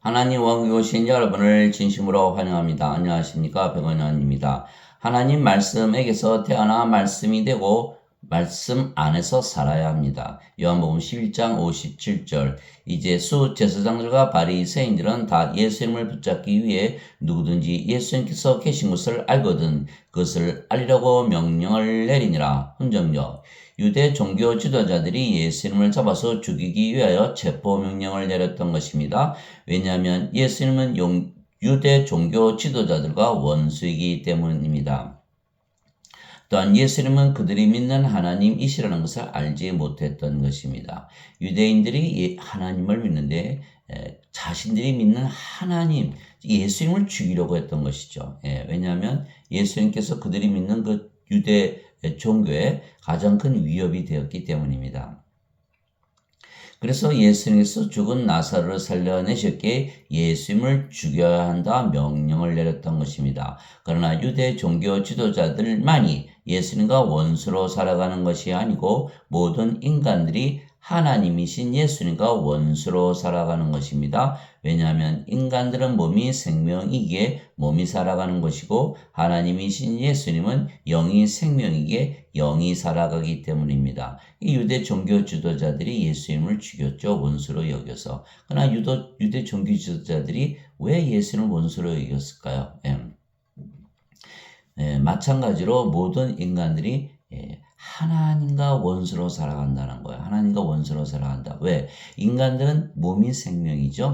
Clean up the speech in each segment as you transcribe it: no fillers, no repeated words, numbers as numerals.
하나님 원고 시청자 여러분을 진심으로 환영합니다. 안녕하십니까? 백원현입니다. 하나님 말씀에게서 태어나 말씀이 되고 말씀 안에서 살아야 합니다. 요한복음 11장 57절. 이제 수제사장들과 바리새인들은 다 예수님을 붙잡기 위해 누구든지 예수님께서 계신 것을 알거든 그것을 알리려고 명령을 내리니라. 훈정력. 유대 종교 지도자들이 예수님을 잡아서 죽이기 위하여 체포명령을 내렸던 것입니다. 왜냐하면 예수님은 유대 종교 지도자들과 원수이기 때문입니다. 또한 예수님은 그들이 믿는 하나님이시라는 것을 알지 못했던 것입니다. 유대인들이 하나님을 믿는데 자신들이 믿는 하나님, 예수님을 죽이려고 했던 것이죠. 왜냐하면 예수님께서 그들이 믿는 그 유대 종교에 가장 큰 위협이 되었기 때문입니다. 그래서 예수님께서 죽은 나사로를 살려내셨기에 예수님을 죽여야 한다 명령을 내렸던 것입니다. 그러나 유대 종교 지도자들만이 예수님과 원수로 살아가는 것이 아니고 모든 인간들이 하나님이신 예수님과 원수로 살아가는 것입니다. 왜냐하면 인간들은 몸이 생명이기에 몸이 살아가는 것이고 하나님이신 예수님은 영이 생명이기에 영이 살아가기 때문입니다. 이 유대 종교 지도자들이 예수님을 죽였죠. 원수로 여겨서. 그러나 유대 종교 지도자들이 왜 예수님을 원수로 여겼을까요? 마찬가지로 모든 인간들이 하나님과 원수로 살아간다는 거예요. 하나님과 원수로 살아간다. 왜? 인간들은 몸이 생명이죠.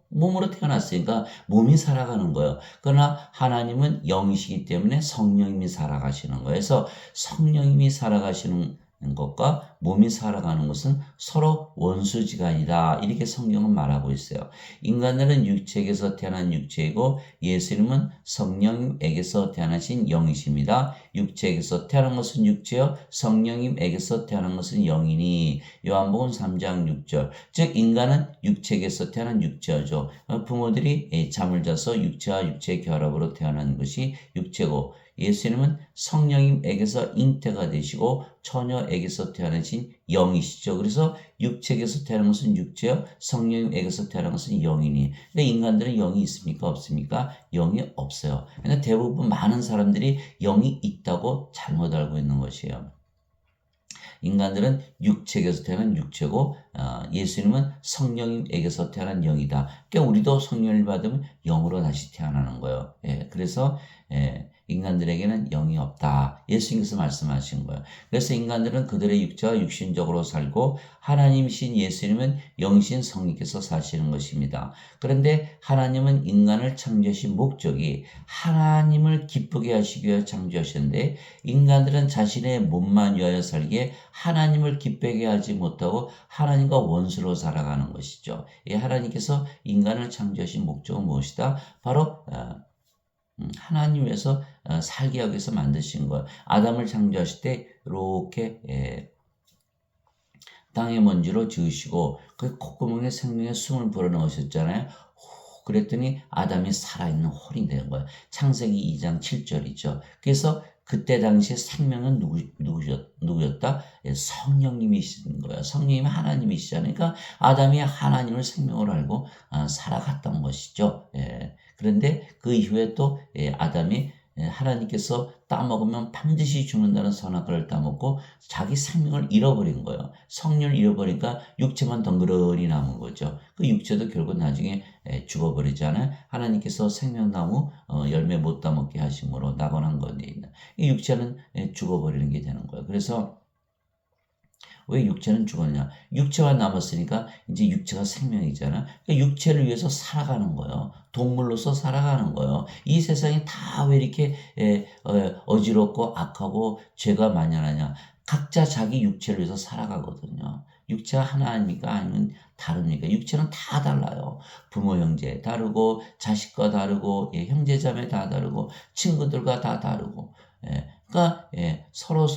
몸으로 태어났으니까 몸이 살아가는 거예요. 그러나 하나님은 영이시기 때문에 성령님이 살아가시는 거예요. 그래서 성령님이 살아가시는 것과 몸이 살아가는 것은 서로 원수지간이다. 이렇게 성경은 말하고 있어요. 인간들은 육체에게서 태어난 육체이고 예수님은 성령님에게서 태어나신 영이십니다. 육체에게서 태어난 것은 육체요, 성령님에게서 태어난 것은 영이니. 요한복음 3장 6절. 즉 인간은 육체에게서 태어난 육체죠. 부모들이 잠을 자서 육체와 육체의 결합으로 태어난 것이 육체고 예수님은 성령님에게서 잉태가 되시고 처녀에게서 태어나신 영이시죠. 그래서 육체에게서 태어난 것은 육체요, 성령님에게서 태어난 것은 영이니. 근데 인간들은 영이 있습니까? 없습니까? 영이 없어요. 그러니까 대부분 많은 사람들이 영이 있다고 잘못 알고 있는 것이에요. 인간들은 육체에게서 태어난 육체고 예수님은 성령님에게서 태어난 영이다. 그러니까 우리도 성령을 받으면 영으로 다시 태어나는 거예요. 그래서 인간들에게는 영이 없다. 예수님께서 말씀하신 거예요. 그래서 인간들은 그들의 육체와 육신적으로 살고 하나님이신 예수님은 영신 성령께서 사시는 것입니다. 그런데 하나님은 인간을 창조하신 목적이 하나님을 기쁘게 하시기 위해 창조하셨는데 인간들은 자신의 몸만 위하여 살기에 하나님을 기쁘게 하지 못하고 하나님과 원수로 살아가는 것이죠. 하나님께서 인간을 창조하신 목적은 무엇이다? 바로 하나님 위해서 살게 하기 위해서 만드신 거예요. 아담을 창조하실 때 이렇게 땅의 먼지로 지으시고 그 콧구멍에 생명의 숨을 불어넣으셨잖아요. 그랬더니 아담이 살아있는 홀이 되는 거예요. 창세기 2장 7절이죠. 그래서 그때 당시에 생명은 누구였다? 성령님이신 거예요. 성령님이 하나님이시잖아요. 그러니까 아담이 하나님을 생명으로 알고 살아갔던 것이죠. 그런데 그 이후에 또 아담이 하나님께서 따먹으면 반드시 죽는다는 선악과를 따먹고 자기 생명을 잃어버린 거예요. 성령을 잃어버리니까 육체만 덩그러니 남은 거죠. 그 육체도 결국 나중에 죽어버리잖아요. 하나님께서 생명나무 열매 못 따먹게 하심으로 낙원한 건데 있는 이 육체는 죽어버리는 게 되는 거예요. 그래서 왜 육체는 죽었냐? 육체가 남았으니까 이제 육체가 생명이잖아. 그러니까 육체를 위해서 살아가는 거예요. 동물로서 살아가는 거예요. 이 세상이 다 왜 이렇게 어지럽고 악하고 죄가 만연하냐? 각자 자기 육체를 위해서 살아가거든요. 육체가 하나입니까? 아니면 다릅니까? 육체는 다 달라요. 부모 형제 다르고 자식과 다르고 형제 자매 다 다르고 친구들과 다 다르고 그러니까 서로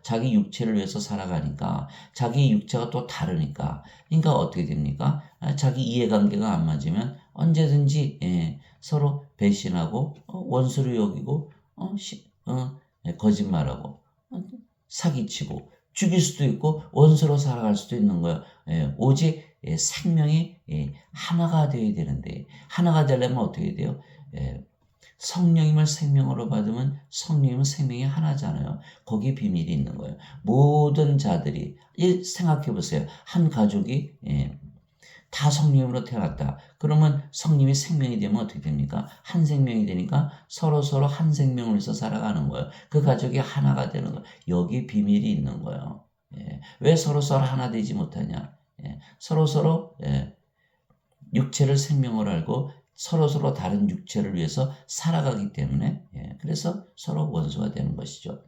자기 육체를 위해서 살아가니까 자기 육체가 또 다르니까 그러니까 어떻게 됩니까? 자기 이해관계가 안 맞으면 언제든지 서로 배신하고 원수로 여기고 거짓말하고 사기치고 죽일 수도 있고 원수로 살아갈 수도 있는 거예요. 오직 생명이 하나가 되어야 되는데 하나가 되려면 어떻게 돼요? 성령님을 생명으로 받으면 성령님은 생명이 하나잖아요. 거기에 비밀이 있는 거예요. 모든 자들이 생각해 보세요. 한 가족이 다 성령으로 태어났다. 그러면 성령이 생명이 되면 어떻게 됩니까? 한 생명이 되니까 서로 한 생명을 위해서 살아가는 거예요. 그 가족이 하나가 되는 거예요. 여기 비밀이 있는 거예요. 왜 서로 하나 되지 못하냐? 서로 육체를 생명으로 알고 서로 다른 육체를 위해서 살아가기 때문에 그래서 서로 원수가 되는 것이죠.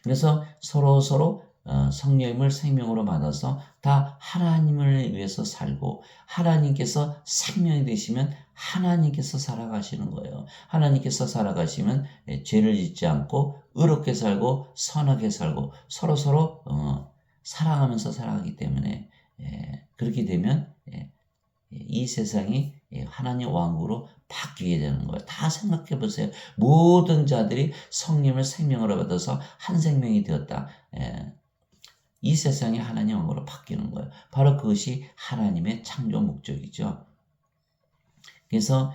그래서 서로 성령님을 생명으로 받아서 다 하나님을 위해서 살고 하나님께서 생명이 되시면 하나님께서 살아가시는 거예요. 하나님께서 살아가시면 죄를 짓지 않고 의롭게 살고 선하게 살고 서로 사랑하면서 살아가기 때문에 그렇게 되면 이 세상이 하나님 왕국으로 바뀌게 되는 거예요. 다 생각해 보세요. 모든 자들이 성령을 생명으로 받아서 한 생명이 되었다. 이 세상이 하나님 왕국으로 바뀌는 거예요. 바로 그것이 하나님의 창조 목적이죠. 그래서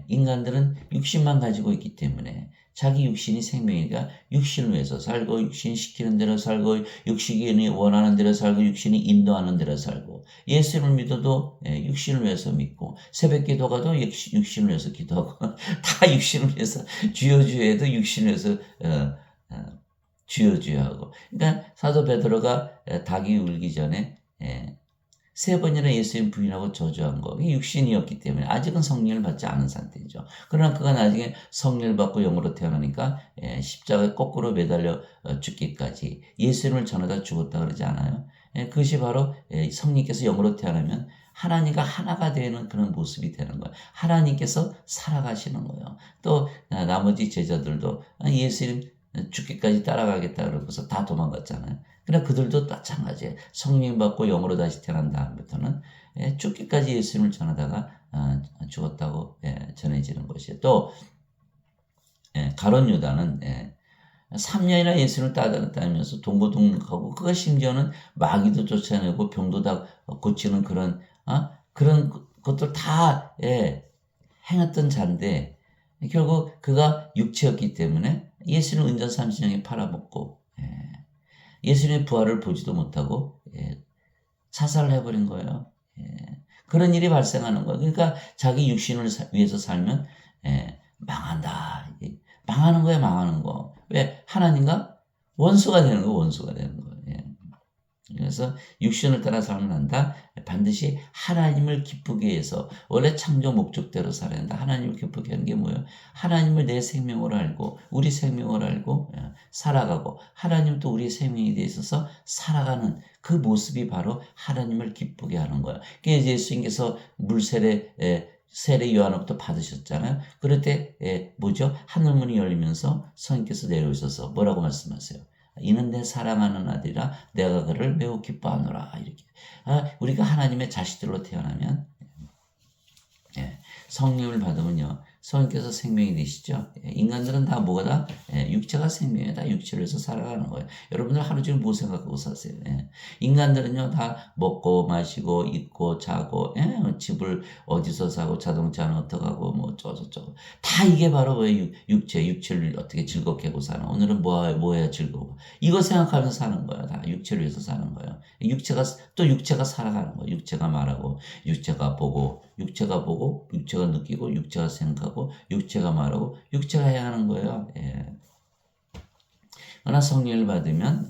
인간들은 육신만 가지고 있기 때문에 자기 육신이 생명이니까 육신을 위해서 살고 육신이 시키는 대로 살고 육신이 원하는 대로 살고 육신이 인도하는 대로 살고 예수를 믿어도 육신을 위해서 믿고 새벽 기도가도 육신을 위해서 기도하고 다 육신을 위해서 주여 주여해도 육신을 위해서 주여 주여 하고 그러니까 사도 베드로가 닭이 울기 전에 3번이나 예수님 부인하고 저주한 거 이게 육신이었기 때문에 아직은 성령을 받지 않은 상태죠. 그러나 그가 나중에 성령을 받고 영으로 태어나니까 십자가에 거꾸로 매달려 죽기까지 예수님을 전하다 죽었다 그러지 않아요? 그것이 바로 성령께서 영으로 태어나면 하나님과 하나가 되는 그런 모습이 되는 거예요. 하나님께서 살아가시는 거예요. 또 나머지 제자들도 예수님 죽기까지 따라가겠다 그러고서 다 도망갔잖아요. 그러나 그들도 마찬가지예요. 성령 받고 영으로 다시 태어난 다음부터는 죽기까지 예수님을 전하다가 죽었다고 전해지는 것이에요. 또 가룟 유다는 3년이나 예수님을 따라다니면서 동고동락하고 그가 심지어는 마귀도 쫓아내고 병도 다 고치는 그런 것들 다 행했던 자인데 결국 그가 육체였기 때문에 예수님 은전 30년에 팔아먹고 예수님의 부활을 보지도 못하고 자살을 해버린 거예요. 그런 일이 발생하는 거예요. 그러니까 자기 육신을 위해서 살면 망한다. 망하는 거야 망하는 거. 왜? 하나님과 원수가 되는 거 원수가 되는 거예요. 그래서 육신을 따라 살면 한다. 반드시 하나님을 기쁘게 해서 원래 창조 목적대로 살아야 한다. 하나님을 기쁘게 하는 게 뭐예요? 하나님을 내 생명으로 알고 우리 생명으로 알고 살아가고 하나님 또 우리 생명에 대해 있어서 살아가는 그 모습이 바로 하나님을 기쁘게 하는 거예요. 그래서 예수님께서 세례 요한으로부터 받으셨잖아요. 그럴 때 뭐죠? 하늘문이 열리면서 성령께서 내려오셔서 뭐라고 말씀하세요? 이는 내 사랑하는 아들이라 내가 그를 매우 기뻐하노라. 이렇게 우리가 하나님의 자식들로 태어나면 성령을 받으면요 성령께서 생명이 되시죠. 인간들은 다 뭐가 다 육체가 생명이에요. 다 육체를 해서 살아가는 거예요. 여러분들 하루 종일 뭐 생각하고 사세요? 인간들은요 다 먹고 마시고 입고 자고 집을 어디서 사고 자동차는 어떻게 하고 뭐 저쩌고 다 이게 바로 왜 육체를 어떻게 즐겁게 하고 사는 오늘은 뭐 해야 즐거워 이거 생각하면서 사는 거예요. 다 육체를 위해서 사는 거예요. 육체가 살아가는 거예요. 육체가 말하고 육체가 보고 육체가 느끼고 육체가 생각하고 육체가 말하고 육체가 행하는 거예요. 그러나 성령을 받으면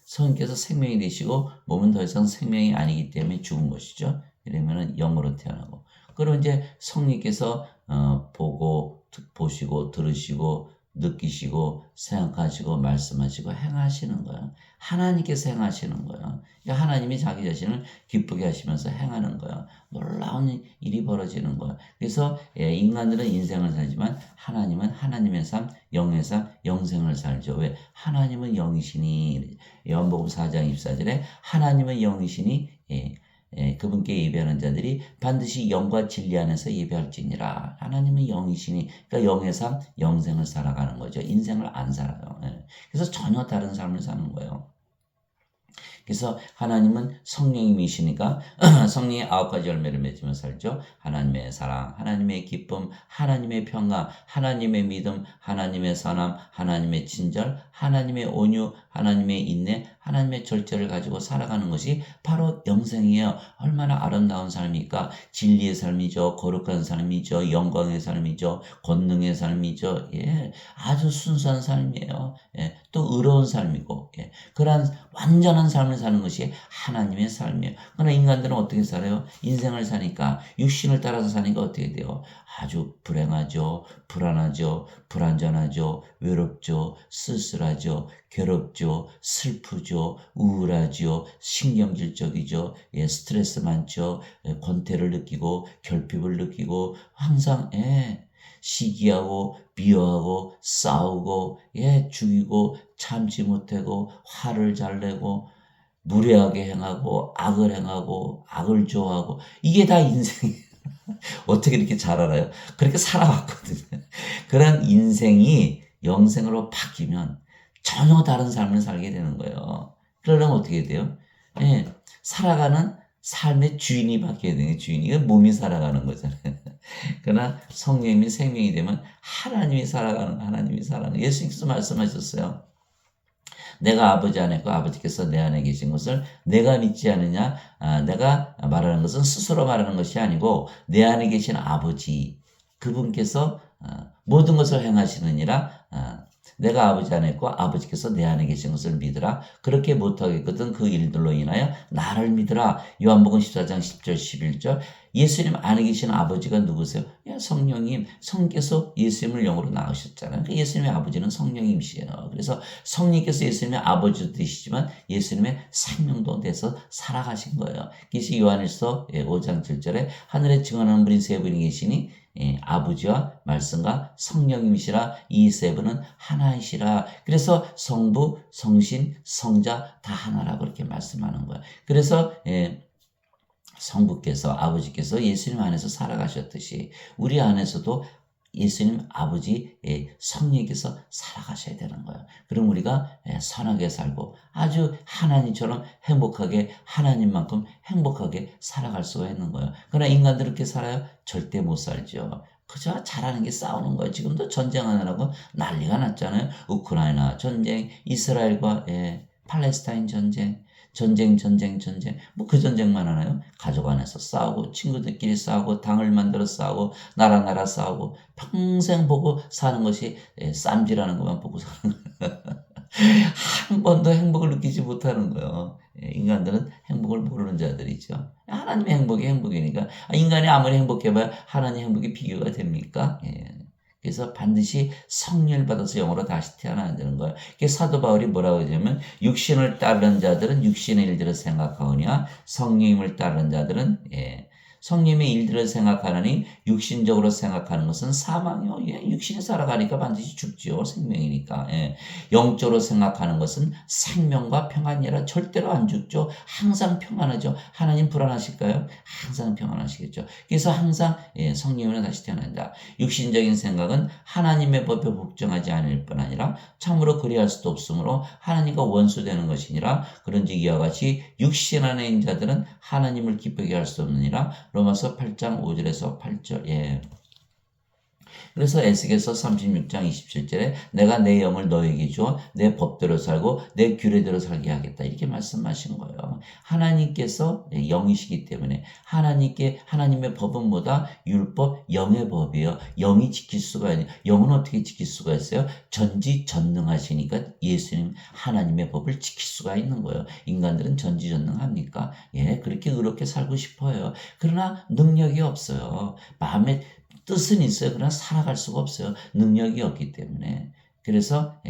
성령께서 생명이 되시고 몸은 더 이상 생명이 아니기 때문에 죽은 것이죠. 이러면은 영으로 태어나고 그럼 이제 성령께서 보시고 들으시고 느끼시고 생각하시고 말씀하시고 행하시는 거예요. 하나님께서 행하시는 거예요. 그러니까 하나님이 자기 자신을 기쁘게 하시면서 행하는 거예요. 놀라운 일이 벌어지는 거예요. 그래서 인간들은 인생을 살지만 하나님은 하나님의 삶, 영의 삶, 영생을 살죠. 왜? 하나님은 영이시니 요한복음 4장 24절에 하나님은 영이시니 그분께 예배하는 자들이 반드시 영과 진리 안에서 예배할지니라. 하나님은 영이시니 그러니까 영의 삶, 영생을 살아가는 거죠. 인생을 안 살아요. 그래서 전혀 다른 삶을 사는 거예요. 그래서 하나님은 성령님이시니까 성령의 9가지 열매를 맺으며 살죠. 하나님의 사랑, 하나님의 기쁨, 하나님의 평강, 하나님의 믿음, 하나님의 선함, 하나님의 친절, 하나님의 온유, 하나님의 인내, 하나님의 절제를 가지고 살아가는 것이 바로 영생이에요. 얼마나 아름다운 삶입니까? 진리의 삶이죠. 거룩한 삶이죠. 영광의 삶이죠. 권능의 삶이죠. 예, 아주 순수한 삶이에요. 예, 또 의로운 삶이고, 예, 그러한 완전한 삶을 사는 것이 하나님의 삶이에요. 그러나 인간들은 어떻게 살아요? 인생을 사니까, 육신을 따라서 사니까 어떻게 돼요? 아주 불행하죠. 불안하죠. 불안전하죠. 외롭죠. 쓸쓸하죠. 괴롭죠. 슬프죠. 우울하죠. 신경질적이죠. 예, 스트레스 많죠. 예, 권태를 느끼고 결핍을 느끼고 항상 예, 시기하고 미워하고 싸우고 예, 죽이고 참지 못하고 화를 잘 내고 무례하게 행하고 악을 행하고 악을 좋아하고 이게 다 인생이에요. 어떻게 이렇게 잘 알아요? 그렇게 살아왔거든요. 그런 인생이 영생으로 바뀌면 전혀 다른 삶을 살게 되는 거예요. 그러려면 어떻게 돼요? 예, 살아가는 삶의 주인이 바뀌어야 되는 주인이. 이건 몸이 살아가는 거잖아요. 그러나 성령님이 생명이 되면 하나님이 살아가는 예수님께서 말씀하셨어요. 내가 아버지 안에 있고 아버지께서 내 안에 계신 것을 내가 믿지 않느냐? 내가 말하는 것은 스스로 말하는 것이 아니고 내 안에 계신 아버지 그분께서 모든 것을 행하시느니라. 내가 아버지 안에 있고 아버지께서 내 안에 계신 것을 믿으라. 그렇게 못하겠거든 그 일들로 인하여 나를 믿으라. 요한복음 14장 10절 11절. 예수님 안에 계신 아버지가 누구세요? 성령님. 성께서 예수님을 영으로 낳으셨잖아요. 그러니까 예수님의 아버지는 성령님이시에요. 그래서 성령께서 예수님의 아버지도 되시지만 예수님의 생명도 돼서 살아가신 거예요. 그래서 요한일서 5장 7절에 하늘에 증언하는 분이 세 분이 계시니 아버지와 말씀과 성령님이시라. 이 세 분은 하나이시라. 그래서 성부, 성신, 성자 다 하나라고 이렇게 말씀하는 거예요. 그래서 성부께서 아버지께서 예수님 안에서 살아가셨듯이 우리 안에서도 예수님 아버지 성령께서 살아가셔야 되는 거예요. 그럼 우리가 선하게 살고 아주 하나님처럼 행복하게 하나님만큼 행복하게 살아갈 수가 있는 거예요. 그러나 인간들 이렇게 살아요? 절대 못 살죠. 그저 잘하는 게 싸우는 거예요. 지금도 전쟁하느라고 난리가 났잖아요. 우크라이나 전쟁, 이스라엘과 팔레스타인 전쟁. 전쟁. 뭐 그 전쟁만 하나요? 가족 안에서 싸우고, 친구들끼리 싸우고, 당을 만들어 싸우고, 나라 싸우고, 평생 보고 사는 것이 쌈질하는 것만 보고 사는 거예요. 한 번도 행복을 느끼지 못하는 거예요. 인간들은 행복을 모르는 자들이죠. 하나님의 행복이 행복이니까. 인간이 아무리 행복해봐야 하나님 행복이 비교가 됩니까? 그래서 반드시 성령을 받아서 영으로 다시 태어나야 되는 거예요. 사도 바울이 뭐라고 하냐면 육신을 따르는 자들은 육신의 일들을 생각하오니와 성령님을 따르는 자들은 성령의 일들을 생각하느니 육신적으로 생각하는 것은 사망이요. 육신이 살아가니까 반드시 죽지요. 생명이니까. 영적으로 생각하는 것은 생명과 평안이라. 절대로 안 죽죠. 항상 평안하죠. 하나님 불안하실까요? 항상 평안하시겠죠. 그래서 항상 성령으로 다시 태어난다. 육신적인 생각은 하나님의 법에 복종하지 않을 뿐 아니라 참으로 그리할 수도 없으므로 하나님과 원수되는 것이니라. 그런즉 이와 같이 육신 안에 있는 자들은 하나님을 기쁘게 할 수 없느니라. 로마서 8장 5절에서 8절. 그래서 에스겔서 36장 27절에 내가 내 영을 너에게 주어 내 법대로 살고 내 규례대로 살게 하겠다. 이렇게 말씀하신 거예요. 하나님께서 영이시기 때문에 하나님의 법은 뭐다? 율법, 영의 법이에요. 영이 지킬 수가 있는. 영은 어떻게 지킬 수가 있어요? 전지전능하시니까 예수님 하나님의 법을 지킬 수가 있는 거예요. 인간들은 전지전능합니까? 그렇게 의롭게 살고 싶어요. 그러나 능력이 없어요. 마음에 뜻은 있어요. 그러나 살아갈 수가 없어요. 능력이 없기 때문에. 그래서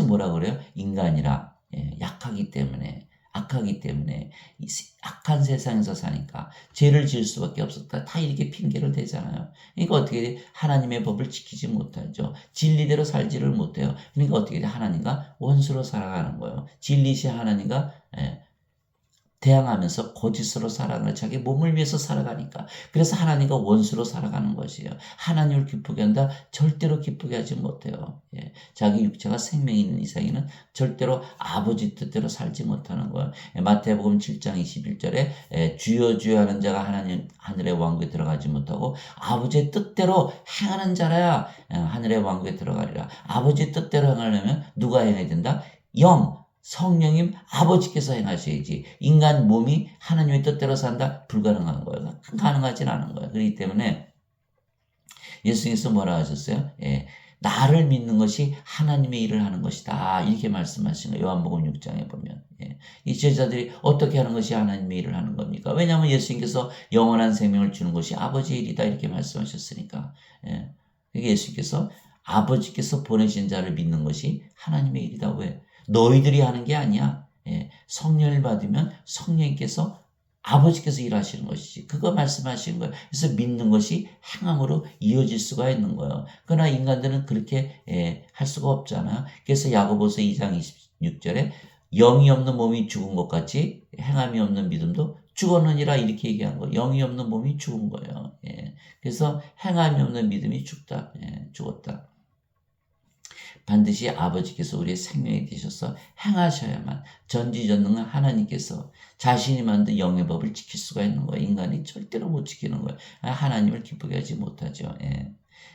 뭐라 그래요? 인간이라 약하기 때문에, 악하기 때문에, 악한 세상에서 사니까 죄를 지을 수밖에 없었다. 다 이렇게 핑계를 대잖아요. 그러니까 어떻게 돼? 하나님의 법을 지키지 못하죠. 진리대로 살지를 못해요. 그러니까 어떻게 돼? 하나님과 원수로 살아가는 거예요. 진리시 하나님과 대항하면서 거짓으로 살아가는 자기 몸을 위해서 살아가니까. 그래서 하나님과 원수로 살아가는 것이에요. 하나님을 기쁘게 한다? 절대로 기쁘게 하지 못해요. 예. 자기 육체가 생명이 있는 이상에는 절대로 아버지 뜻대로 살지 못하는 거예요. 예. 마태복음 7장 21절에 주여 주여 하는 자가 하나님 하늘의 왕국에 들어가지 못하고 아버지의 뜻대로 행하는 자라야 하늘의 왕국에 들어가리라. 아버지 뜻대로 행하려면 누가 행해야 된다? 성령님 아버지께서 행하셔야지. 인간 몸이 하나님의 뜻대로 산다? 불가능한 거예요. 가능하진 않은 거예요. 그렇기 때문에 예수님께서 뭐라 하셨어요? 예, 나를 믿는 것이 하나님의 일을 하는 것이다. 이렇게 말씀하신 거예요. 요한복음 6장에 보면. 예, 이 제자들이 어떻게 하는 것이 하나님의 일을 하는 겁니까? 왜냐하면 예수님께서 영원한 생명을 주는 것이 아버지의 일이다. 이렇게 말씀하셨으니까. 예, 예수님께서 아버지께서 보내신 자를 믿는 것이 하나님의 일이다. 왜? 너희들이 하는 게 아니야. 예, 성령을 받으면 성령께서 아버지께서 일하시는 것이지. 그거 말씀하시는 거예요. 그래서 믿는 것이 행함으로 이어질 수가 있는 거예요. 그러나 인간들은 그렇게 할 수가 없잖아요. 그래서 야고보서 2장 26절에 영이 없는 몸이 죽은 것 같이 행함이 없는 믿음도 죽었느니라 이렇게 얘기한 거예요. 영이 없는 몸이 죽은 거예요. 예. 그래서 행함이 없는 믿음이 죽다. 예, 죽었다. 반드시 아버지께서 우리의 생명이 되셔서 행하셔야만 전지전능한 하나님께서 자신이 만든 영의 법을 지킬 수가 있는 거예요. 인간이 절대로 못 지키는 거예요. 하나님을 기쁘게 하지 못하죠. 예.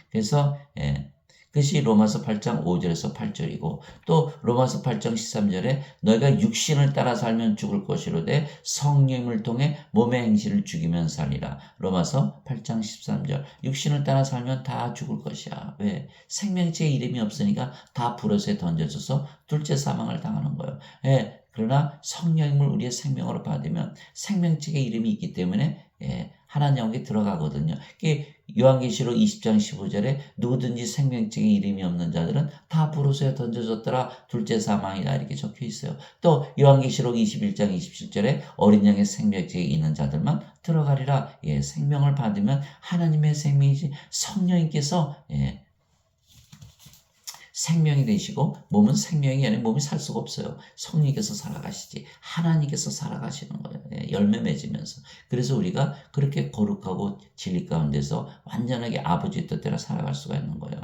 그래서 그것이 로마서 8장 5절에서 8절이고 또 로마서 8장 13절에 너희가 육신을 따라 살면 죽을 것이로되 성령을 통해 몸의 행실을 죽이면 살리라. 로마서 8장 13절. 육신을 따라 살면 다 죽을 것이야. 왜? 생명체의 이름이 없으니까 다 불옷에 던져져서 둘째 사망을 당하는 거예요. 예. 그러나 성령님을 우리의 생명으로 받으면 생명책의 이름이 있기 때문에 하나님께 들어가거든요. 요한계시록 20장 15절에 누구든지 생명책의 이름이 없는 자들은 다 불옷에 던져졌더라. 둘째 사망이다. 이렇게 적혀 있어요. 또 요한계시록 21장 27절에 어린 양의 생명책에 있는 자들만 들어가리라. 예, 생명을 받으면 하나님의 생명이지 성령님께서 생명이 되시고 몸은 생명이 아니라 몸이 살 수가 없어요. 성령께서 살아가시지 하나님께서 살아가시는 거예요. 열매 맺으면서. 그래서 우리가 그렇게 거룩하고 진리 가운데서 완전하게 아버지의 뜻대로 살아갈 수가 있는 거예요.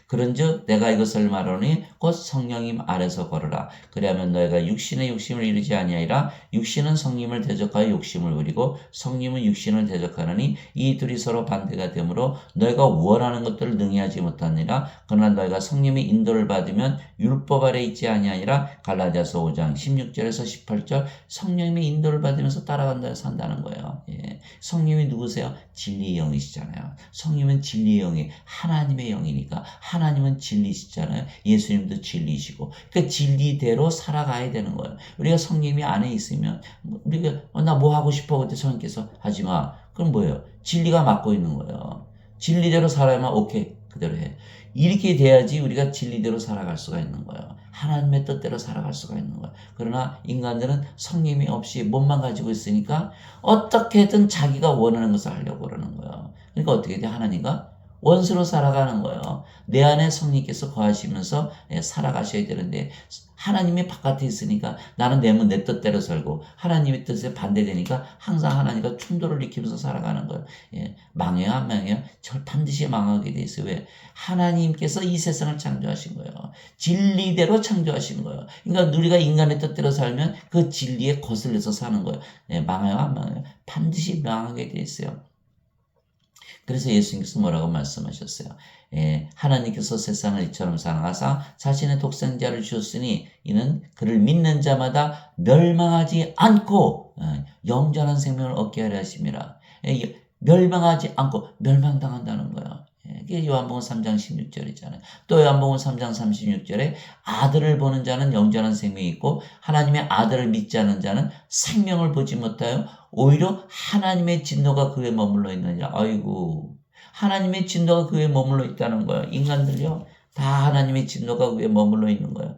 그런즉 내가 이것을 말하노니 곧 성령님 아래서 걸으라. 그리하면 너희가 육신의 욕심을 이루지 아니하리라. 육신은 성령을 대적하여 욕심을 부리고 성령은 육신을 대적하느니 이 둘이 서로 반대가 되므로 너희가 원하는 것들을 능히 하지 못하니라. 그러나 너희가 성령의 인도를 받으면 율법 아래 있지 아니하니라. 갈라디아서 5장 16절에서 18절. 성령의 인도를 받으면서 따라간다 산다는 거예요. 성령이 누구세요? 진리의 영이시잖아요. 성령은 진리의 영이 하나님의 영이니까 하나님은 진리시잖아요. 예수님도 진리시고. 그러니까 진리대로 살아가야 되는 거예요. 우리가 성령이 안에 있으면 우리가 나 뭐 하고 싶어 그때 성령께서 하지 마. 그럼 뭐예요? 진리가 맡고 있는 거예요. 진리대로 살아야만 오케이 그대로 해. 이렇게 돼야지 우리가 진리대로 살아갈 수가 있는 거예요. 하나님의 뜻대로 살아갈 수가 있는 거예요. 그러나 인간들은 성령이 없이 몸만 가지고 있으니까 어떻게든 자기가 원하는 것을 하려고 그러는 거예요. 그러니까 어떻게 돼? 하나님과 원수로 살아가는 거예요. 내 안에 성령께서 거하시면서 살아가셔야 되는데 하나님이 바깥에 있으니까 나는 내 뜻대로 살고 하나님의 뜻에 반대되니까 항상 하나님과 충돌을 일으키면서 살아가는 거예요. 망해요 안 망해요? 반드시 망하게 돼 있어요. 왜? 하나님께서 이 세상을 창조하신 거예요. 진리대로 창조하신 거예요. 그러니까 우리가 인간의 뜻대로 살면 그 진리에 거슬려서 사는 거예요. 망해요 안 망해요? 반드시 망하게 돼 있어요. 그래서 예수님께서 뭐라고 말씀하셨어요? 하나님께서 세상을 이처럼 사랑하사 자신의 독생자를 주셨으니 이는 그를 믿는 자마다 멸망하지 않고 영원한 생명을 얻게 하려 하심이라. 멸망하지 않고 멸망당한다는 거예요. 이게 요한복음 3장 16절이잖아요. 또 요한복음 3장 36절에 아들을 보는 자는 영원한 생명이 있고 하나님의 아들을 믿지 않는 자는 생명을 보지 못하여 오히려 하나님의 진노가 그에 머물러 있느니라. 아이고 하나님의 진노가 그에 머물러 있다는 거예요. 인간들요 다 하나님의 진노가 그에 머물러 있는 거예요.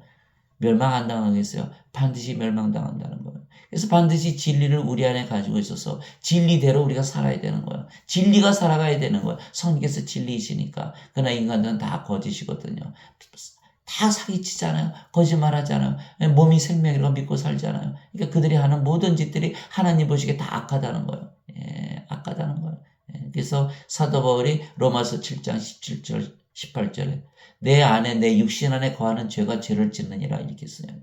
멸망 안 당하겠어요? 반드시 멸망당한다는 거예요. 그래서 반드시 진리를 우리 안에 가지고 있어서 진리대로 우리가 살아야 되는 거예요. 진리가 살아가야 되는 거예요. 성령께서 진리이시니까. 그러나 인간들은 다 거짓이거든요. 다 사기치잖아요. 거짓말하잖아요. 몸이 생명이라고 믿고 살잖아요. 그러니까 그들이 하는 모든 짓들이 하나님 보시기에 다 악하다는 거예요. 악하다는 거예요. 그래서 사도 바울이 로마서 7장 17절 18절에 내 안에 내 육신 안에 거하는 죄가 죄를 짓느니라 이렇게 써요.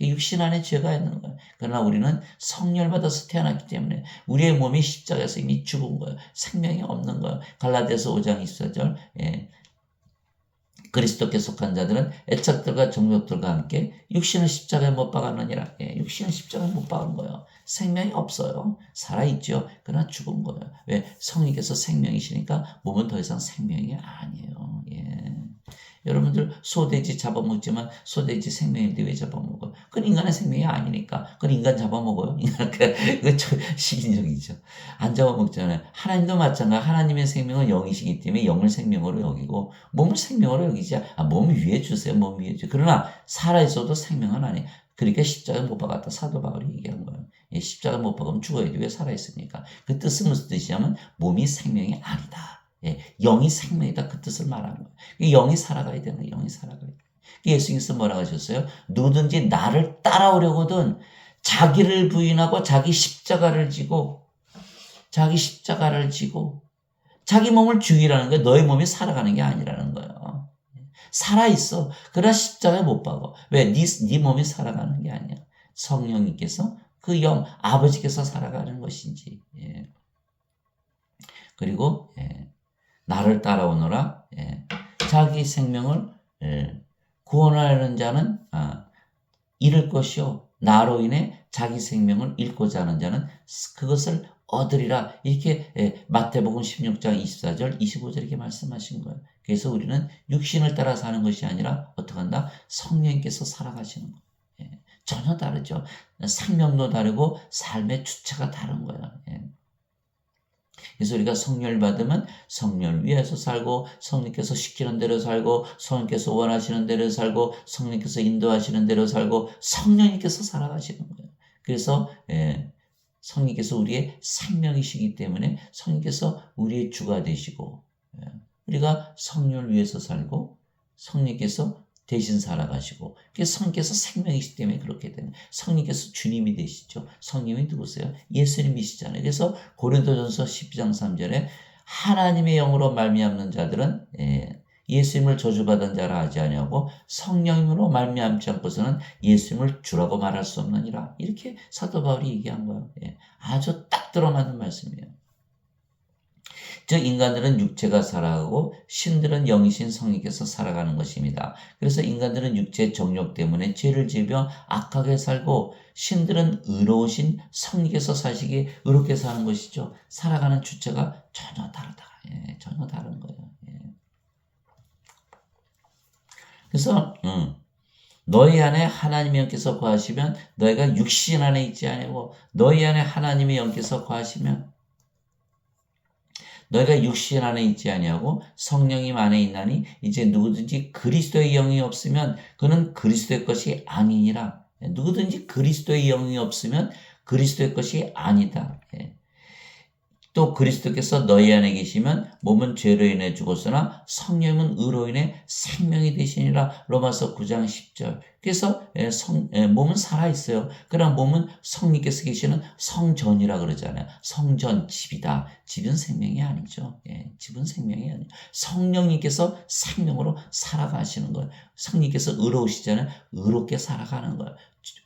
육신 안에 죄가 있는 거예요. 그러나 우리는 성령을 받아서 태어났기 때문에 우리의 몸이 십자가에서 이미 죽은 거예요. 생명이 없는 거예요. 갈라디아서 5장 24절 그리스도께 속한 자들은 애착들과 정욕들과 함께 육신을 십자가에 못 박았느니라. 육신을 십자가에 못 박은 거예요. 생명이 없어요. 살아있죠. 그러나 죽은 거예요. 왜? 성령께서 생명이시니까 몸은 더 이상 생명이 아니에요. 여러분들 소돼지 잡아먹지만 소돼지 생명인데 왜 잡아먹어요? 그건 인간의 생명이 아니니까. 그건 인간 잡아먹어요? 그건 시기적이죠. 안 잡아먹잖아요. 하나님도 마찬가지. 하나님의 생명은 영이시기 때문에 영을 생명으로 여기고 몸을 생명으로 여기지. 몸 위에 주세요. 몸 위에 주세요. 그러나 살아있어도 생명은 아니에요. 그러니까 십자가에 못 박았다. 사도 바울이 얘기한 거예요. 십자가에 못 박으면 죽어야지. 왜 살아있으니까. 그 뜻은 무슨 뜻이냐면 몸이 생명이 아니다. 영이 생명이다. 그 뜻을 말하는 거예요. 영이 살아가야 되는 거예요. 영이 살아가야 돼요. 예수님께서 뭐라고 하셨어요? 누구든지 나를 따라오려거든 자기를 부인하고 자기 십자가를 지고 자기 몸을 죽이라는 거예요. 너의 몸이 살아가는 게 아니라는 거예요. 살아있어. 그러나 십자가에 못 박아. 왜? 네 몸이 살아가는 게 아니야. 성령님께서 그 영, 아버지께서 살아가는 것인지. 그리고 나를 따라오너라. 자기 생명을 구원하려는 자는 잃을 것이요 나로 인해 자기 생명을 잃고자 하는 자는 그것을 얻으리라. 이렇게 마태복음 16장 24절 25절 이렇게 말씀하신 거예요. 그래서 우리는 육신을 따라 사는 것이 아니라 어떻게 한다? 성령께서 살아가시는 거예요. 전혀 다르죠. 생명도 다르고 삶의 주체가 다른 거예요. 그래서 우리가 성령을 받으면 성령을 위해서 살고 성령께서 시키는 대로 살고 성령께서 원하시는 대로 살고 성령께서 인도하시는 대로 살고 성령님께서 살아가시는 거예요. 그래서 성령께서 우리의 생명이시기 때문에 성령께서 우리의 주가 되시고 우리가 성령을 위해서 살고 성령께서 대신 살아가시고 성령께서 생명이시기 때문에 그렇게 되는 성령께서 주님이 되시죠. 성령이 누구세요? 예수님이시잖아요. 그래서 고린도전서 12장 3절에 하나님의 영으로 말미암는 자들은 예수님을 저주받은 자라 하지 아니하고 성령으로 말미암지 않고서는 예수님을 주라고 말할 수 없느니라. 이렇게 사도 바울이 얘기한 거예요. 아주 딱 들어맞는 말씀이에요. 즉 인간들은 육체가 살아가고 신들은 영이신 성령께서 살아가는 것입니다. 그래서 인간들은 육체의 정욕 때문에 죄를 지으며 악하게 살고 신들은 의로우신 성령께서 사시기에 의롭게 사는 것이죠. 살아가는 주체가 전혀 다르다. 전혀 다른 거예요. 그래서 너희 안에 하나님의 영께서 거하시면 너희가 육신 안에 있지 아니고 너희 안에 하나님의 영께서 거하시면 너희가 육신 안에 있지 아니하고 성령님 안에 있나니 이제 누구든지 그리스도의 영이 없으면 그는 그리스도의 것이 아니니라. 누구든지 그리스도의 영이 없으면 그리스도의 것이 아니다. 또 그리스도께서 너희 안에 계시면 몸은 죄로 인해 죽었으나 성령은 의로 인해 생명이 되시니라. 로마서 9장 10절. 그래서 몸은 살아있어요. 그러나 몸은 성령께서 계시는 성전이라 그러잖아요. 성전, 집이다. 집은 생명이 아니죠. 집은 생명이 아니에요. 성령님께서 생명으로 살아가시는 거예요. 성령님께서 의로우시잖아요. 의롭게 살아가는 거예요.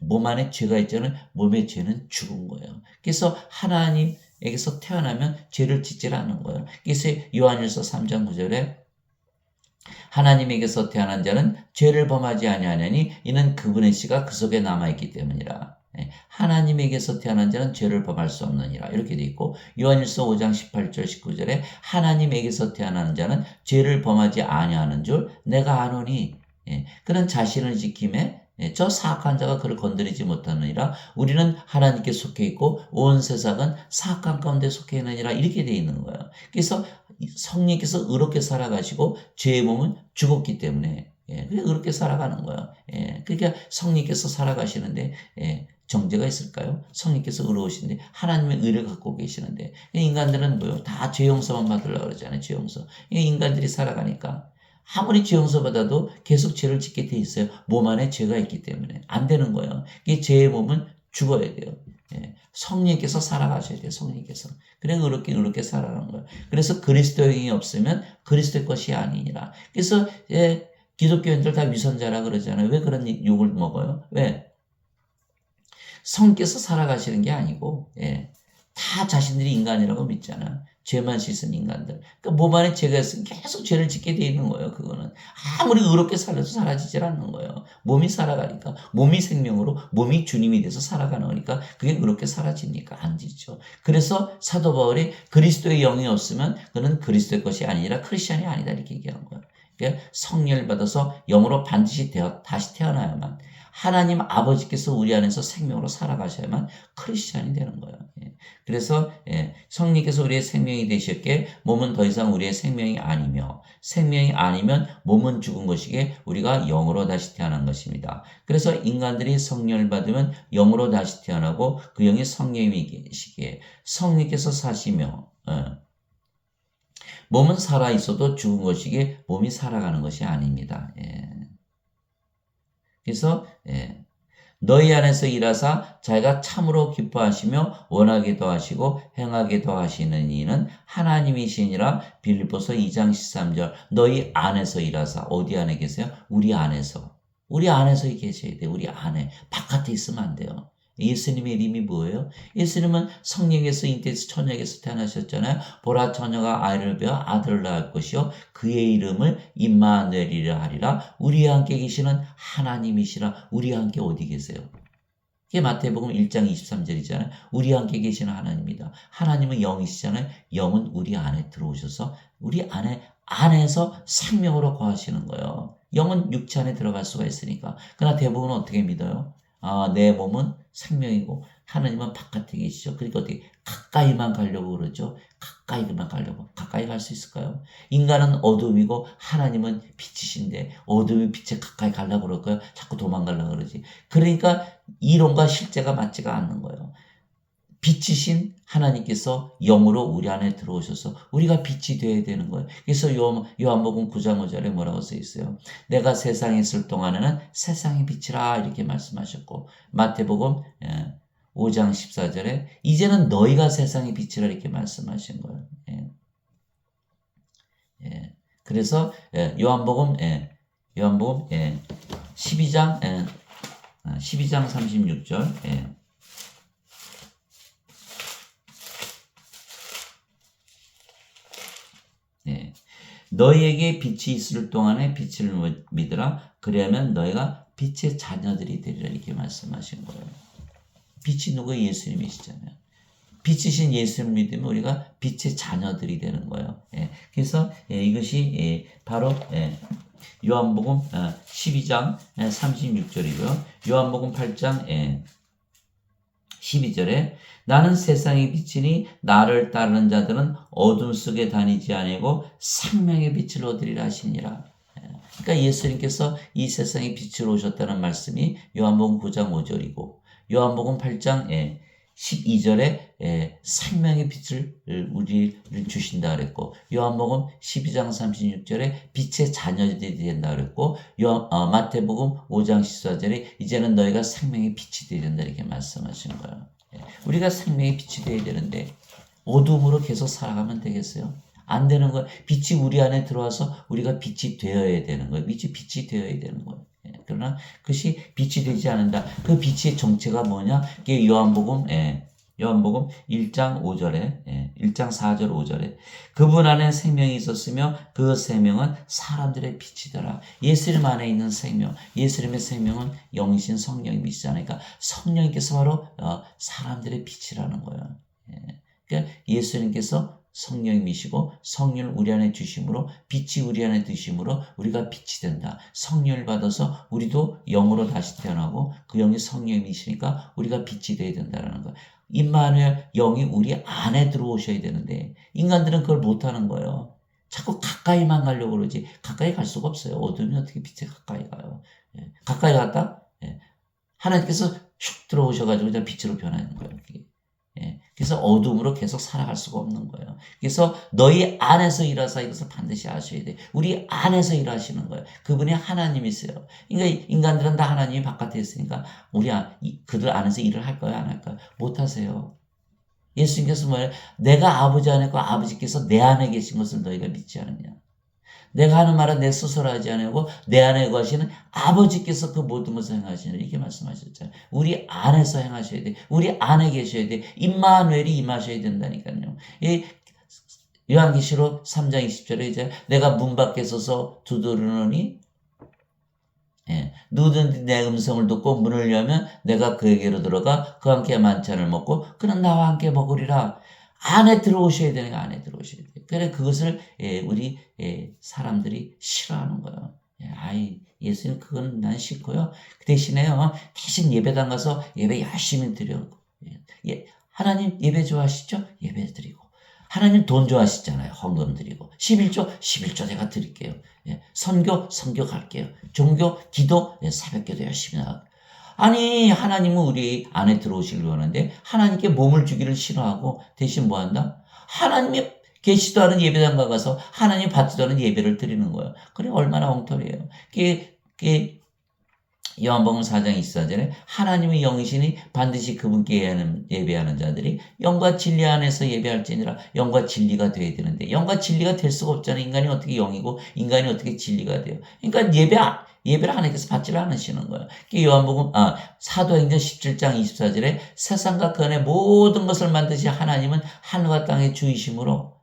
몸 안에 죄가 있잖아요. 몸의 죄는 죽은 거예요. 그래서 하나님에게서 태어나면 죄를 짓질 않는 거예요. 그래서 요한일서 3장 9절에 하나님에게서 태어난 자는 죄를 범하지 아니하느니 이는 그분의 씨가 그 속에 남아있기 때문이라. 하나님에게서 태어난 자는 죄를 범할 수 없느니라. 이렇게 돼 있고 요한일서 5장 18절 19절에 하나님에게서 태어나는 자는 죄를 범하지 아니하는 줄 내가 아노니 그는 자신을 지킴에 저 사악한 자가 그를 건드리지 못하느니라. 우리는 하나님께 속해 있고 온 세상은 사악한 가운데 속해 있느니라. 이렇게 되어 있는 거예요. 그래서 성령께서 의롭게 살아가시고 죄의 몸은 죽었기 때문에 의롭게 살아가는 거예요. 그러니까 성령께서 살아가시는데 정죄가 있을까요? 성령께서 의로우신데 하나님의 의를 갖고 계시는데 인간들은 뭐요? 다 죄 용서만 받으려고 그러잖아요. 죄 용서. 인간들이 살아가니까 아무리 죄 용서받아도 계속 죄를 짓게 돼 있어요. 몸 안에 죄가 있기 때문에 안 되는 거예요. 이 죄의 몸은 죽어야 돼요. 예. 성령께서 살아가셔야 돼요. 성령께서. 그래 의롭게 살아가는 거예요. 그래서 그리스도의 영이 없으면 그리스도의 것이 아니니라. 그래서 기독교인들 다 위선자라 그러잖아요. 왜 그런 욕을 먹어요? 왜? 성께서 살아가시는 게 아니고 다 자신들이 인간이라고 믿잖아. 죄만 씻은 인간들. 그러니까 몸 안에 죄가 있으면 계속 죄를 짓게 돼 있는 거예요. 그거는 아무리 의롭게 살려도 사라지질 않는 거예요. 몸이 살아가니까 몸이 생명으로 몸이 주님이 돼서 살아가는 거니까 그게 의롭게 사라집니까? 안 되죠. 그래서 사도 바울이 그리스도의 영이 없으면 그는 그리스도의 것이 아니라 크리스천이 아니다 이렇게 얘기하는 거예요. 그러니까 성령을 받아서 영으로 반드시 다시 태어나야만 하나님 아버지께서 우리 안에서 생명으로 살아가셔야만 크리스천이 되는 거예요. 그래서 성령께서 우리의 생명이 되셨기에 몸은 더 이상 우리의 생명이 아니며 생명이 아니면 몸은 죽은 것이기에 우리가 영으로 다시 태어난 것입니다. 그래서 인간들이 성령을 받으면 영으로 다시 태어나고 그 영이 성령이시기에 성령께서 사시며 몸은 살아있어도 죽은 것이기에 몸이 살아가는 것이 아닙니다. 그래서 너희 안에서 일하사 자기가 참으로 기뻐하시며 원하기도 하시고 행하기도 하시는 이는 하나님이시니라. 빌립보서 2장 13절. 너희 안에서 일하사. 어디 안에 계세요? 우리 안에서. 우리 안에서 계셔야 돼요. 우리 안에. 바깥에 있으면 안 돼요. 예수님의 이름이 뭐예요? 예수님은 성령에서 잉태에서 처녀에게서 태어나셨잖아요. 보라 처녀가 아이를 베어 아들을 낳을 것이요 그의 이름을 임마누엘이라 하리라. 우리와 함께 계시는 하나님이시라. 우리와 함께 어디 계세요? 이게 마태복음 1장 23절이잖아요. 우리와 함께 계시는 하나님이다. 하나님은 영이시잖아요. 영은 우리 안에 들어오셔서 우리 안에서 생명으로 거하시는 거예요. 영은 육체 안에 들어갈 수가 있으니까. 그러나 대부분은 어떻게 믿어요? 내 몸은 생명이고 하나님은 바깥에 계시죠. 그러니까 어떻게 가까이만 가려고 그러죠. 가까이만 가려고. 가까이 갈 수 있을까요? 인간은 어둠이고 하나님은 빛이신데 어둠이 빛에 가까이 가려고 그럴까요? 자꾸 도망가려고 그러지. 그러니까 이론과 실제가 맞지가 않는 거예요. 빛이신 하나님께서 영으로 우리 안에 들어오셔서 우리가 빛이 되어야 되는 거예요. 그래서 요한복음 9장 5절에 뭐라고 써 있어요? 내가 세상에 있을 동안에는 세상의 빛이라 이렇게 말씀하셨고 마태복음 5장 14절에 이제는 너희가 세상의 빛이라 이렇게 말씀하신 거예요. 그래서 요한복음 12장 36절 너희에게 빛이 있을 동안에 빛을 믿으라. 그러면 너희가 빛의 자녀들이 되리라 이렇게 말씀하신 거예요. 빛이 누구예요? 예수님이시잖아요. 빛이신 예수를 믿으면 우리가 빛의 자녀들이 되는 거예요. 그래서 이것이 바로 요한복음 12장 36절이고요. 요한복음 8장 12절에 나는 세상의 빛이니 나를 따르는 자들은 어둠 속에 다니지 아니고 생명의 빛을 얻으리라 하시니라. 그러니까 예수님께서 이 세상에 빛으로 오셨다는 말씀이 요한복음 9장 5절이고 요한복음 8장 12절에 생명의 빛을 우리를 주신다 그랬고 요한복음 12장 36절에 빛의 자녀들이 된다 그랬고 마태복음 5장 14절에 이제는 너희가 생명의 빛이 되어야 된다 이렇게 말씀하신 거예요. 우리가 생명의 빛이 되어야 되는데 어둠으로 계속 살아가면 되겠어요? 안 되는 거예요. 빛이 우리 안에 들어와서 우리가 빛이 되어야 되는 거예요. 빛이 되어야 되는 거예요. 그러나 그것이 빛이 되지 않는다. 그 빛의 정체가 뭐냐? 그게 요한복음 1장 5절에 1장 4절 5절에 그분 안에 생명이 있었으며 그 생명은 사람들의 빛이더라. 예수님 안에 있는 생명, 예수님의 생명은 영이신 성령님이시잖아요. 그러니까 성령님께서 바로 사람들의 빛이라는 거예요. 그러니까 예수님께서 성령님이시고 성령을 우리 안에 주심으로 빛이 우리 안에 드심으로 우리가 빛이 된다. 성령을 받아서 우리도 영으로 다시 태어나고 그 영이 성령님이시니까 우리가 빛이 되어야 된다는 거예요. 임마누엘 영이 우리 안에 들어오셔야 되는데 인간들은 그걸 못하는 거예요. 자꾸 가까이만 가려고 그러지 가까이 갈 수가 없어요. 어둠이 어떻게 빛에 가까이 가요. 가까이 갔다 하나님께서 슉 들어오셔가지고 그냥 빛으로 변하는 거예요. 그래서 어둠으로 계속 살아갈 수가 없는 거예요. 그래서 너희 안에서 일하사 이것을 반드시 아셔야 돼. 우리 안에서 일하시는 거예요. 그분이 하나님이세요. 그러니까 인간들은 다 하나님이 바깥에 있으니까 그들 안에서 일을 할까요? 안 할까요? 못 하세요. 예수님께서 뭐예요? 내가 아버지 안에 있고 아버지께서 내 안에 계신 것을 너희가 믿지 않느냐. 내가 하는 말은 내 스스로 하지 않고 내 안에 거하시는 아버지께서 그 모든 것을 행하시는 이렇게 말씀하셨잖아요. 우리 안에서 행하셔야 돼. 우리 안에 계셔야 돼. 임마누엘이 임하셔야 된다니까요. 이 요한계시록 3장 20절에 이제 내가 문 밖에 서서 두드리노니 누구든지 내 음성을 듣고 문을 열면 내가 그에게로 들어가 그와 함께 만찬을 먹고 그는 나와 함께 먹으리라. 안에 들어오셔야 되는 거 안에 들어오셔야 돼요. 그래 그것을 우리 사람들이 싫어하는 거예요. 예수님 그건 난 싫고요. 그 대신에요. 대신 예배당 가서 예배 열심히 드려요. 하나님 예배 좋아하시죠? 예배 드리고. 하나님 돈 좋아하시잖아요. 헌금 드리고. 11조 내가 드릴게요. 선교 갈게요. 종교, 기도, 새벽기도 열심히 나가고. 아니 하나님은 우리 안에 들어오시려고 하는데 하나님께 몸을 주기를 싫어하고 대신 뭐 한다? 하나님이 계시도 않은 예배당 가서 하나님 받지도 않은 예배를 드리는 거예요. 그래 얼마나 엉터리예요. 그게 요한복음 4장 24절에 하나님의 영이시니 반드시 그분께 예배하는 자들이 영과 진리 안에서 예배할지니라. 영과 진리가 돼야 되는데 영과 진리가 될 수가 없잖아요. 인간이 어떻게 영이고 인간이 어떻게 진리가 돼요. 그러니까 예배를 하나님께서 받지를 않으시는 거예요. 요한복음 사도행전 17장 24절에 세상과 그 안에 모든 것을 만드신 하나님은 하늘과 땅의 주이심으로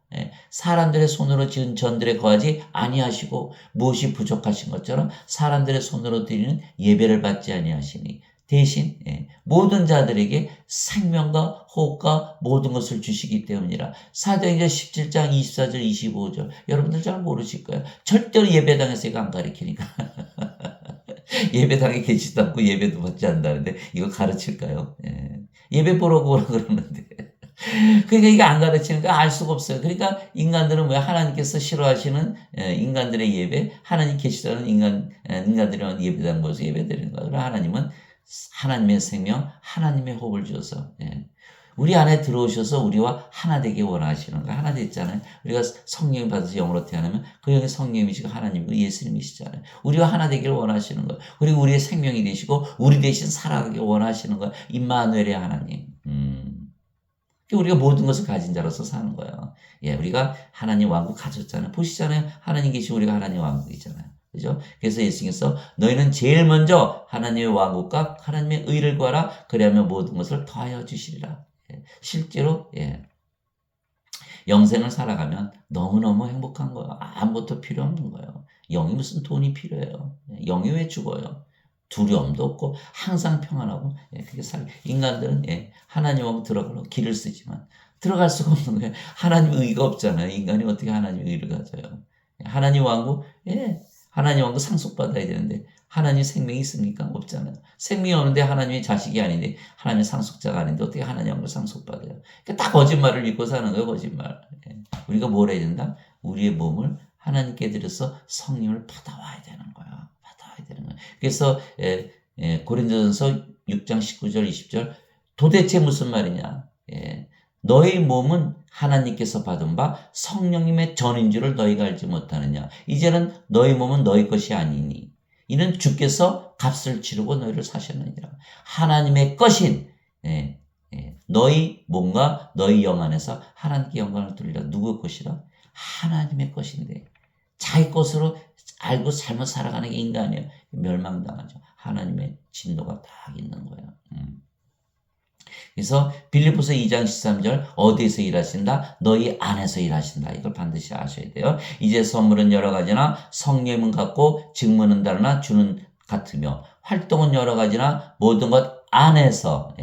사람들의 손으로 지은 전들에 거하지 아니하시고 무엇이 부족하신 것처럼 사람들의 손으로 드리는 예배를 받지 아니하시니 대신 모든 자들에게 생명과 호흡과 모든 것을 주시기 때문이라. 사도행전 17장 24절 25절 여러분들 잘 모르실 거예요. 절대로 예배당에서 이거 안 가르치니까 예배당에 계시지도 않고 예배도 받지 않는다는데 이거 가르칠까요? 예배 보라고 오라 그러는데 그러니까 이게 안 가르치니까 알 수가 없어요. 그러니까 인간들은 왜 하나님께서 싫어하시는 인간들의 예배, 하나님 계시다는 인간들이랑 예배당 모여서 예배드리는 거예요. 그럼 하나님은 하나님의 생명, 하나님의 호흡을 주어서 우리 안에 들어오셔서 우리와 하나 되기 원하시는 거예요. 하나 됐잖아요. 우리가 성령을 받아서 영으로 태어나면 그 영의 성령이시고 하나님이고 예수님이시잖아요. 우리와 하나 되기를 원하시는 거예요. 그리고 우리의 생명이 되시고 우리 대신 살아가기 원하시는 거예요. 임마누엘의 하나님. 우리가 모든 것을 가진 자로서 사는 거예요. 우리가 하나님 왕국 가졌잖아요. 보시잖아요. 하나님 계시고 우리가 하나님 왕국이잖아요. 그죠? 그래서 예수님께서 너희는 제일 먼저 하나님의 왕국과 하나님의 의를 구하라. 그리하면 모든 것을 더하여 주시리라. 실제로 영생을 살아가면 너무너무 행복한 거예요. 아무것도 필요 없는 거예요. 영이 무슨 돈이 필요해요. 영이 왜 죽어요? 두려움도 없고 항상 평안하고 그게 인간들은 하나님 왕국 들어가려고 길을 쓰지만 들어갈 수가 없는 거예요. 하나님 의가 없잖아요. 인간이 어떻게 하나님 의를 가져요? 하나님 왕국 하나님 왕국 상속받아야 되는데 하나님 생명이 있습니까? 없잖아요. 생명이 없는데 하나님의 자식이 아닌데 하나님의 상속자가 아닌데 어떻게 하나님 왕국을 상속받아요? 그러니까 다 거짓말을 믿고 사는 거예요. 거짓말. 우리가 뭘 해야 된다? 우리의 몸을 하나님께 드려서 성령을 받아와야 되는 거예요. 그래서 고린도전서 6장 19절 20절 도대체 무슨 말이냐? 너희 몸은 하나님께서 받은 바 성령님의 전인 줄을 너희가 알지 못하느냐? 이제는 너희 몸은 너희 것이 아니니 이는 주께서 값을 치르고 너희를 사셨느니라. 하나님의 것인 너희 몸과 너희 영 안에서 하나님께 영광을 돌리라. 누구의 것이라? 하나님의 것인데 자기 것으로 알고 잘못 살아가는 게 인간이에요. 멸망당하죠. 하나님의 진노가 딱 있는 거예요. 그래서 빌립보서 2장 13절 어디에서 일하신다? 너희 안에서 일하신다. 이걸 반드시 아셔야 돼요. 이제 선물은 여러 가지나 성령은 같고 직무는 다르나 주는 같으며 활동은 여러 가지나 모든 것 안에서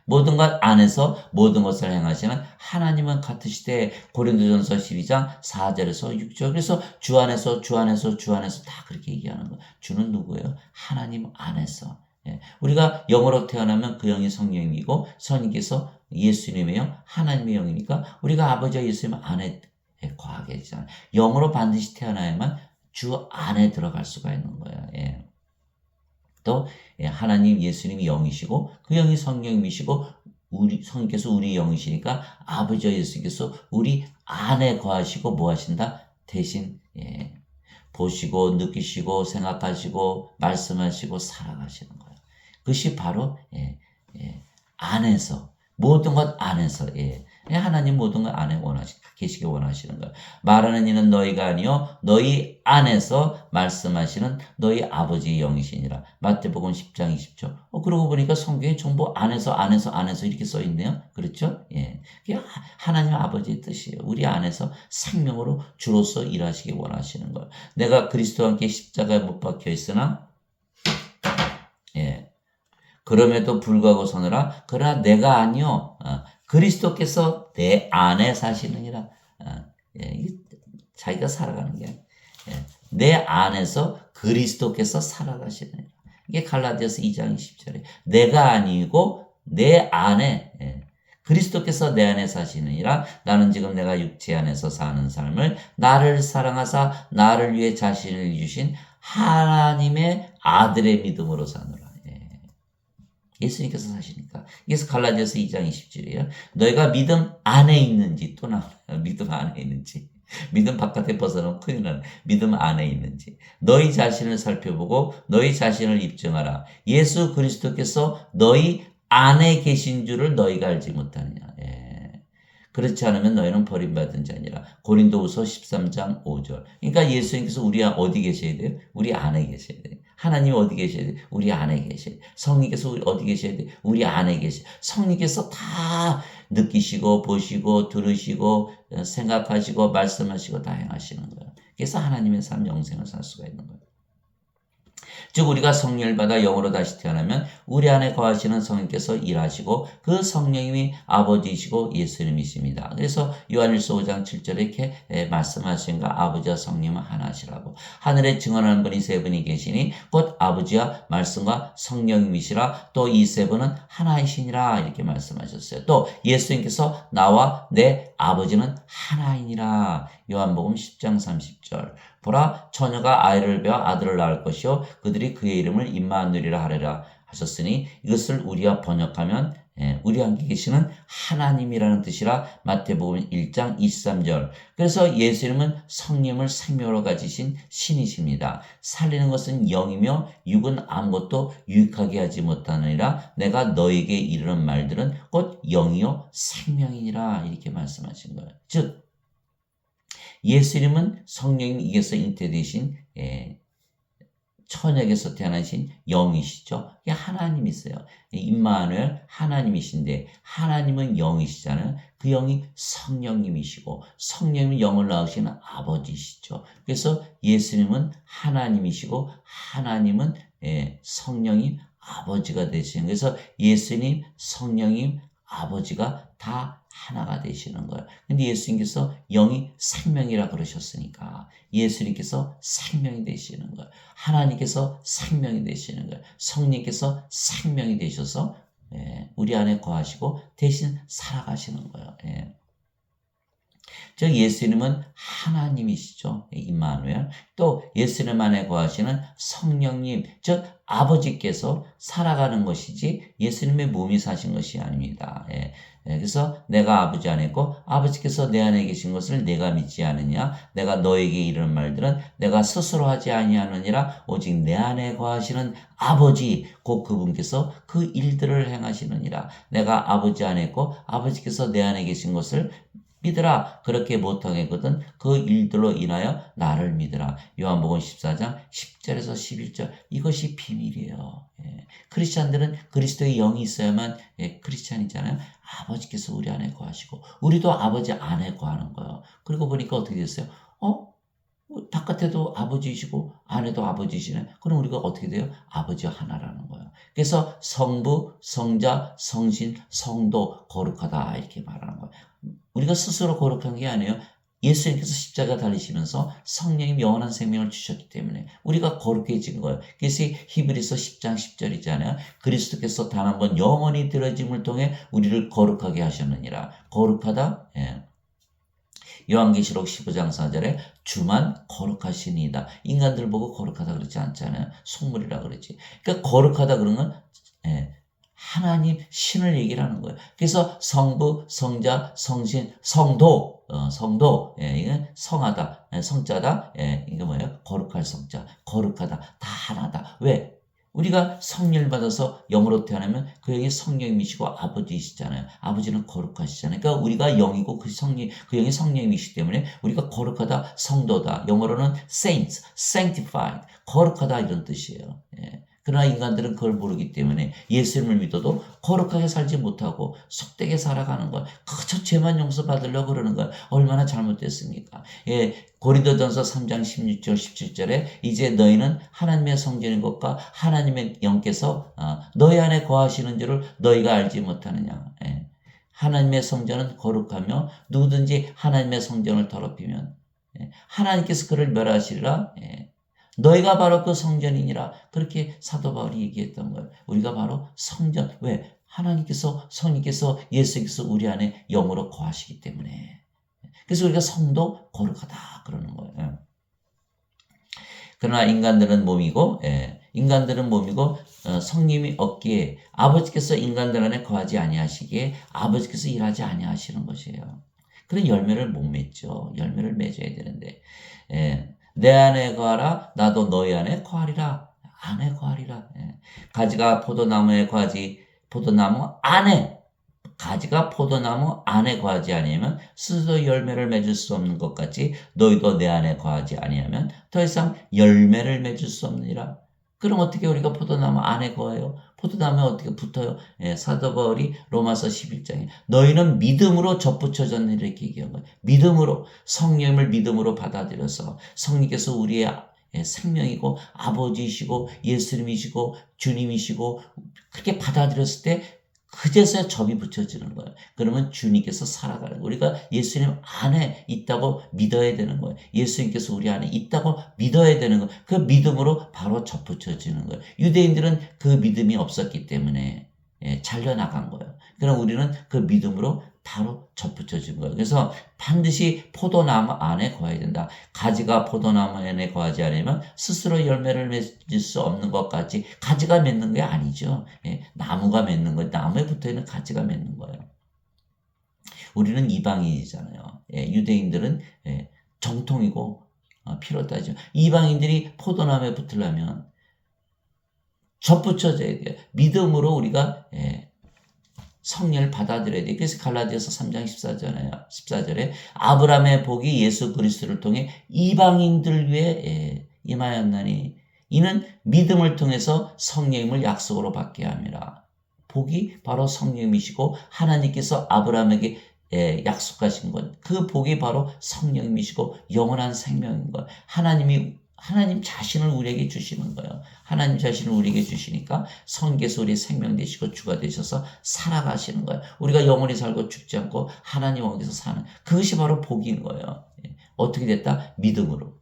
모든 것 안에서 모든 것을 행하시는 하나님은 같으시되 고린도전서 12장 4절에서 6절 그래서 주 안에서 다 그렇게 얘기하는 거예요. 주는 누구예요? 하나님 안에서. 우리가 영으로 태어나면 그 영이 성령이고 성령께서 예수님의 하나님의 영이니까 우리가 아버지와 예수님 안에 거하게 되잖아요. 영으로 반드시 태어나야만 주 안에 들어갈 수가 있는 거예요. 또 하나님 예수님이 영이시고 그 영이 성령이시고 성령께서 우리 영이시니까 아버지와 예수께서 우리 안에 거하시고 뭐 하신다? 대신 보시고 느끼시고 생각하시고 말씀하시고 살아가시는 거예요. 그것이 바로 안에서 모든 것 안에서 하나님 모든 것 안에 계시기 원하시는 거예요. 말하는 이는 너희가 아니요 너희 안에서 말씀하시는 너희 아버지의 영이시니라. 마태복음 10장 20절. 그러고 보니까 성경에 전부 안에서 이렇게 써 있네요. 그렇죠? 그게 하나님 아버지의 뜻이에요. 우리 안에서 생명으로 주로서 일하시기 원하시는 거예요. 내가 그리스도와 함께 십자가에 못 박혀 있으나 그럼에도 불구하고 서느라 그러나 내가 아니요 그리스도께서 내 안에 사시느니라. 자기가 살아가는 게 내 안에서 그리스도께서 살아가시느니라. 이게 갈라디아서 2장 20절에 내가 아니고 내 안에 그리스도께서 내 안에 사시느니라. 나는 지금 내가 육체 안에서 사는 삶을 나를 사랑하사 나를 위해 자신을 주신 하나님의 아들의 믿음으로 사노라. 예수님께서 사시니까. 그래서 갈라디아서 2장 20절이에요. 너희가 믿음 안에 있는지 또 나와요. 믿음 안에 있는지. 믿음 바깥에 벗어나면 큰일 나는 믿음 안에 있는지. 너희 자신을 살펴보고 너희 자신을 입증하라. 예수 그리스도께서 너희 안에 계신 줄을 너희가 알지 못하느냐. 그렇지 않으면 너희는 버림받은 자니라. 고린도후서 13장 5절. 그러니까 예수님께서 우리 어디 계셔야 돼요? 우리 안에 계셔야 돼요. 하나님 어디 계셔야 돼요? 우리 안에 계셔야 돼요. 성령께서 어디 계셔야 돼요? 우리 안에 계셔야 돼요. 성령께서 다 느끼시고 보시고 들으시고 생각하시고 말씀하시고 다 행하시는 거예요. 그래서 하나님의 삶 영생을 살 수가 있는 거예요. 즉 우리가 성령을 받아 영으로 다시 태어나면 우리 안에 거하시는 성령께서 일하시고 그 성령님이 아버지이시고 예수님이십니다. 그래서 요한일서 5장 7절에 이렇게 말씀하신가 아버지와 성령은 하나시라고. 하늘에 증언하는 분이 세 분이 계시니 곧 아버지와 말씀과 성령님이시라. 또 이 세 분은 하나이시니라 이렇게 말씀하셨어요. 또 예수님께서 나와 내 아버지는 하나이니라. 요한복음 10장 30절. 보라 처녀가 아이를 베어 아들을 낳을 것이요 그들이 그의 이름을 임마누엘이라 하리라 하셨으니 이것을 우리가 번역하면 우리 함께 계시는 하나님이라는 뜻이라. 마태복음 1장 23절. 그래서 예수님은 성령을 생명으로 가지신 신이십니다. 살리는 것은 영이며 육은 아무것도 유익하게 하지 못하느니라. 내가 너에게 이르는 말들은 곧 영이요 생명이니라 이렇게 말씀하신 거예요. 즉 예수님은 성령님 이게서 잉태되신 천역에서 태어나신 영이시죠. 이게 하나님이세요. 임마누엘 하나님이신데 하나님은 영이시잖아요. 그 영이 성령님이시고 성령님은 영을 낳으시는 아버지시죠. 그래서 예수님은 하나님이시고 하나님은 성령님 아버지가 되시는. 그래서 예수님 성령님 아버지가 다 하나가 되시는 거예요. 근데 예수님께서 영이 생명이라 그러셨으니까 예수님께서 생명이 되시는 거예요. 하나님께서 생명이 되시는 거예요. 성령께서 생명이 되셔서 우리 안에 거하시고 대신 살아가시는 거예요. 즉 예수님은 하나님이시죠. 임마누엘. 또 예수님 안에 거하시는 성령님, 즉 아버지께서 살아가는 것이지 예수님의 몸이 사신 것이 아닙니다. 그래서 내가 아버지 안에 있고 아버지께서 내 안에 계신 것을 내가 믿지 않느냐. 내가 너에게 이르는 말들은 내가 스스로 하지 아니하느니라. 오직 내 안에 거하시는 아버지 곧 그분께서 그 일들을 행하시느니라. 내가 아버지 안에 있고 아버지께서 내 안에 계신 것을 믿으라. 그렇게 못하겠거든 그 일들로 인하여 나를 믿으라. 요한복음 14장 10절에서 11절. 이것이 비밀이에요. 크리스찬들은 그리스도의 영이 있어야만 크리스찬이잖아요. 아버지께서 우리 안에 거하시고 우리도 아버지 안에 거하는 거예요. 그리고 보니까 어떻게 됐어요? 바깥에도 아버지이시고 안에도 아버지이시네. 그럼 우리가 어떻게 돼요? 아버지와 하나라는 거예요. 그래서 성부, 성자, 성신, 성도 거룩하다 이렇게 말하는 거예요. 우리가 스스로 거룩한 게 아니에요. 예수님께서 십자가 달리시면서 성령님 영원한 생명을 주셨기 때문에 우리가 거룩해진 거예요. 그래서 히브리서 10장 10절이잖아요. 그리스도께서 단 한 번 영원히 들어짐을 통해 우리를 거룩하게 하셨느니라. 거룩하다? 요한계시록 15장 4절에 주만 거룩하시니이다. 인간들 보고 거룩하다 그러지 않잖아요. 속물이라 그러지. 그러니까 거룩하다 그런 건 하나님 신을 얘기를 하는 거예요. 그래서 성부, 성자, 성신, 성도, 성도, 이게 성하다, 성자다, 이게 뭐예요? 거룩할 성자, 거룩하다, 다 하나다. 왜? 우리가 성령을 받아서 영으로 태어나면 그 영이 성령이시고 아버지이시잖아요. 아버지는 거룩하시잖아요. 그러니까 우리가 영이고 그 영이 성령이시기 때문에 우리가 거룩하다, 성도다. 영어로는 saints, sanctified, 거룩하다 이런 뜻이에요. 그러나 인간들은 그걸 모르기 때문에 예수님을 믿어도 거룩하게 살지 못하고 속되게 살아가는 거야. 그저 죄만 용서받으려고 그러는 거야. 얼마나 잘못됐습니까? 고린도전서 3장 16절 17절에 이제 너희는 하나님의 성전인 것과 하나님의 영께서 너희 안에 거하시는 줄을 너희가 알지 못하느냐. 하나님의 성전은 거룩하며 누구든지 하나님의 성전을 더럽히면 하나님께서 그를 멸하시리라. 너희가 바로 그 성전이니라. 그렇게 사도 바울이 얘기했던 거예요. 우리가 바로 성전. 왜? 하나님께서, 성령께서, 예수께서 우리 안에 영으로 거하시기 때문에. 그래서 우리가 성도 거룩하다 그러는 거예요. 그러나 인간들은 몸이고 성님이 없기에 아버지께서 인간들 안에 거하지 아니하시기에 아버지께서 일하지 아니하시는 것이에요. 그런 열매를 못 맺죠. 열매를 맺어야 되는데 내 안에 거하라 나도 너희 안에 거하리라. 안에 거하리라. 가지가 포도나무에 거하지 포도나무 안에 가지가 포도나무 안에 거하지 아니하면 스스로 열매를 맺을 수 없는 것 같이 너희도 내 안에 거하지 아니하면 더 이상 열매를 맺을 수 없느니라. 그럼 어떻게 우리가 포도나무 안에 거해요? 포도나무에 어떻게 붙어요? 사도 바울이 로마서 11장에 너희는 믿음으로 접붙여졌느니라 이렇게 얘기한 거예요. 믿음으로 성령을 믿음으로 받아들여서 성령께서 우리의 생명이고 아버지이시고 예수님이시고 주님이시고 그렇게 받아들였을 때 그제서야 접이 붙여지는 거예요. 그러면 주님께서 살아가는 거예요. 우리가 예수님 안에 있다고 믿어야 되는 거예요. 예수님께서 우리 안에 있다고 믿어야 되는 거예요. 그 믿음으로 바로 접 붙여지는 거예요. 유대인들은 그 믿음이 없었기 때문에 잘려나간 거예요. 그럼 우리는 그 믿음으로 바로 접붙여진 거예요. 그래서 반드시 포도나무 안에 거해야 된다. 가지가 포도나무 안에 거하지 않으면 스스로 열매를 맺을 수 없는 것 같이 가지가 맺는 게 아니죠. 나무가 맺는 거예요. 나무에 붙어있는 가지가 맺는 거예요. 우리는 이방인이잖아요. 유대인들은 정통이고 피로 따지면 이방인들이 포도나무에 붙으려면 접붙여져야 돼요. 믿음으로 우리가 성령을 받아들여야 돼. 그래서 갈라디아서 3장 14절에 아브라함의 복이 예수 그리스도를 통해 이방인들 위에 임하였나니 이는 믿음을 통해서 성령님을 약속으로 받게 함이라. 복이 바로 성령이시고 하나님께서 아브라함에게 약속하신 것. 그 복이 바로 성령이시고 영원한 생명인 것. 하나님 자신을 우리에게 주시는 거예요. 하나님 자신을 우리에게 주시니까 성께서 우리 생명 되시고 주가 되셔서 살아가시는 거예요. 우리가 영원히 살고 죽지 않고 하나님 왕께서 사는 그것이 바로 복인 거예요. 어떻게 됐다? 믿음으로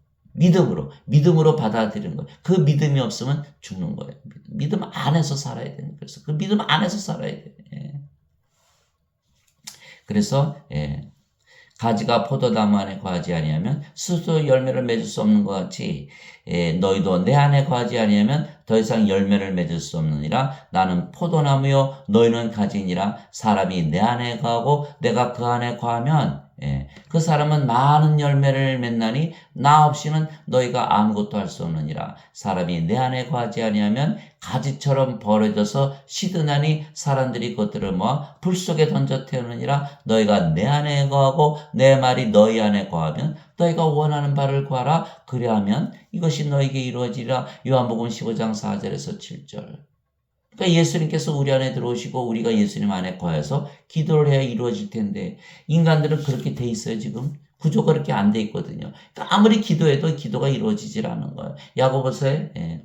받아들이는 거예요. 그 믿음이 없으면 죽는 거예요. 믿음 안에서 살아야 되는 거예요. 그래서 그 믿음 안에서 살아야 돼요. 그래서 가지가 포도나무 안에 거하지 아니하면 스스로 열매를 맺을 수 없는 것 같이 너희도 내 안에 거하지 아니하면 더 이상 열매를 맺을 수 없느니라. 나는 포도나무요 너희는 가지니라. 사람이 내 안에 거하고 내가 그 안에 거하면 그 사람은 많은 열매를 맺나니 나 없이는 너희가 아무것도 할 수 없느니라. 사람이 내 안에 거하지 아니하면 가지처럼 버려져서 시드나니 사람들이 그것들을 모아 불 속에 던져 태우느니라. 너희가 내 안에 거하고 내 말이 너희 안에 거하면 너희가 원하는 바를 구하라. 그리하면 이것이 너희에게 이루어지리라. 요한복음 15장 4절에서 7절. 그러니까 예수님께서 우리 안에 들어오시고 우리가 예수님 안에 거해서 기도를 해야 이루어질 텐데 인간들은 그렇게 돼 있어요. 지금 구조가 그렇게 안 돼 있거든요. 그러니까 아무리 기도해도 기도가 이루어지질 않는 거예요. 야고보서에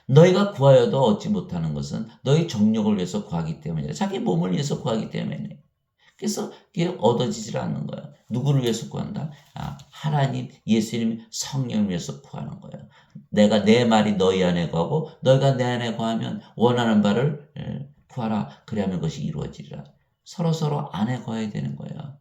너희가 구하여도 얻지 못하는 것은 너희 정욕을 위해서 구하기 때문이라. 자기 몸을 위해서 구하기 때문에. 그래서 이게 얻어지질 않는 거예요. 누구를 위해서 구한다? 하나님, 예수님, 성령을 위해서 구하는 거예요. 내가 내 말이 너희 안에 거하고 너희가 내 안에 거하면 원하는 바를 구하라. 그래야만 그것이 이루어지리라. 서로 안에 거해야 되는 거예요.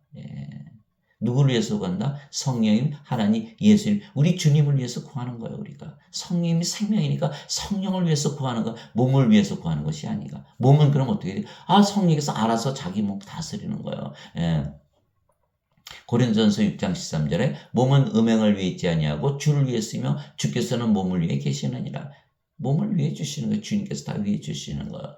누구를 위해서 구한다? 성령님, 하나님, 예수님, 우리 주님을 위해서 구하는 거예요. 우리가 성령님이 생명이니까 성령을 위해서 구하는 거, 몸을 위해서 구하는 것이 아니가. 몸은 그럼 어떻게 돼? 성령께서 알아서 자기 몸 다스리는 거예요. 예. 고린도전서 6장 13절에 몸은 음행을 위해 있지 아니하고 주를 위해 쓰며 주께서는 몸을 위해 계시느니라. 몸을 위해 주시는 거예요. 주님께서 다 위해 주시는 거예요.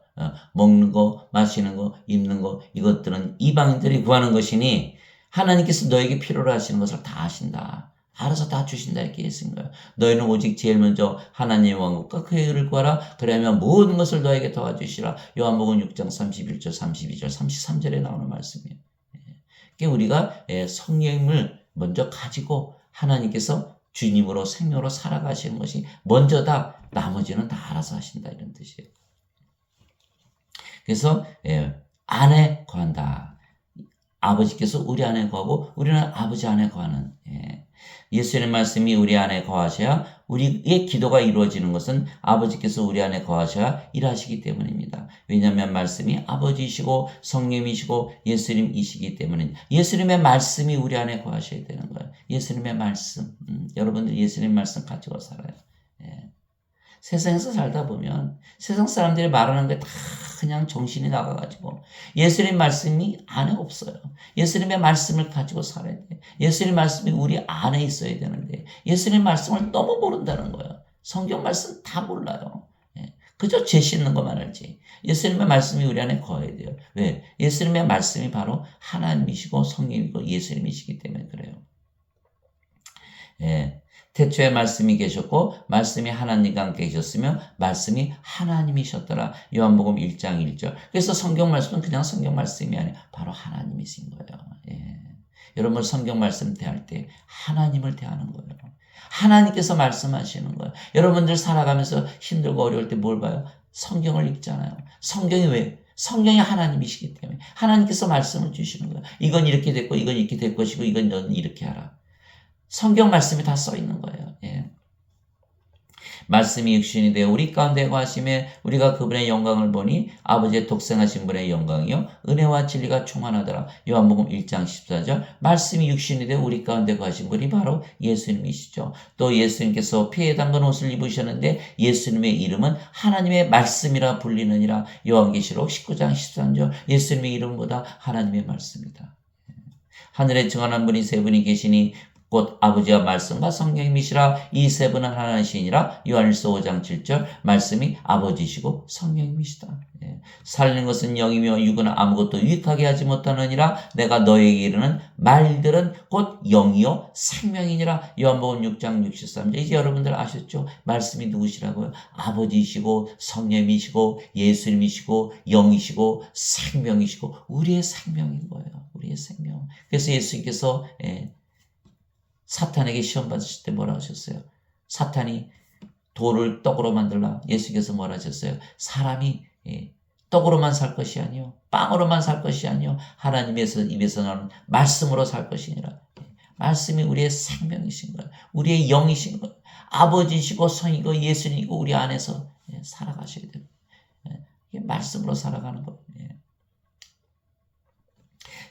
먹는 거, 마시는 거, 입는 거, 이것들은 이방인들이 구하는 것이니 하나님께서 너에게 필요로 하시는 것을 다 하신다. 알아서 다 주신다 이렇게 했은 거예요. 너희는 오직 제일 먼저 하나님의 왕국과 그의 의를 구하라. 그러면 모든 것을 너에게 도와주시라. 요한복음 6장 31절, 32절, 33절에 나오는 말씀이에요. 그러니까 우리가 성령을 먼저 가지고 하나님께서 주님으로 생명으로 살아가시는 것이 먼저다. 나머지는 다 알아서 하신다 이런 뜻이에요. 그래서 안에 거한다. 아버지께서 우리 안에 거하고 우리는 아버지 안에 거하는. 예수님의 말씀이 우리 안에 거하셔야 우리의 기도가 이루어지는 것은 아버지께서 우리 안에 거하셔야 일하시기 때문입니다. 왜냐하면 말씀이 아버지이시고 성령이시고 예수님이시기 때문입니다. 예수님의 말씀이 우리 안에 거하셔야 되는 거예요. 예수님의 말씀. 여러분들 예수님 말씀 가지고 살아요. 세상에서 살다 보면 세상 사람들이 말하는 게 다 그냥 정신이 나가가지고 예수님 말씀이 안에 없어요. 예수님의 말씀을 가지고 살아야 돼. 예수님 말씀이 우리 안에 있어야 되는데 예수님 말씀을 너무 모른다는 거예요. 성경 말씀 다 몰라요. 그저 죄 씻는 것만 알지. 예수님의 말씀이 우리 안에 거해야 돼요. 왜? 예수님의 말씀이 바로 하나님이시고 성령이고 예수님이시기 때문에 그래요. 태초에 말씀이 계셨고 말씀이 하나님과 함께 계셨으며 말씀이 하나님이셨더라. 요한복음 1장 1절. 그래서 성경 말씀은 그냥 성경 말씀이 아니라 바로 하나님이신 거예요. 여러분 성경 말씀 대할 때 하나님을 대하는 거예요. 하나님께서 말씀하시는 거예요. 여러분들 살아가면서 힘들고 어려울 때 뭘 봐요? 성경을 읽잖아요. 성경이 왜? 성경이 하나님이시기 때문에 하나님께서 말씀을 주시는 거예요. 이건 이렇게 됐고 이건 이렇게 될 것이고 이건 너는 이렇게 하라. 성경 말씀이 다 써 있는 거예요. 말씀이 육신이 되어 우리 가운데 거하심에 우리가 그분의 영광을 보니 아버지의 독생하신 분의 영광이요 은혜와 진리가 충만하더라. 요한복음 1장 14절. 말씀이 육신이 되어 우리 가운데 거하신 분이 바로 예수님이시죠. 또 예수님께서 피에 담근 옷을 입으셨는데 예수님의 이름은 하나님의 말씀이라 불리느니라. 요한계시록 19장 13절. 예수님의 이름보다 하나님의 말씀이다. 하늘에 증언한 분이 세 분이 계시니 곧 아버지와 말씀과 성령님이시라. 이 세 분은 하나이시니라. 요한일서 5장 7절. 말씀이 아버지시고 성령님이시다. 살리는 것은 영이며 육은 아무것도 유익하게 하지 못하느니라. 내가 너에게 이르는 말들은 곧 영이요 생명이니라. 요한복음 6장 63절. 이제 여러분들 아셨죠? 말씀이 누구시라고요? 아버지이시고 성령님이시고 예수님이시고 영이시고 생명이시고 우리의 생명인 거예요. 우리의 생명. 그래서 예수님께서 사탄에게 시험 받으실 때 뭐라 하셨어요? 사탄이 돌을 떡으로 만들라. 예수께서 뭐라 하셨어요? 사람이 떡으로만 살 것이 아니요 빵으로만 살 것이 아니요 하나님의 입에서 나오는 말씀으로 살 것이니라. 말씀이 우리의 생명이신 거예요. 우리의 영이신 거예요. 아버지시고 성이고 예수님이고 우리 안에서 살아가셔야 돼요. 이게 말씀으로 살아가는 거예요.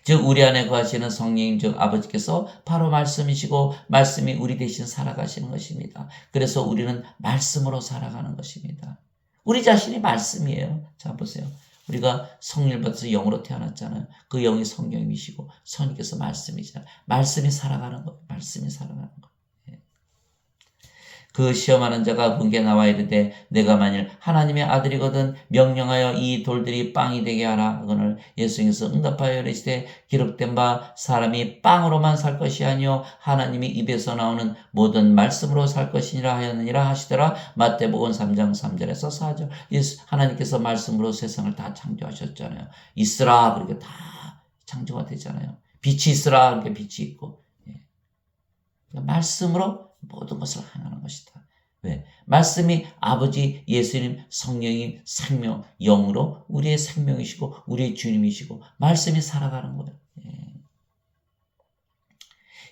즉 우리 안에 거하시는 성령 즉 아버지께서 바로 말씀이시고 말씀이 우리 대신 살아가시는 것입니다. 그래서 우리는 말씀으로 살아가는 것입니다. 우리 자신이 말씀이에요. 자 보세요. 우리가 성령을 받아서 영으로 태어났잖아요. 그 영이 성령이시고 성령께서 말씀이잖아요. 말씀이 살아가는 거예요. 말씀이 살아가는 거예요. 그 시험하는 자가 분께 나와 이르되 내가 만일 하나님의 아들이거든 명령하여 이 돌들이 빵이 되게 하라 하거늘 예수님께서 응답하여 이르시되 기록된 바 사람이 빵으로만 살 것이 아니요 하나님이 입에서 나오는 모든 말씀으로 살 것이니라 하였느니라 하시더라. 마태복음 3장 3절에서 4절. 하나님께서 말씀으로 세상을 다 창조하셨잖아요. 있으라 그렇게 다 창조가 되잖아요. 빛이 있으라 그렇게 빛이 있고 말씀으로 모든 것을 행하는 것이다. 왜? 말씀이 아버지, 예수님, 성령님, 생명, 영으로 우리의 생명이시고 우리의 주님이시고 말씀이 살아가는 거예요.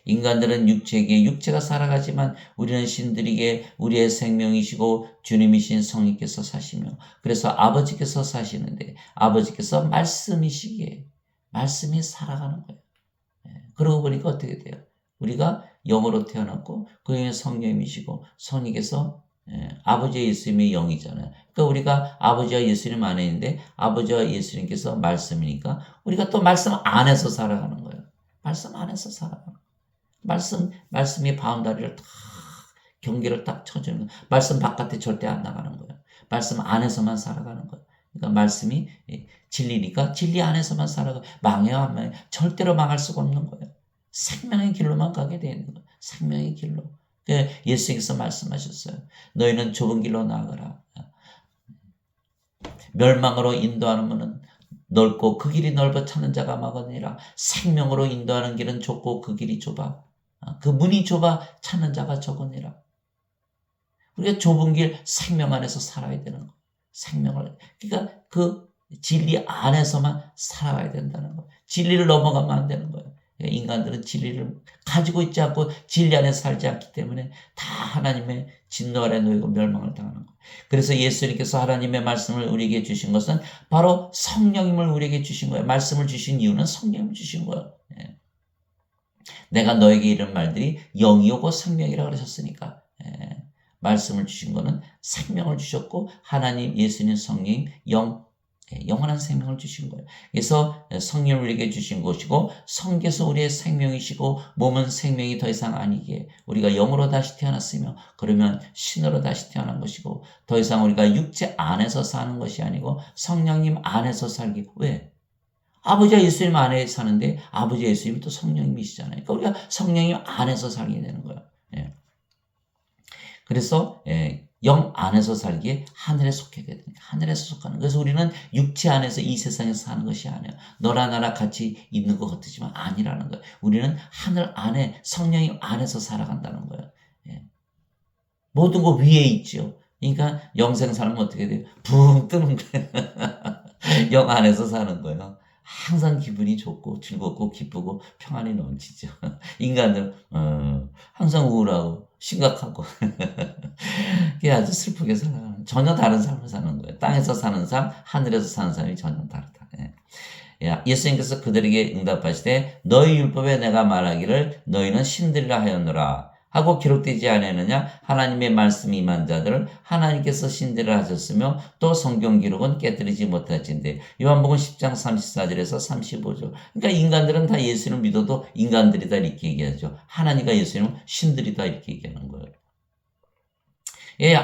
인간들은 육체에게 육체가 살아가지만 우리는 신들에게 우리의 생명이시고 주님이신 성령께서 사시며 그래서 아버지께서 사시는데 아버지께서 말씀이시기에 말씀이 살아가는 거예요. 그러고 보니까 어떻게 돼요? 우리가 영으로 태어났고 그 영의 성령이시고 성령께서 아버지와 예수님의 영이잖아요. 그러니까 우리가 아버지와 예수님 안에 있는데 아버지와 예수님께서 말씀이니까 우리가 또 말씀 안에서 살아가는 거예요. 말씀 안에서 살아가는 거예요. 말씀의 바운다리를 딱 경계를 딱 쳐주는 거예요. 말씀 바깥에 절대 안 나가는 거예요. 말씀 안에서만 살아가는 거예요. 그러니까 말씀이 진리니까 진리 안에서만 살아가 망해요 안 망해요? 절대로 망할 수가 없는 거예요. 생명의 길로만 가게 되는 거예요. 생명의 길로. 예수님께서 말씀하셨어요. 너희는 좁은 길로 나아가라. 멸망으로 인도하는 문은 넓고 그 길이 넓어 찾는 자가 많으니라. 생명으로 인도하는 길은 좁고 그 길이 좁아. 그 문이 좁아 찾는 자가 적으니라. 우리가 좁은 길 생명 안에서 살아야 되는 거예요. 생명을. 그러니까 그 진리 안에서만 살아가야 된다는 거예요. 진리를 넘어가면 안 되는 거예요. 인간들은 진리를 가지고 있지 않고 진리 안에 살지 않기 때문에 다 하나님의 진노 아래 놓이고 멸망을 당하는 거예요. 그래서 예수님께서 하나님의 말씀을 우리에게 주신 것은 바로 성령님을 우리에게 주신 거예요. 말씀을 주신 이유는 성령을 주신 거예요. 내가 너에게 이런 말들이 영이오고 생명이라 그러셨으니까 말씀을 주신 거는 생명을 주셨고 하나님 예수님 성령 영원한 생명을 주신 거예요. 그래서 성령을 우리에게 주신 것이고 성께서 우리의 생명이시고 몸은 생명이 더 이상 아니기에 우리가 영으로 다시 태어났으며 그러면 신으로 다시 태어난 것이고 더 이상 우리가 육체 안에서 사는 것이 아니고 성령님 안에서 살기. 왜? 아버지와 예수님 안에 사는데 아버지 예수님이 또 성령님이시잖아요. 그러니까 우리가 성령님 안에서 살게 되는 거예요. 그래서 영 안에서 살기에 하늘에 속하게 되는 거예요. 하늘에서 속하는. 그래서 우리는 육체 안에서 이 세상에서 사는 것이 아니에요. 너나 나나 같이 있는 것 같지만 아니라는 거예요. 우리는 하늘 안에 성령님 안에서 살아간다는 거예요. 모든 거 위에 있죠. 그러니까 영생 살면 어떻게 돼요? 붕 뜨는 거예요. 영 안에서 사는 거예요. 항상 기분이 좋고 즐겁고 기쁘고 평안이 넘치죠. 인간들 항상 우울하고 심각하고 그게 아주 슬프게 살아가는 전혀 다른 삶을 사는 거예요. 땅에서 사는 삶, 하늘에서 사는 삶이 전혀 다르다. 예수님께서 그들에게 응답하시되 너희 율법에 내가 말하기를 너희는 신들이라 하였노라 하고 기록되지 않았느냐. 하나님의 말씀이 임한 자들을 하나님께서 신들을 하셨으며 또 성경 기록은 깨뜨리지 못하신데 요한복음 10장 34절에서 35절. 그러니까 인간들은 다 예수를 믿어도 인간들이다 이렇게 얘기하죠. 하나님과 예수님은 신들이다 이렇게 얘기하는 거예요.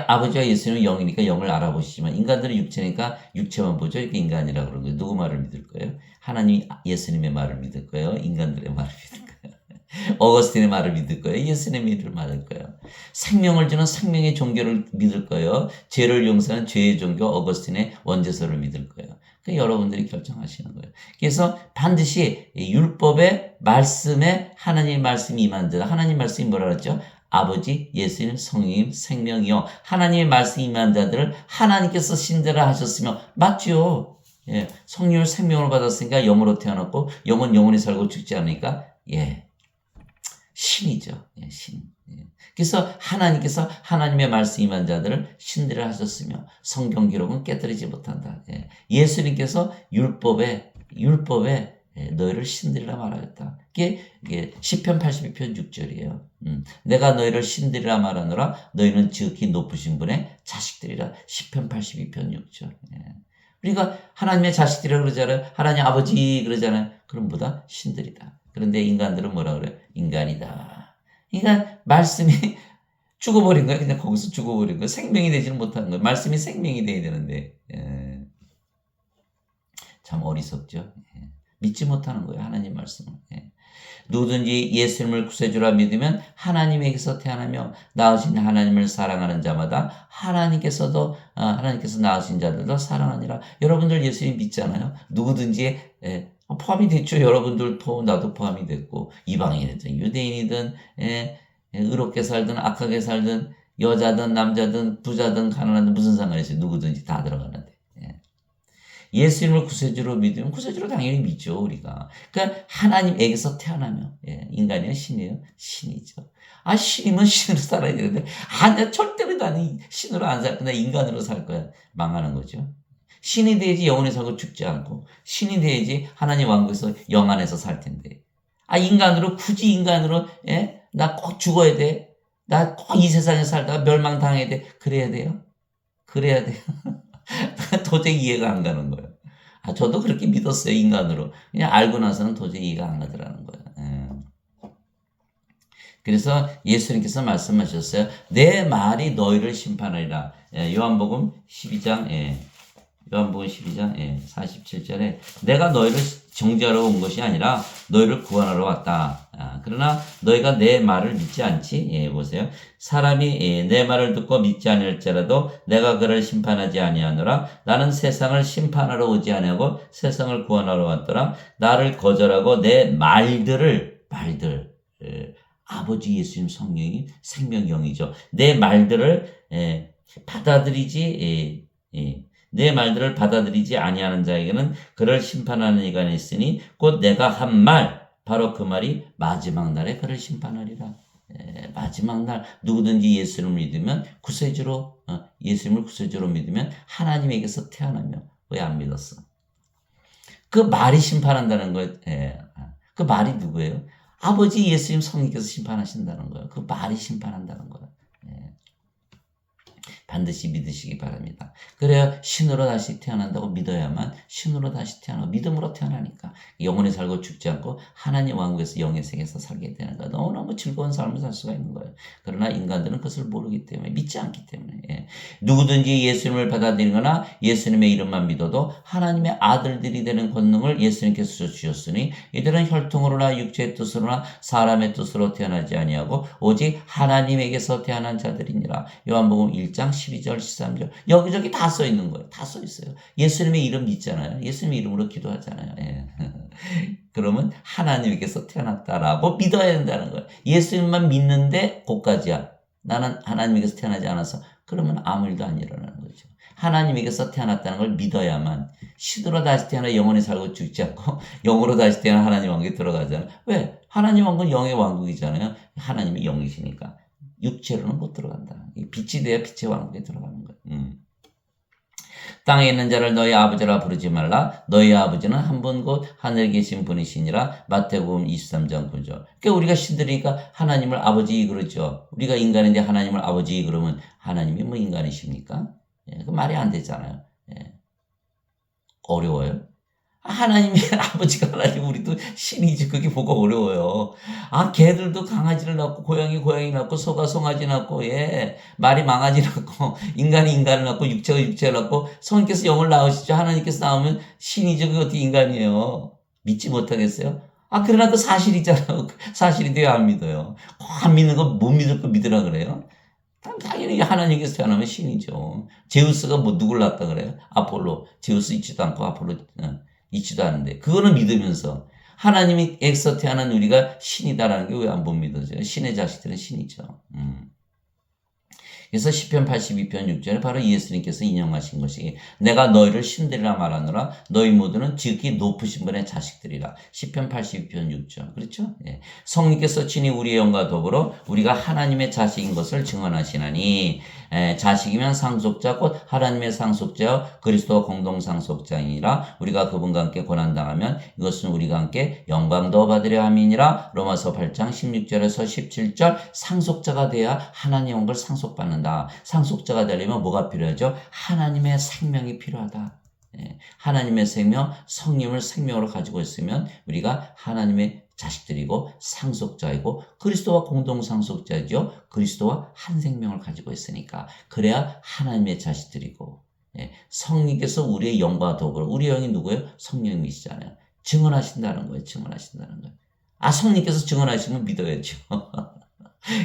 아버지와 예수님은 영이니까 영을 알아보시지만 인간들은 육체니까 육체만 보죠. 이렇게 인간이라 그런 거예요. 누구 말을 믿을 거예요? 하나님 예수님의 말을 믿을 거예요? 인간들의 말을 믿을 거예요? 어거스틴의 말을 믿을 거예요? 예수님의 말을 믿을 거예요? 생명을 주는 생명의 종교를 믿을 거예요? 죄를 용서하는 죄의 종교 어거스틴의 원죄서를 믿을 거예요? 그 여러분들이 결정하시는 거예요. 그래서 반드시 율법의 말씀에 하나님의 말씀이 임한 자, 하나님 말씀이 뭐라 그랬죠? 아버지, 예수님, 성령, 생명이요. 하나님의 말씀이 임한 자들을 하나님께서 신들라 하셨으며 맞죠? 성령을 생명을 받았으니까 영으로 태어났고 영은 영원히 살고 죽지 않으니까 신이죠. 신. 그래서 하나님께서 하나님의 말씀 임한 자들을 신들을 하셨으며 성경 기록은 깨뜨리지 못한다. 예수님께서 율법에 너희를 신들이라 말하였다. 이게 시편 82편 6절이에요. 내가 너희를 신들이라 말하노라 너희는 지극히 높으신 분의 자식들이라. 시편 82편 6절. 우리가 하나님의 자식들이라 그러잖아요. 하나님 아버지 그러잖아요. 그럼 보다 신들이다. 그런데 인간들은 뭐라 그래요? 인간이다. 그러니까 말씀이 죽어버린 거예요. 그냥 거기서 죽어버린 거예요. 생명이 되지는 못하는 거예요. 말씀이 생명이 돼야 되는데 참 어리석죠. 믿지 못하는 거예요. 하나님 말씀을. 누구든지 예수님을 구세주라 믿으면 하나님에게서 태어나며 낳으신 하나님을 사랑하는 자마다 하나님께서 낳으신 자들도 사랑하니라. 여러분들 예수님 믿잖아요. 누구든지 포함이 됐죠. 여러분들도 나도 포함이 됐고 이방인이든 유대인이든 의롭게 살든 악하게 살든 여자든 남자든 부자든 가난하든 무슨 상관이 있어요. 누구든지 다 들어가는데. 예수님을 구세주로 믿으면 구세주로 당연히 믿죠. 우리가. 그러니까 하나님에게서 태어나면 인간이에요? 신이에요? 신이죠. 신이면 신으로 살아야 되는데 내가 절대로 나는 신으로 안 살 거야. 인간으로 살 거야. 망하는 거죠. 신이 돼야지 영원히 살고 죽지 않고 신이 돼야지 하나님 왕국에서 영 안에서 살 텐데 인간으로, 굳이 인간으로, 예? 나 꼭 죽어야 돼. 나 꼭 이 세상에 살다가 멸망당해야 돼. 그래야 돼요? 그래야 돼요? 도저히 이해가 안 가는 거예요. 저도 그렇게 믿었어요, 인간으로. 그냥 알고 나서는 도저히 이해가 안 가더라는 거예요. 예. 그래서 예수님께서 말씀하셨어요. 내 말이 너희를 심판하리라. 예, 요한복음 12장, 요한복음 12장 47절에 내가 너희를 정죄하러 온 것이 아니라 너희를 구원하러 왔다. 그러나 너희가 내 말을 믿지 않지. 보세요. 사람이 내 말을 듣고 믿지 아니할지라도 내가 그를 심판하지 아니하노라. 나는 세상을 심판하러 오지 아니하고 세상을 구원하러 왔더라. 나를 거절하고 내 말들 아버지 예수님 성령이 생명영이죠. 내 말들을 받아들이지 내 말들을 받아들이지 아니하는 자에게는 그를 심판하는 이가 있으니 곧 내가 한 말 바로 그 말이 마지막 날에 그를 심판하리라. 마지막 날 누구든지 예수를 믿으면 구세주로 예수님을 구세주로 믿으면 하나님에게서 태어나며 왜 안 믿었어? 그 말이 심판한다는 거예요. 그 말이 누구예요? 아버지 예수님 성령께서 심판하신다는 거예요. 그 말이 심판한다는 거예요. 반드시 믿으시기 바랍니다. 그래야 신으로 다시 태어난다고 믿어야만 신으로 다시 태어나고 믿음으로 태어나니까 영원히 살고 죽지 않고 하나님 왕국에서 영의 세계에서 살게 되는 거예요. 너무너무 즐거운 삶을 살 수가 있는 거예요. 그러나 인간들은 그것을 모르기 때문에 믿지 않기 때문에 누구든지 예수님을 받아들이거나 예수님의 이름만 믿어도 하나님의 아들들이 되는 권능을 예수님께서 주셨으니 이들은 혈통으로나 육체의 뜻으로나 사람의 뜻으로 태어나지 아니하고 오직 하나님에게서 태어난 자들이니라. 요한복음 1장 12절 13절 여기저기 다 써 있는 거예요. 다 써 있어요. 예수님의 이름 믿잖아요. 예수님의 이름으로 기도하잖아요. 그러면 하나님께서 태어났다라고 믿어야 된다는 거예요. 예수님만 믿는데 그까지야. 나는 하나님에게서 태어나지 않아서 그러면 아무 일도 안 일어나는 거죠. 하나님에게서 태어났다는 걸 믿어야만 신으로 다시 태어나 영원히 살고 죽지 않고 영으로 다시 태어나 하나님 왕국에 들어가잖아요. 왜? 하나님 왕국은 영의 왕국이잖아요. 하나님이 영이시니까. 육체로는 못 들어간다. 빛이 돼야 빛의 왕국에 들어가는 거예요. 땅에 있는 자를 너희 아버지라 부르지 말라. 너희 아버지는 한 분 곧 하늘에 계신 분이시니라. 마태복음 23장 9절. 그러니까 우리가 신들이니까 하나님을 아버지 그러죠. 우리가 인간인데 하나님을 아버지 그러면 하나님이 뭐 인간이십니까? 그 말이 안 되잖아요. 어려워요. 하나님이 아버지가 하나님 우리도 신이지 그게 뭐가 어려워요. 개들도 강아지를 낳고 고양이 낳고 소가 송아지 낳고 말이 망아지 낳고 인간이 인간을 낳고 육체가 육체를 낳고 성령께서 영을 낳으시죠. 하나님께서 낳으면 신이죠. 그게 어떻게 인간이에요. 믿지 못하겠어요? 그러나 그 사실이잖아요. 사실인데 왜 안 믿어요? 안 믿는 거 못 믿을 거 믿으라 그래요? 당연히 하나님께서 태어나면 신이죠. 제우스가 뭐 누굴 낳았다 그래요? 아폴로. 제우스 있지도 않고 아폴로 있지도 않은데 그거는 믿으면서 하나님이 엑서 태어난 우리가 신이다라는 게 왜 안 못 믿어져요? 신의 자식들은 신이죠. 그래서 시편 82편 6절에 바로 예수님께서 인용하신 것이 내가 너희를 신들이라 말하노라 너희 모두는 지극히 높으신 분의 자식들이라. 시편 82편 6절. 그렇죠? 성령께서 친히 우리의 영과 더불어 우리가 하나님의 자식인 것을 증언하시나니 자식이면 상속자 곧 하나님의 상속자여 그리스도와 공동 상속자이니라. 우리가 그분과 함께 고난당하면 이것은 우리가 함께 영광도 받으려 함이니라. 로마서 8장 16절에서 17절. 상속자가 돼야 하나님의 영광을 상속받는다. 상속자가 되려면 뭐가 필요하죠? 하나님의 생명이 필요하다. 하나님의 생명, 성령을 생명으로 가지고 있으면 우리가 하나님의 자식들이고 상속자이고 그리스도와 공동 상속자죠. 그리스도와 한 생명을 가지고 있으니까 그래야 하나님의 자식들이고 성령께서 우리의 영과 더불어 우리의 영이 누구예요? 성령님이시잖아요. 증언하신다는 거예요. 증언하신다는 거예요. 성령께서 증언하시면 믿어야죠.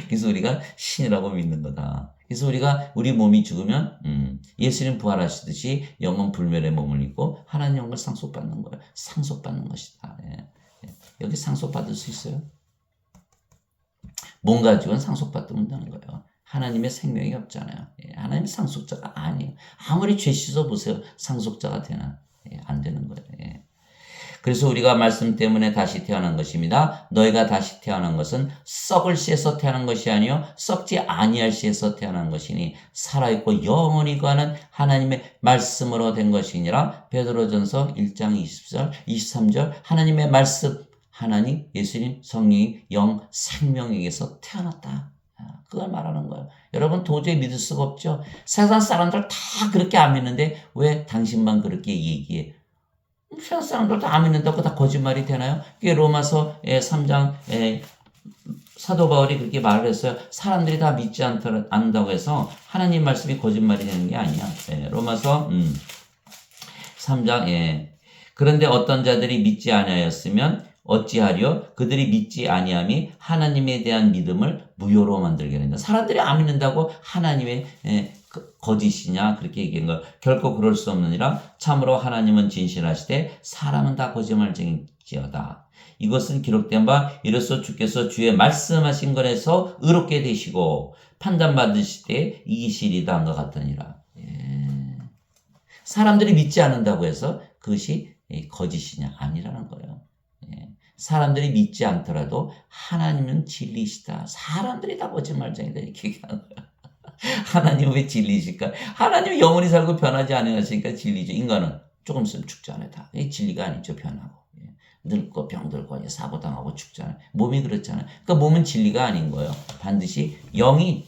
그래서 우리가 신이라고 믿는 거다. 그래서 우리 몸이 죽으면 예수님 부활하시듯이 영원 불멸의 몸을 입고 하나님 영을 상속받는 거예요. 상속받는 것이다. 여기 상속받을 수 있어요? 몸 가지고는 상속받으면 되는 거예요. 하나님의 생명이 없잖아요. 하나님의 상속자가 아니에요. 아무리 죄 씻어 보세요. 상속자가 되나? 안 되는 거예요. 그래서 우리가 말씀 때문에 다시 태어난 것입니다. 너희가 다시 태어난 것은 썩을 씨에서 태어난 것이 아니요 썩지 아니할 씨에서 태어난 것이니 살아있고 영원히 거하는 하나님의 말씀으로 된 것이니라. 베드로전서 1장 20절 23절 하나님의 말씀 하나님, 예수님, 성령이 영 생명에게서 태어났다. 그걸 말하는 거예요. 여러분 도저히 믿을 수가 없죠. 세상 사람들 다 그렇게 안 믿는데 왜 당신만 그렇게 얘기해? 세상 사람들도 안 믿는다고 다 거짓말이 되나요? 그게 로마서 3장 사도 바울이 그렇게 말을 했어요. 사람들이 다 믿지 않는다고 해서 하나님 말씀이 거짓말이 되는 게 아니야. 로마서 3장 그런데 어떤 자들이 믿지 아니하였으면 어찌하려 그들이 믿지 아니함이 하나님에 대한 믿음을 무효로 만들게 된다. 사람들이 안 믿는다고 하나님의 거짓이냐 그렇게 얘기한 거 결코 그럴 수 없느니라. 참으로 하나님은 진실하시되 사람은 다 거짓말쟁이지어다. 이것은 기록된 바 이로써 주께서 주의 말씀하신 것에서 의롭게 되시고 판단받으실 때 이기시리다 한 것 같으니라. 사람들이 믿지 않는다고 해서 그것이 거짓이냐 아니라는 거예요. 사람들이 믿지 않더라도 하나님은 진리시다. 사람들이 다 거짓말쟁이다 이렇게 얘기하는 거예요. 하나님은 왜 진리실까? 하나님은 영원히 살고 변하지 않으시니까 진리죠. 인간은 조금 있으면 죽잖아요. 다. 이 진리가 아니죠. 변하고. 늙고 병들고 사고당하고 죽잖아요. 몸이 그렇잖아요. 그러니까 몸은 진리가 아닌 거예요. 반드시 영이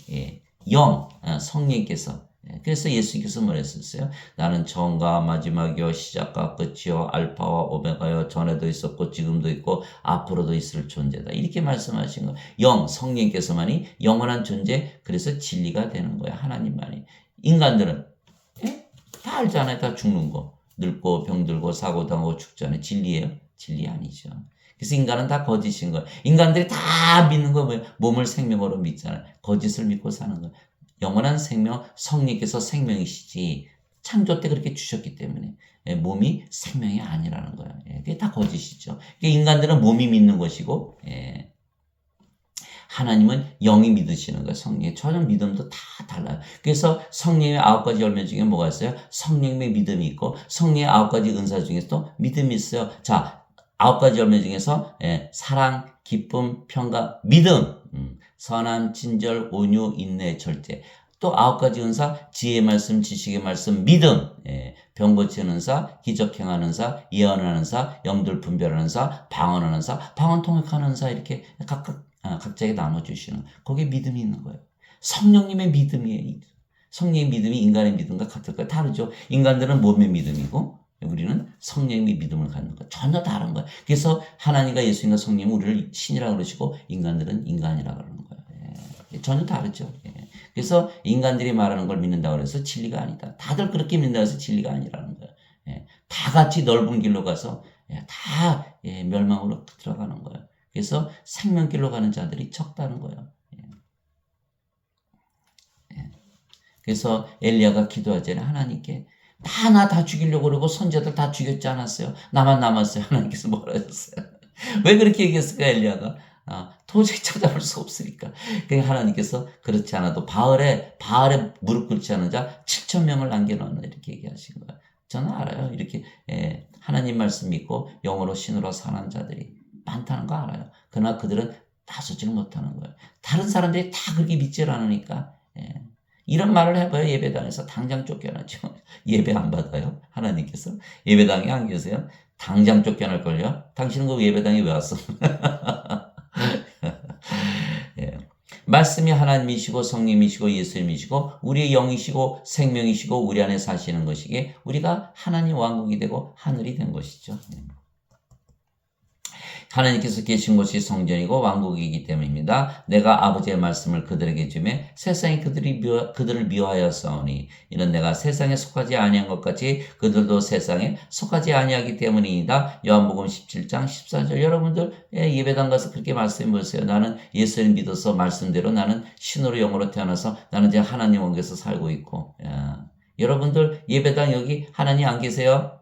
성령께서 그래서 예수께서 뭐랬었어요? 나는 처음과 마지막이요 시작과 끝이요 알파와 오메가요 전에도 있었고 지금도 있고 앞으로도 있을 존재다. 이렇게 말씀하신 거예요. 성령께서만이 영원한 존재 그래서 진리가 되는 거예요. 하나님만이. 인간들은 다 알잖아요. 다 죽는 거. 늙고 병들고 사고당하고 죽잖아요. 진리예요? 진리 아니죠. 그래서 인간은 다 거짓인 거예요. 인간들이 다 믿는 거 뭐예요? 몸을 생명으로 믿잖아요. 거짓을 믿고 사는 거예요. 영원한 생명, 성령께서 생명이시지 창조 때 그렇게 주셨기 때문에 몸이 생명이 아니라는 거예요. 그게 다 거짓이죠. 인간들은 몸이 믿는 것이고 하나님은 영이 믿으시는 거예요. 성령의 전혀 믿음도 다 달라요. 그래서 성령의 9가지 열매 중에 뭐가 있어요? 성령의 믿음이 있고 성령의 9가지 은사 중에서 또 믿음이 있어요. 자, 9가지 열매 중에서 사랑, 기쁨, 평강, 믿음, 선함, 친절, 온유, 인내, 절제. 또 9가지 은사, 지혜의 말씀, 지식의 말씀, 믿음, 병 고치는 은사, 기적 행하는 은사, 예언하는 은사, 영들 분별하는 은사, 방언하는 은사, 방언 통역하는 은사 이렇게 각자에게 나눠주시는 거기에 믿음이 있는 거예요. 성령님의 믿음이에요. 성령의 믿음이 인간의 믿음과 같을까요? 다르죠. 인간들은 몸의 믿음이고 우리는 성령의 믿음을 갖는 거 전혀 다른 거예요. 그래서 하나님과 예수님과 성령은 우리를 신이라고 그러시고 인간들은 인간이라고 그러는 거예요. 전혀 다르죠. 그래서 인간들이 말하는 걸 믿는다고 해서 진리가 아니다. 다들 그렇게 믿는다고 해서 진리가 아니라는 거예요. 다 같이 넓은 길로 가서 다 멸망으로 들어가는 거예요. 그래서 생명길로 가는 자들이 적다는 거예요. 그래서 엘리야가 기도하잖아요. 하나님께 나 죽이려고 그러고 선자들 다 죽였지 않았어요. 나만 남았어요. 하나님께서 뭐라 하셨어요? 왜 그렇게 얘기했을까 엘리야가? 도저히 찾아볼 수 없으니까. 그러니까 하나님께서 그렇지 않아도 바알에 무릎 꿇지 않은 자 7,000명을 남겨놓는 이렇게 얘기하신 거예요. 저는 알아요. 이렇게 하나님 말씀 믿고 영으로 신으로 사는 자들이 많다는 거 알아요. 그러나 그들은 나서지를 못하는 거예요. 다른 사람들이 다 그렇게 믿지 않으니까 이런 말을 해봐요. 예배당에서 당장 쫓겨나죠. 예배 안 받아요. 하나님께서 예배당에 안 계세요. 당장 쫓겨날걸요. 당신은 그 예배당에 왜 왔어? 말씀이 하나님이시고 성령이시고 예수님이시고 우리의 영이시고 생명이시고 우리 안에 사시는 것이기에 우리가 하나님 왕국이 되고 하늘이 된 것이죠. 하나님께서 계신 곳이 성전이고 왕국이기 때문입니다. 내가 아버지의 말씀을 그들에게 주매 세상이 그들을 미워하였사오니 이는 내가 세상에 속하지 아니한 것 같이 그들도 세상에 속하지 아니하기 때문이다. 요한복음 17장 14절. 여러분들 예배당 가서 그렇게 말씀해 보세요. 나는 예수님 믿어서 말씀대로 나는 신으로 영으로 태어나서 나는 이제 하나님 원에서 살고 있고. 여러분들 예배당 여기 하나님 안 계세요?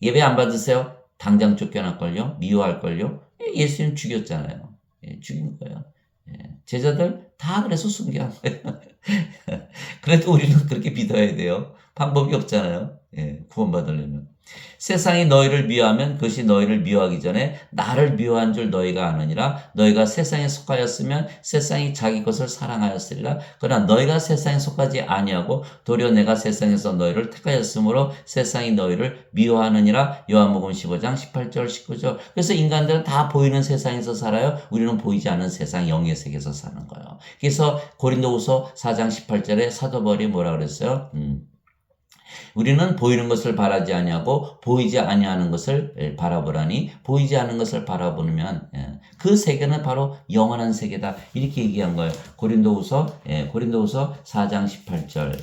예배 안 받으세요? 당장 쫓겨날걸요? 미워할걸요? 예수님 죽였잖아요. 죽인 거예요. 제자들 다 그래서 순교한 거예요. 그래도 우리는 그렇게 믿어야 돼요. 방법이 없잖아요. 구원받으려면. 세상이 너희를 미워하면 그것이 너희를 미워하기 전에 나를 미워한 줄 너희가 아느니라. 너희가 세상에 속하였으면 세상이 자기 것을 사랑하였으리라. 그러나 너희가 세상에 속하지 아니하고 도리어 내가 세상에서 너희를 택하였으므로 세상이 너희를 미워하느니라. 요한복음 15장 18절 19절. 그래서 인간들은 다 보이는 세상에서 살아요. 우리는 보이지 않는 세상 영의 세계에서 사는 거예요. 그래서 고린도후서 4장 18절에 사도 바울이 뭐라 그랬어요? 우리는 보이는 것을 바라지 아니하고 보이지 아니하는 것을 바라보라니 보이지 않는 것을 바라보면 그 세계는 바로 영원한 세계다. 이렇게 얘기한 거예요. 고린도후서 4장 18절.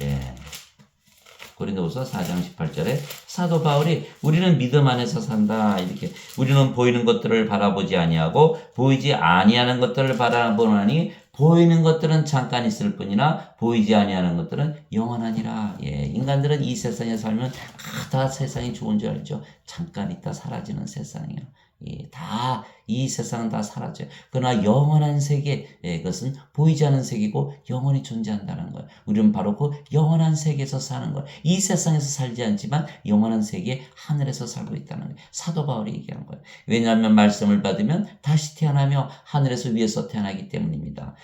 고린도후서 4장 18절에 사도 바울이 우리는 믿음 안에서 산다. 이렇게 우리는 보이는 것들을 바라보지 아니하고 보이지 아니하는 것들을 바라보나니 보이는 것들은 잠깐 있을 뿐이나 보이지 아니하는 것들은 영원하니라. 인간들은 이 세상에 살면 다 세상이 좋은 줄 알죠. 잠깐 있다 사라지는 세상이에요. 다 이 세상은 다 사라져요. 그러나 영원한 세계, 그것은 보이지 않는 세계고 영원히 존재한다는 거예요. 우리는 바로 그 영원한 세계에서 사는 거예요. 이 세상에서 살지 않지만 영원한 세계 하늘에서 살고 있다는 거예요. 사도 바울이 얘기한 거예요. 왜냐하면 말씀을 받으면 다시 태어나며 하늘에서 위에서 태어나기 때문입니다.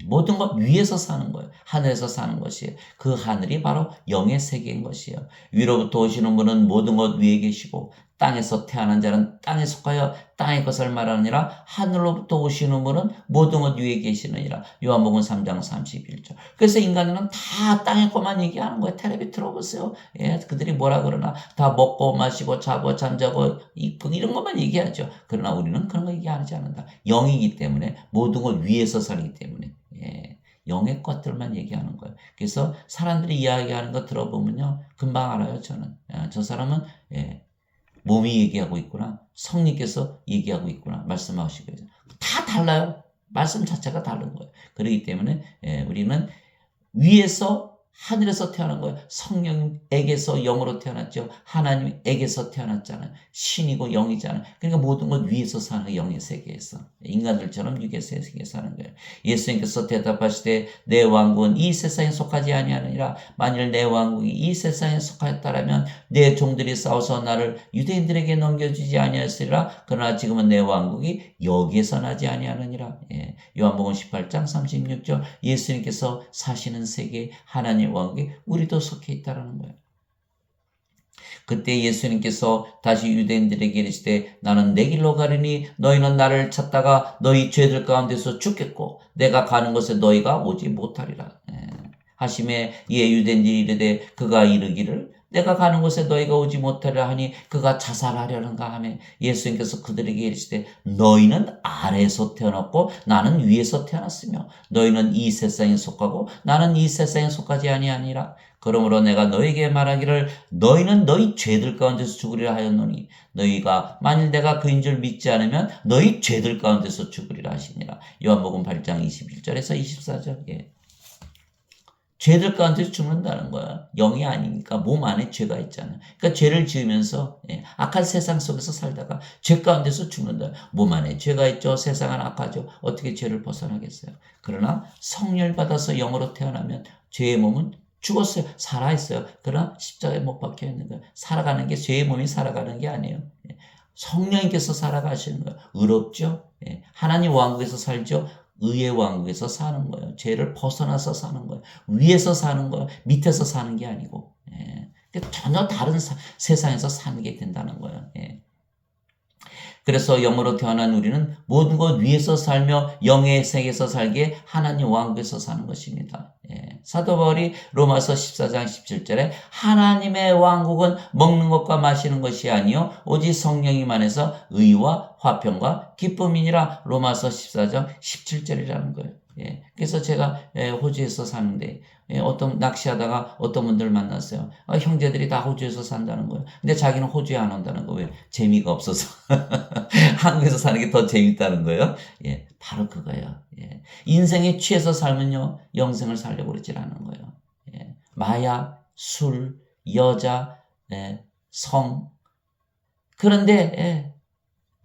모든 것 위에서 사는 거예요. 하늘에서 사는 것이에요. 그 하늘이 바로 영의 세계인 것이에요. 위로부터 오시는 분은 모든 것 위에 계시고 땅에서 태어난 자는 땅에 속하여 땅의 것을 말하느니라. 하늘로부터 오시는 분은 모든 것 위에 계시느니라. 요한복음 3장 31절. 그래서 인간은 다 땅의 것만 얘기하는 거예요. 텔레비 틀어보세요. 그들이 뭐라 그러나 다 먹고 마시고 자고 잠자고 이런 것만 얘기하죠. 그러나 우리는 그런 거 얘기하지 않는다. 영이기 때문에 모든 것 위에서 살기 때문에 영의 것들만 얘기하는 거예요. 그래서 사람들이 이야기하는 거 들어보면요 금방 알아요. 저는 저 사람은 몸이 얘기하고 있구나. 성령께서 얘기하고 있구나. 말씀하시고 다 달라요. 말씀 자체가 다른 거예요. 그렇기 때문에 우리는 위에서 하늘에서 태어난 거예요. 성령에게서 영으로 태어났죠. 하나님에게서 태어났잖아요. 신이고 영이잖아요. 그러니까 모든 것 위에서 사는 영의 세계에서 인간들처럼 육의 세계에 사는 거예요. 예수님께서 대답하시되 내 왕국은 이 세상에 속하지 아니하느니라. 만일 내 왕국이 이 세상에 속하였다라면 내 종들이 싸워서 나를 유대인들에게 넘겨주지 아니하였으리라. 그러나 지금은 내 왕국이 여기에서 나지 아니하느니라. 요한복음 18장 36절. 예수님께서 사시는 세계 하나님 왕국에 우리도 속해 있다라는 거예요. 그때 예수님께서 다시 유대인들에게 이르시되 나는 내 길로 가리니 너희는 나를 찾다가 너희 죄들 가운데서 죽겠고 내가 가는 곳에 너희가 오지 못하리라. 하심에 이에 유대인들이 이르되 그가 이르기를 내가 가는 곳에 너희가 오지 못하리라 하니 그가 자살하려는가 하며 예수님께서 그들에게 이르시되 너희는 아래에서 태어났고 나는 위에서 태어났으며 너희는 이 세상에 속하고 나는 이 세상에 속하지 아니하니라. 그러므로 내가 너희에게 말하기를 너희는 너희 죄들 가운데서 죽으리라 하였노니 너희가 만일 내가 그인 줄 믿지 않으면 너희 죄들 가운데서 죽으리라 하시니라. 요한복음 8장 21절에서 24절. 죄들 가운데서 죽는다는 거야. 영이 아니니까 몸 안에 죄가 있잖아요. 그러니까 죄를 지으면서 악한 세상 속에서 살다가 죄 가운데서 죽는다. 몸 안에 죄가 있죠. 세상은 악하죠. 어떻게 죄를 벗어나겠어요. 그러나 성령을 받아서 영으로 태어나면 죄의 몸은 죽었어요. 살아있어요. 그러나 십자가에 못 박혀 있는 거예요. 살아가는 게 죄의 몸이 살아가는 게 아니에요. 성령님께서 살아가시는 거예요. 의롭죠. 하나님 왕국에서 살죠. 의의 왕국에서 사는 거예요. 죄를 벗어나서 사는 거예요. 위에서 사는 거예요. 밑에서 사는 게 아니고. 전혀 다른 세상에서 사는 게 된다는 거예요. 그래서 영으로 태어난 우리는 모든 것 위에서 살며 영의 세계에서 살기에 하나님 왕국에서 사는 것입니다. 사도 바울이 로마서 14장 17절에 하나님의 왕국은 먹는 것과 마시는 것이 아니요 오직 성령이만해서 의와 화평과 기쁨이니라. 로마서 14장 17절이라는 거예요. 그래서 제가 호주에서 사는데 어떤 낚시하다가 어떤 분들 만났어요. 형제들이 다 호주에서 산다는 거예요. 근데 자기는 호주에 안 온다는 거. 왜? 재미가 없어서. 한국에서 사는 게 더 재밌다는 거예요. 바로 그거예요. 인생에 취해서 살면요 영생을 살려고 그러질 않은 거예요. 마약, 술, 여자, 성. 그런데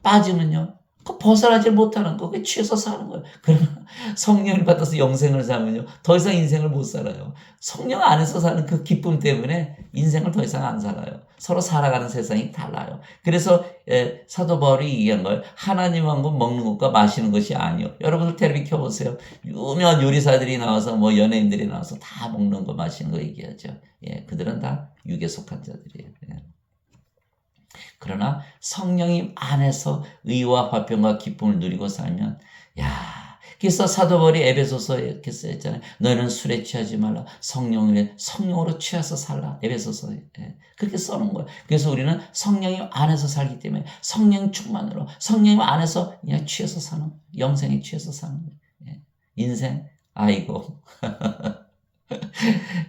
빠지면요 그 벗어나질 못하는 거, 그게 취해서 사는 거예요. 그러나 성령을 받아서 영생을 살면요, 더 이상 인생을 못 살아요. 성령 안에서 사는 그 기쁨 때문에 인생을 더 이상 안 살아요. 서로 살아가는 세상이 달라요. 그래서 사도 바울이 얘기한 거예요. 하나님 왕국 먹는 것과 마시는 것이 아니요. 여러분들 텔레비 켜보세요. 유명한 요리사들이 나와서 뭐 연예인들이 나와서 다 먹는 거 마시는 거 얘기하죠. 예, 그들은 다 육에 속한 자들이에요. 예. 그러나 성령님 안에서 의와 화평과 기쁨을 누리고 살면, 야, 그래서 사도 바울이 에베소서에 이렇게 써있잖아요. 너희는 술에 취하지 말라. 성령으로 취해서 살라. 에베소서에. 예, 그렇게 써놓은 거예요. 그래서 우리는 성령님 안에서 살기 때문에 성령 충만으로 성령님 안에서 그냥 취해서 사는, 영생에 취해서 사는 거예요. 예, 인생, 아이고.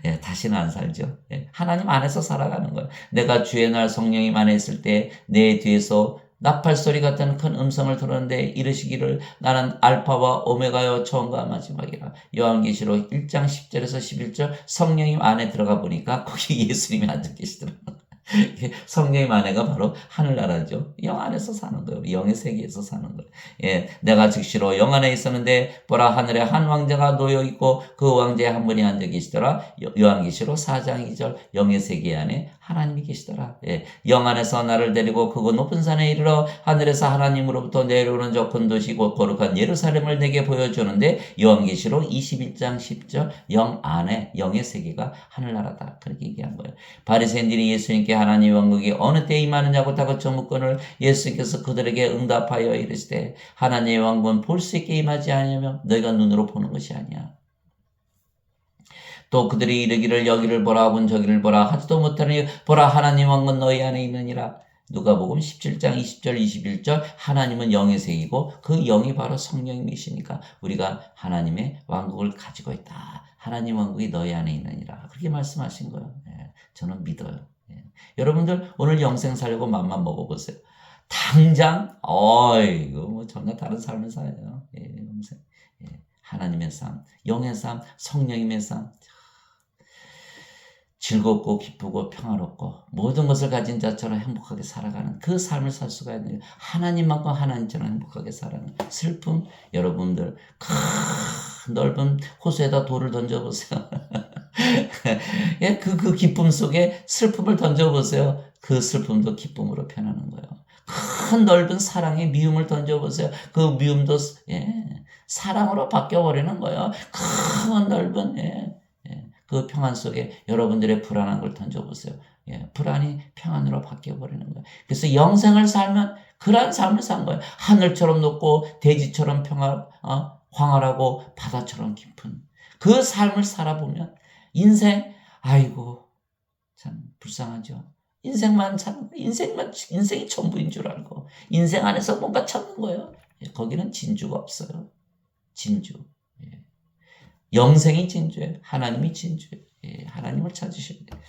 예, 다시는 안 살죠. 예, 하나님 안에서 살아가는 거예요. 내가 주의 날 성령님 안에 있을 때 내 뒤에서 나팔 소리 같은 큰 음성을 들었는데 이르시기를 나는 알파와 오메가요 처음과 마지막이라. 요한계시록 1장 10절에서 11절 성령님 안에 들어가 보니까 거기 예수님이 앉아 계시더라고요. 성령의 만해가 바로 하늘나라죠. 영 안에서 사는 거예요. 영의 세계에서 사는 거예요. 예, 내가 즉시로 영 안에 있었는데 보라 하늘에 한 왕자가 놓여 있고 그 왕자의 한 분이 앉아 계시더라. 요한계시록 4장 2절 영의 세계 안에 하나님이 계시더라. 예, 영 안에서 나를 데리고 그곳 높은 산에 이르러 하늘에서 하나님으로부터 내려오는 저 큰 도시 곧 거룩한 예루살렘을 내게 보여주는데 요한계시록 21장 10절 영 안에 영의 세계가 하늘나라다. 그렇게 얘기한 거예요. 바리새인들이 예수님께 하나님 왕국이 어느 때 임하느냐고 다그쳐 묻거늘 예수께서 그들에게 응답하여 이르시되 하나님의 왕국은 볼 수 있게 임하지 아니하며 너희가 눈으로 보는 것이 아니야. 또 그들이 이르기를 여기를 보라 하군 저기를 보라 하지도 못하니 보라 하나님 왕국은 너희 안에 있느니라. 누가복음 17장 20절 21절 하나님은 영의 세계이고 그 영이 바로 성령님이시니까 우리가 하나님의 왕국을 가지고 있다. 하나님 왕국이 너희 안에 있느니라. 그렇게 말씀하신 거예요. 예, 저는 믿어요. 예. 여러분들 오늘 영생 살려고 맘만 먹어보세요. 당장 이거 뭐 전혀 다른 삶을 살아요. 예, 영생. 예, 하나님의 삶, 영의 삶, 성령님의 삶. 즐겁고 기쁘고 평화롭고 모든 것을 가진 자처럼 행복하게 살아가는 그 삶을 살 수가 있는 하나님만큼 하나님처럼 행복하게 살아가는 슬픔. 여러분들 큰 넓은 호수에다 돌을 던져보세요. 예, 그 기쁨 속에 슬픔을 던져보세요. 그 슬픔도 기쁨으로 변하는 거예요. 큰 넓은 사랑의 미움을 던져보세요. 그 미움도 사랑으로 바뀌어버리는 거예요. 큰 넓은 그 평안 속에 여러분들의 불안한 걸 던져보세요. 예, 불안이 평안으로 바뀌어버리는 거예요. 그래서 영생을 살면 그러한 삶을 산 거예요. 하늘처럼 높고 대지처럼 황홀하고 바다처럼 깊은 그 삶을 살아보면 인생, 아이고 참 불쌍하죠. 인생이 전부인 줄 알고 인생 안에서 뭔가 찾는 거예요. 예, 거기는 진주가 없어요. 진주. 예. 영생이 진주예요. 하나님이 진주예요. 예, 하나님을 찾으셔야 돼요.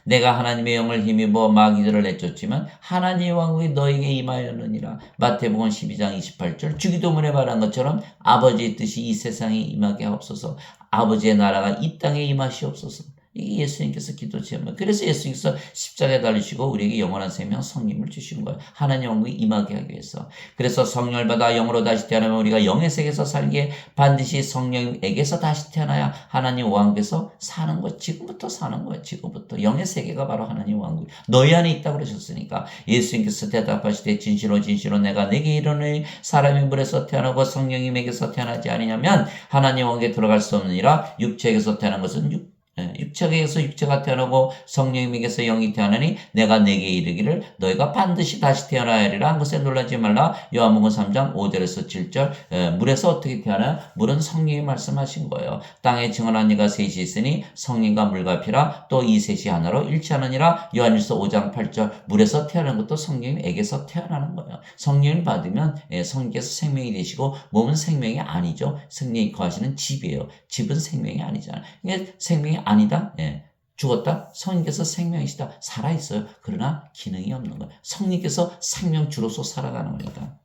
내가 하나님의 영을 힘입어 마귀들을 내쫓지만 하나님의 왕국이 너에게 임하였느니라. 마태복음 12장 28절 주기도문에 말한 것처럼 아버지의 뜻이 이 세상에 임하게 하옵소서. 아버지의 나라가 이 땅에 임하시옵소서. 이게 예수님께서 기도 제목. 그래서 예수님께서 십자가에 달리시고 우리에게 영원한 생명 성령을 주신 거예요. 하나님 왕국이 임하게 하기 위해서. 그래서 성령을 받아 영으로 다시 태어나면 우리가 영의 세계에서 살기에 반드시 성령에게서 다시 태어나야 하나님 왕국에서 사는 거. 지금부터 사는 거예요. 지금부터. 영의 세계가 바로 하나님 왕국. 너희 안에 있다고 그러셨으니까 예수님께서 대답하시되 진실로 진실로 내가 내게 이르노니 사람이 물에서 태어나고 성령님에게서 태어나지 아니냐면 하나님 왕국에 들어갈 수 없느니라. 육체에게서 태어난 것은 육체에게서 육체가 태어나고 성령님에게서 영이 태어나니 내가 내게 이르기를 너희가 반드시 다시 태어나야 하리라 한 것에 놀라지 말라. 요한복음 3장 5절에서 7절. 물에서 어떻게 태어나요? 물은 성령이 말씀하신 거예요. 땅에 증언한 이가 셋이 있으니 성령과 물과 피라. 또 이 셋이 하나로 일치하느니라. 요한일서 5장 8절. 물에서 태어난 것도 성령님에게서 태어나는 거예요. 성령을 받으면 성령께서 생명이 되시고 몸은 생명이 아니죠. 성령이 거하시는 집이에요. 집은 생명이 아니잖아요. 이게 생명이 아니다. 예. 죽었다. 성령께서 생명이시다. 살아있어요. 그러나 기능이 없는 거예요. 성령께서 생명주로서 살아가는 거니까.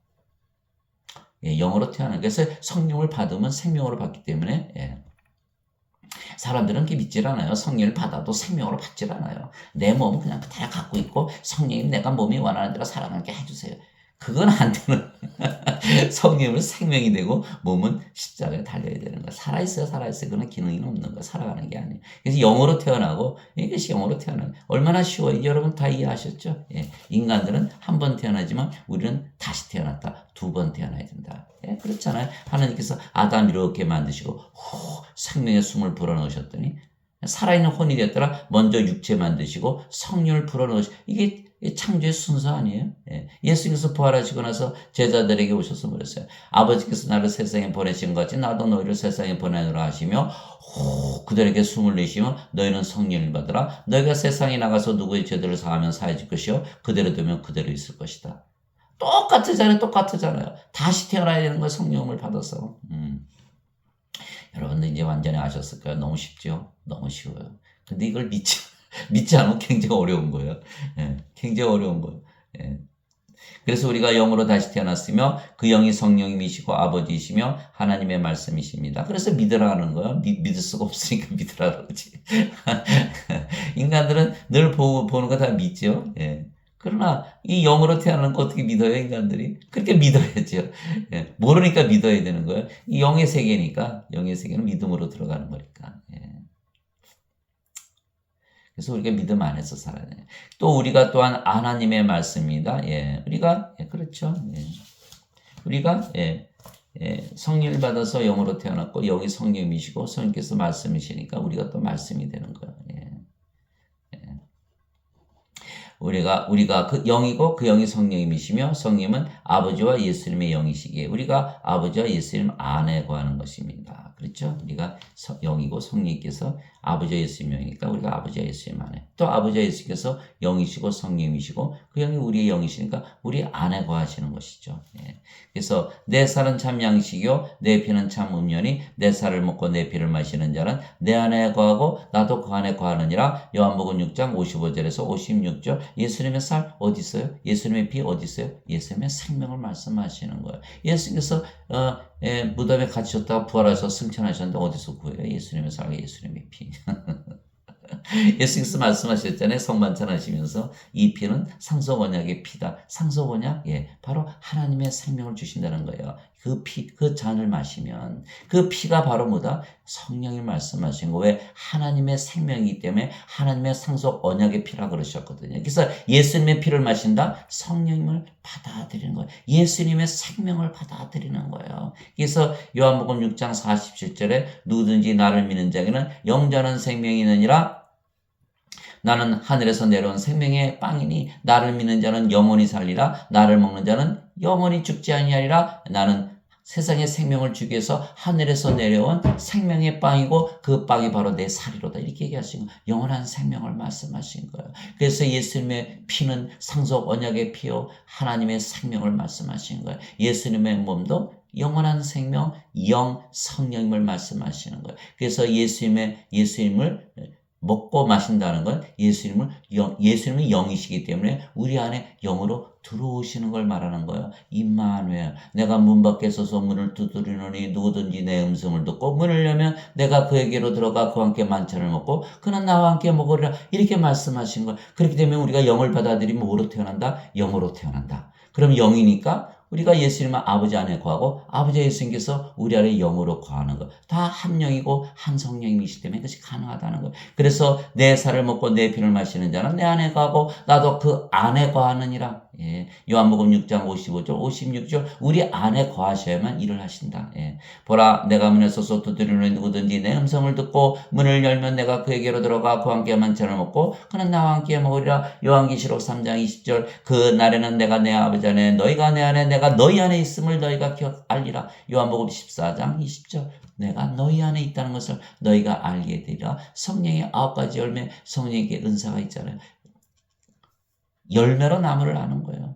예, 영으로 태어나는 거예요. 그래서 성령을 받으면 생명으로 받기 때문에 사람들은 그렇게 믿질 않아요. 성령을 받아도 생명으로 받질 않아요. 내 몸은 그냥 그대로 갖고 있고 성령님 내가 몸이 원하는 대로 살아가게 해주세요. 그건 안 되는 성령은 생명이 되고 몸은 십자가에 달려야 되는 거야. 살아있어요, 살아있어요. 그건 기능이 없는 거야. 살아가는 게 아니에요. 그래서 영으로 태어나고 이것이 영으로 태어나는 거야. 얼마나 쉬워요. 여러분 다 이해하셨죠? 예. 인간들은 한 번 태어나지만 우리는 다시 태어났다. 두 번 태어나야 된다. 예? 그렇잖아요. 하나님께서 아담 이렇게 만드시고 생명의 숨을 불어넣으셨더니 살아있는 혼이 되었더라. 먼저 육체 만드시고 성령을 불어넣으시고 이게 창조의 순서 아니에요? 예. 예수님께서 부활하시고 나서 제자들에게 오셔서 그랬어요. 아버지께서 나를 세상에 보내신 것 같이 나도 너희를 세상에 보내노라 하시며 그들에게 숨을 내쉬며 너희는 성령을 받으라. 너희가 세상에 나가서 누구의 죄들을 사하면 사해질 것이요 그대로 되면 그대로 있을 것이다. 똑같잖아요. 다시 태어나야 되는 거예요. 성령을 받아서. 여러분들 이제 완전히 아셨을 거예요. 너무 쉽죠? 너무 쉬워요. 근데 이걸 믿지 않으면 굉장히 어려운 거예요. 예, 굉장히 어려운 거예요. 예. 그래서 우리가 영으로 다시 태어났으며 그 영이 성령님이시고 아버지이시며 하나님의 말씀이십니다. 그래서 믿으라는 거예요. 믿을 수가 없으니까 믿으라 그러지. 인간들은 늘 보는 거 다 믿죠. 예. 그러나 이 영으로 태어나는 거 어떻게 믿어요, 인간들이? 그렇게 믿어야죠. 예. 모르니까 믿어야 되는 거예요. 이 영의 세계니까, 영의 세계는 믿음으로 들어가는 거니까. 예. 그래서 우리가 믿음 안에서 살아야 돼요. 또 우리가 또한 하나님의 말씀입니다. 예. 그렇죠. 예. 우리가, 성령을 받아서 영으로 태어났고, 영이 성령이시고, 성령께서 말씀이시니까 우리가 또 말씀이 되는 거예요. 예. 우리가 그 영이고 그 영이 성령님이시며 성령은 아버지와 예수님의 영이시기에 우리가 아버지와 예수님 안에 거하는 것입니다. 그렇죠? 우리가 영이고 성령님께서 아버지와 예수님 영이니까 우리가 아버지와 예수님 안에 또 아버지와 예수님께서 영이시고 성령님이시고 그 영이 우리의 영이시니까 우리 안에 거하시는 것이죠. 예. 그래서 내 살은 참 양식이요 내 피는 참 음료니 내 살을 먹고 내 피를 마시는 자는 내 안에 거하고 나도 그 안에 거하느니라. 요한복음 6장 55절에서 56절. 예수님의 살 어디 있어요? 예수님의 피 어디 있어요? 예수님의 생명을 말씀하시는 거예요. 예수님께서 무덤에 갇히셨다가 부활하셔서 승천하셨는데 어디서 구해요? 예수님의 살, 예수님의 피. 예수님께서 말씀하셨잖아요. 성만찬 하시면서 이 피는 상속 언약의 피다. 상속 언약? 예, 바로 하나님의 생명을 주신다는 거예요. 그 피, 그 잔을 마시면 그 피가 바로 뭐다? 성령이 말씀하신 거. 왜? 하나님의 생명이기 때문에 하나님의 상속 언약의 피라 그러셨거든요. 그래서 예수님의 피를 마신다? 성령님을 받아들이는 거예요. 예수님의 생명을 받아들이는 거예요. 그래서 요한복음 6장 47절에 누구든지 나를 믿는 자에게는 영전한 생명이 있느니라. 나는 하늘에서 내려온 생명의 빵이니 나를 믿는 자는 영원히 살리라. 나를 먹는 자는 영원히 죽지 아니하리라. 나는 세상의 생명을 주기 위해서 하늘에서 내려온 생명의 빵이고 그 빵이 바로 내 살이로다. 이렇게 얘기하신 거예요. 영원한 생명을 말씀하신 거예요. 그래서 예수님의 피는 상속 언약의 피요 하나님의 생명을 말씀하신 거예요. 예수님의 몸도 영원한 생명, 영, 성령님을 말씀하시는 거예요. 그래서 예수님을 먹고 마신다는 건 예수님은 영이시기 때문에 우리 안에 영으로 들어오시는 걸 말하는 거예요. 임마누엘, 내가 문 밖에 서서 문을 두드리노니 누구든지 내 음성을 듣고 문을 열면 내가 그에게로 들어가 그와 함께 만찬을 먹고 그는 나와 함께 먹으리라. 이렇게 말씀하신 거예요. 그렇기 때문에 우리가 영을 받아들이면 뭐로 태어난다? 영으로 태어난다. 그럼 영이니까 우리가 예수님은 아버지 안에 거하고 아버지 예수님께서 우리 안에 영으로 거하는 것. 다 한 영이고 한 성령이시기 때문에 그것이 가능하다는 거예요. 그래서 내 살을 먹고 내 피를 마시는 자는 내 안에 거하고 나도 그 안에 거하느니라. 예. 요한복음 6장 55절 56절 우리 안에 거하셔야만 일을 하신다. 예. 보라 내가 문에 서서 두드리노니 누구든지 내 음성을 듣고 문을 열면 내가 그에게로 들어가 그와 함께 만찬을 먹고 그는 나와 함께 먹으리라. 요한계시록 3장 20절 그 날에는 내가 내 아버지 안에 너희가 내 안에 내가 너희 안에 있음을 너희가 알리라. 요한복음 14장 20절 내가 너희 안에 있다는 것을 너희가 알게 되리라. 성령의 9가지 열매 성령에게 은사가 있잖아요. 열매로 나무를 아는 거예요.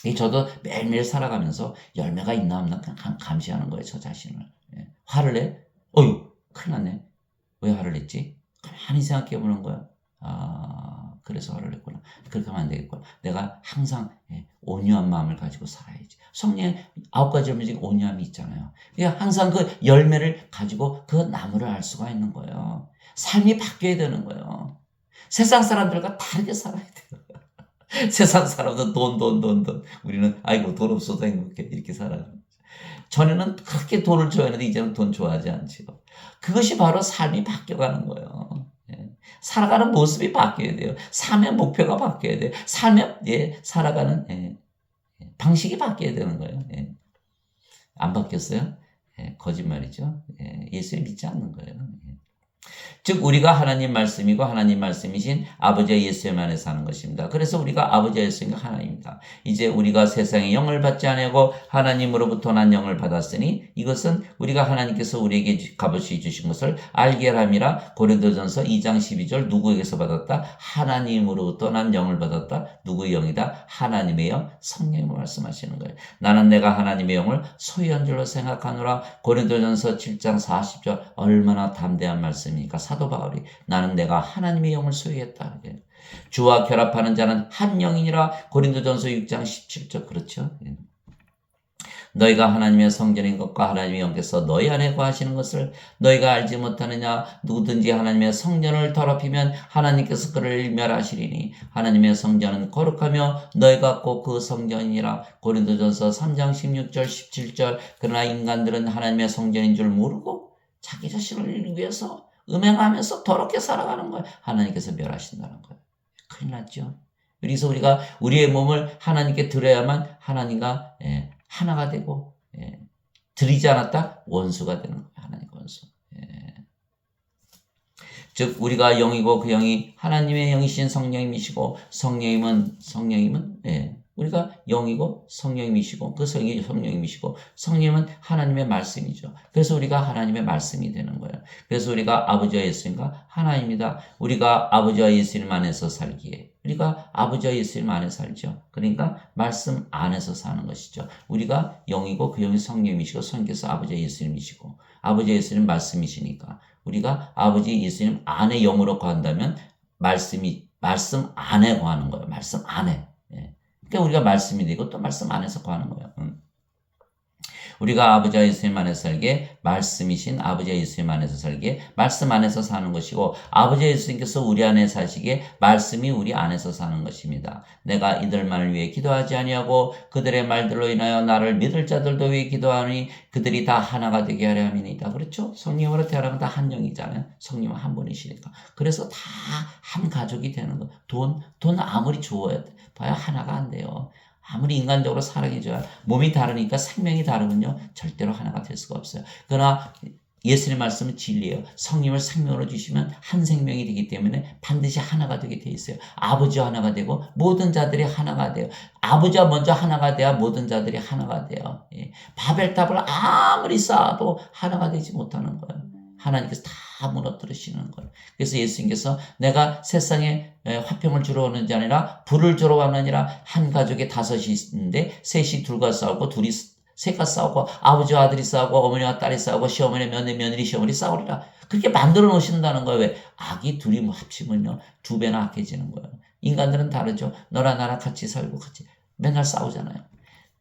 예. 저도 매일매일 살아가면서 열매가 있나 없나 그냥 감시하는 거예요. 저 자신을. 예. 화를 내? 어휴 큰일 났네. 왜 화를 냈지? 가만히 생각해 보는 거예요. 그래서 화를 냈구나. 그렇게 하면 안 되겠구나. 내가 항상 온유한 마음을 가지고 살아야지. 성령의 9가지 열매 중에 온유함이 있잖아요. 그러니까 항상 그 열매를 가지고 그 나무를 알 수가 있는 거예요. 삶이 바뀌어야 되는 거예요. 세상 사람들과 다르게 살아야 돼요. 세상 사람들은 돈. 우리는 아이고 돈 없어도 행복해. 이렇게 살아요. 전에는 그렇게 돈을 좋아했는데 이제는 돈 좋아하지 않지요. 그것이 바로 삶이 바뀌어가는 거예요. 예. 살아가는 모습이 바뀌어야 돼요. 삶의 목표가 바뀌어야 돼요. 삶의 살아가는 방식이 바뀌어야 되는 거예요. 안 바뀌었어요? 거짓말이죠. 예수를 믿지 않는 거예요. 즉 우리가 하나님 말씀이고 하나님 말씀이신 아버지와 예수님 안에 사는 것입니다. 그래서 우리가 아버지와 예수님과 하나입니다. 이제 우리가 세상의 영을 받지 아니하고 하나님으로부터 난 영을 받았으니 이것은 우리가 하나님께서 우리에게 값없이 주신 것을 알게 함이라. 고린도전서 2장 12절 누구에게서 받았다? 하나님으로부터 난 영을 받았다. 누구의 영이다? 하나님의 영, 성령님을 말씀하시는 거예요. 나는 내가 하나님의 영을 소유한 줄로 생각하노라. 고린도전서 7장 40절 얼마나 담대한 말씀입니까? 사도 바울이 나는 내가 하나님의 영을 소유했다. 주와 결합하는 자는 한 영이니라. 고린도전서 6장 17절 그렇죠. 너희가 하나님의 성전인 것과 하나님의 영께서 너희 안에 거하시는 것을 너희가 알지 못하느냐. 누구든지 하나님의 성전을 더럽히면 하나님께서 그를 멸하시리니 하나님의 성전은 거룩하며 너희가 꼭 그 성전이니라. 고린도전서 3장 16절 17절 그러나 인간들은 하나님의 성전인 줄 모르고 자기 자신을 위해서 음행하면서 더럽게 살아가는 거예요. 하나님께서 멸하신다는 거예요. 큰일 났죠. 그래서 우리가 우리의 몸을 하나님께 드려야만 하나님과 하나가 되고 드리지 않았다 원수가 되는 거예요. 하나님과 원수. 즉 우리가 영이고 그 영이 하나님의 영이신 성령님이시고 성령님은 우리가 영이고 성령님이시고 그 성이 성령님이시고 성령님은 하나님의 말씀이죠. 그래서 우리가 하나님의 말씀이 되는 거예요. 그래서 우리가 아버지와 예수님과 하나입니다. 우리가 아버지와 예수님 안에서 살기에 우리가 아버지와 예수님 안에 살죠. 그러니까 말씀 안에서 사는 것이죠. 우리가 영이고 그 영이 성령님이시고 성령께서 아버지와 예수님이시고 아버지와 예수님 말씀이시니까 우리가 아버지 예수님 안에 영으로 거한다면 말씀 안에 거하는 거예요. 말씀 안에. 그러니까 우리가 말씀이 되고 또 말씀 안에서 거하는 거예요. 우리가 아버지와 예수님 안에서 살기에 말씀이신 아버지와 예수님 안에서 살기에 말씀 안에서 사는 것이고 아버지와 예수님께서 우리 안에 사시기에 말씀이 우리 안에서 사는 것입니다. 내가 이들만을 위해 기도하지 아니하고 그들의 말들로 인하여 나를 믿을 자들도 위해 기도하니 그들이 다 하나가 되게 하려 함이니이다. 그렇죠? 성령으로 태어나면 다 한 영이잖아요. 성령은 한 분이시니까. 그래서 다 한 가족이 되는 거. 돈 아무리 주어야 돼. 봐야 하나가 안 돼요. 아무리 인간적으로 사랑해줘야 몸이 다르니까 생명이 다르면요 절대로 하나가 될 수가 없어요. 그러나 예수님의 말씀은 진리예요. 성령을 생명으로 주시면 한 생명이 되기 때문에 반드시 하나가 되게 돼 있어요. 아버지와 하나가 되고 모든 자들이 하나가 돼요. 아버지와 먼저 하나가 돼야 모든 자들이 하나가 돼요. 바벨탑을 아무리 쌓아도 하나가 되지 못하는 거예요. 하나님께서 다 무너뜨리시는 거예요. 그래서 예수님께서 내가 세상에 화평을 주러 오는지 아니라 불을 주러 왔느니라. 한 가족에 다섯이 있는데 셋이 둘과 싸우고 둘이 셋과 싸우고 아버지와 아들이 싸우고 어머니와 딸이 싸우고 시어머니 며느리 시어머니 싸우리라. 그렇게 만들어 놓으신다는 거예요. 왜? 악이 둘이 합치면요 2배나 악해지는 거예요. 인간들은 다르죠. 너랑 나랑 같이 살고 같이 맨날 싸우잖아요.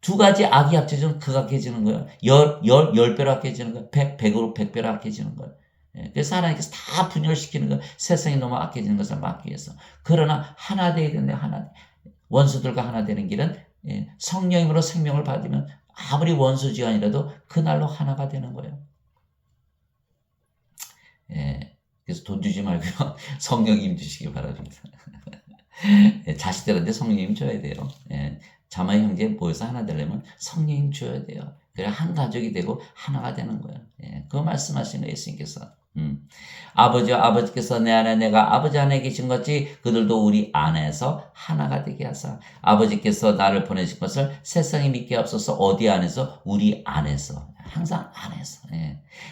두 가지 악이 합쳐지면 극악해지는 거예요. 10배로 악해지는 거예요. 100배로 악해지는 거예요. 그래서 하나님께서 다 분열시키는 거예요. 세상이 너무 악해지는 것을 막기 위해서. 그러나 하나 되어야 되는데 원수들과 하나 되는 길은 성령으로 생명을 받으면 아무리 원수지간이라도 그날로 하나가 되는 거예요. 그래서 돈 주지 말고요. 성령님 주시기 바랍니다. 자식들한테 성령님 줘야 돼요. 자매 형제 모여서 하나 되려면 성령님 줘야 돼요. 그래 한 가족이 되고 하나가 되는 거예요. 그거 말씀하시는 예수님께서. 아버지께서 내 안에 내가 아버지 안에 계신 것이 그들도 우리 안에서 하나가 되게 하사 아버지께서 나를 보내신 것을 세상에 믿게 앞서서 어디 안에서? 우리 안에서. 항상 안에서.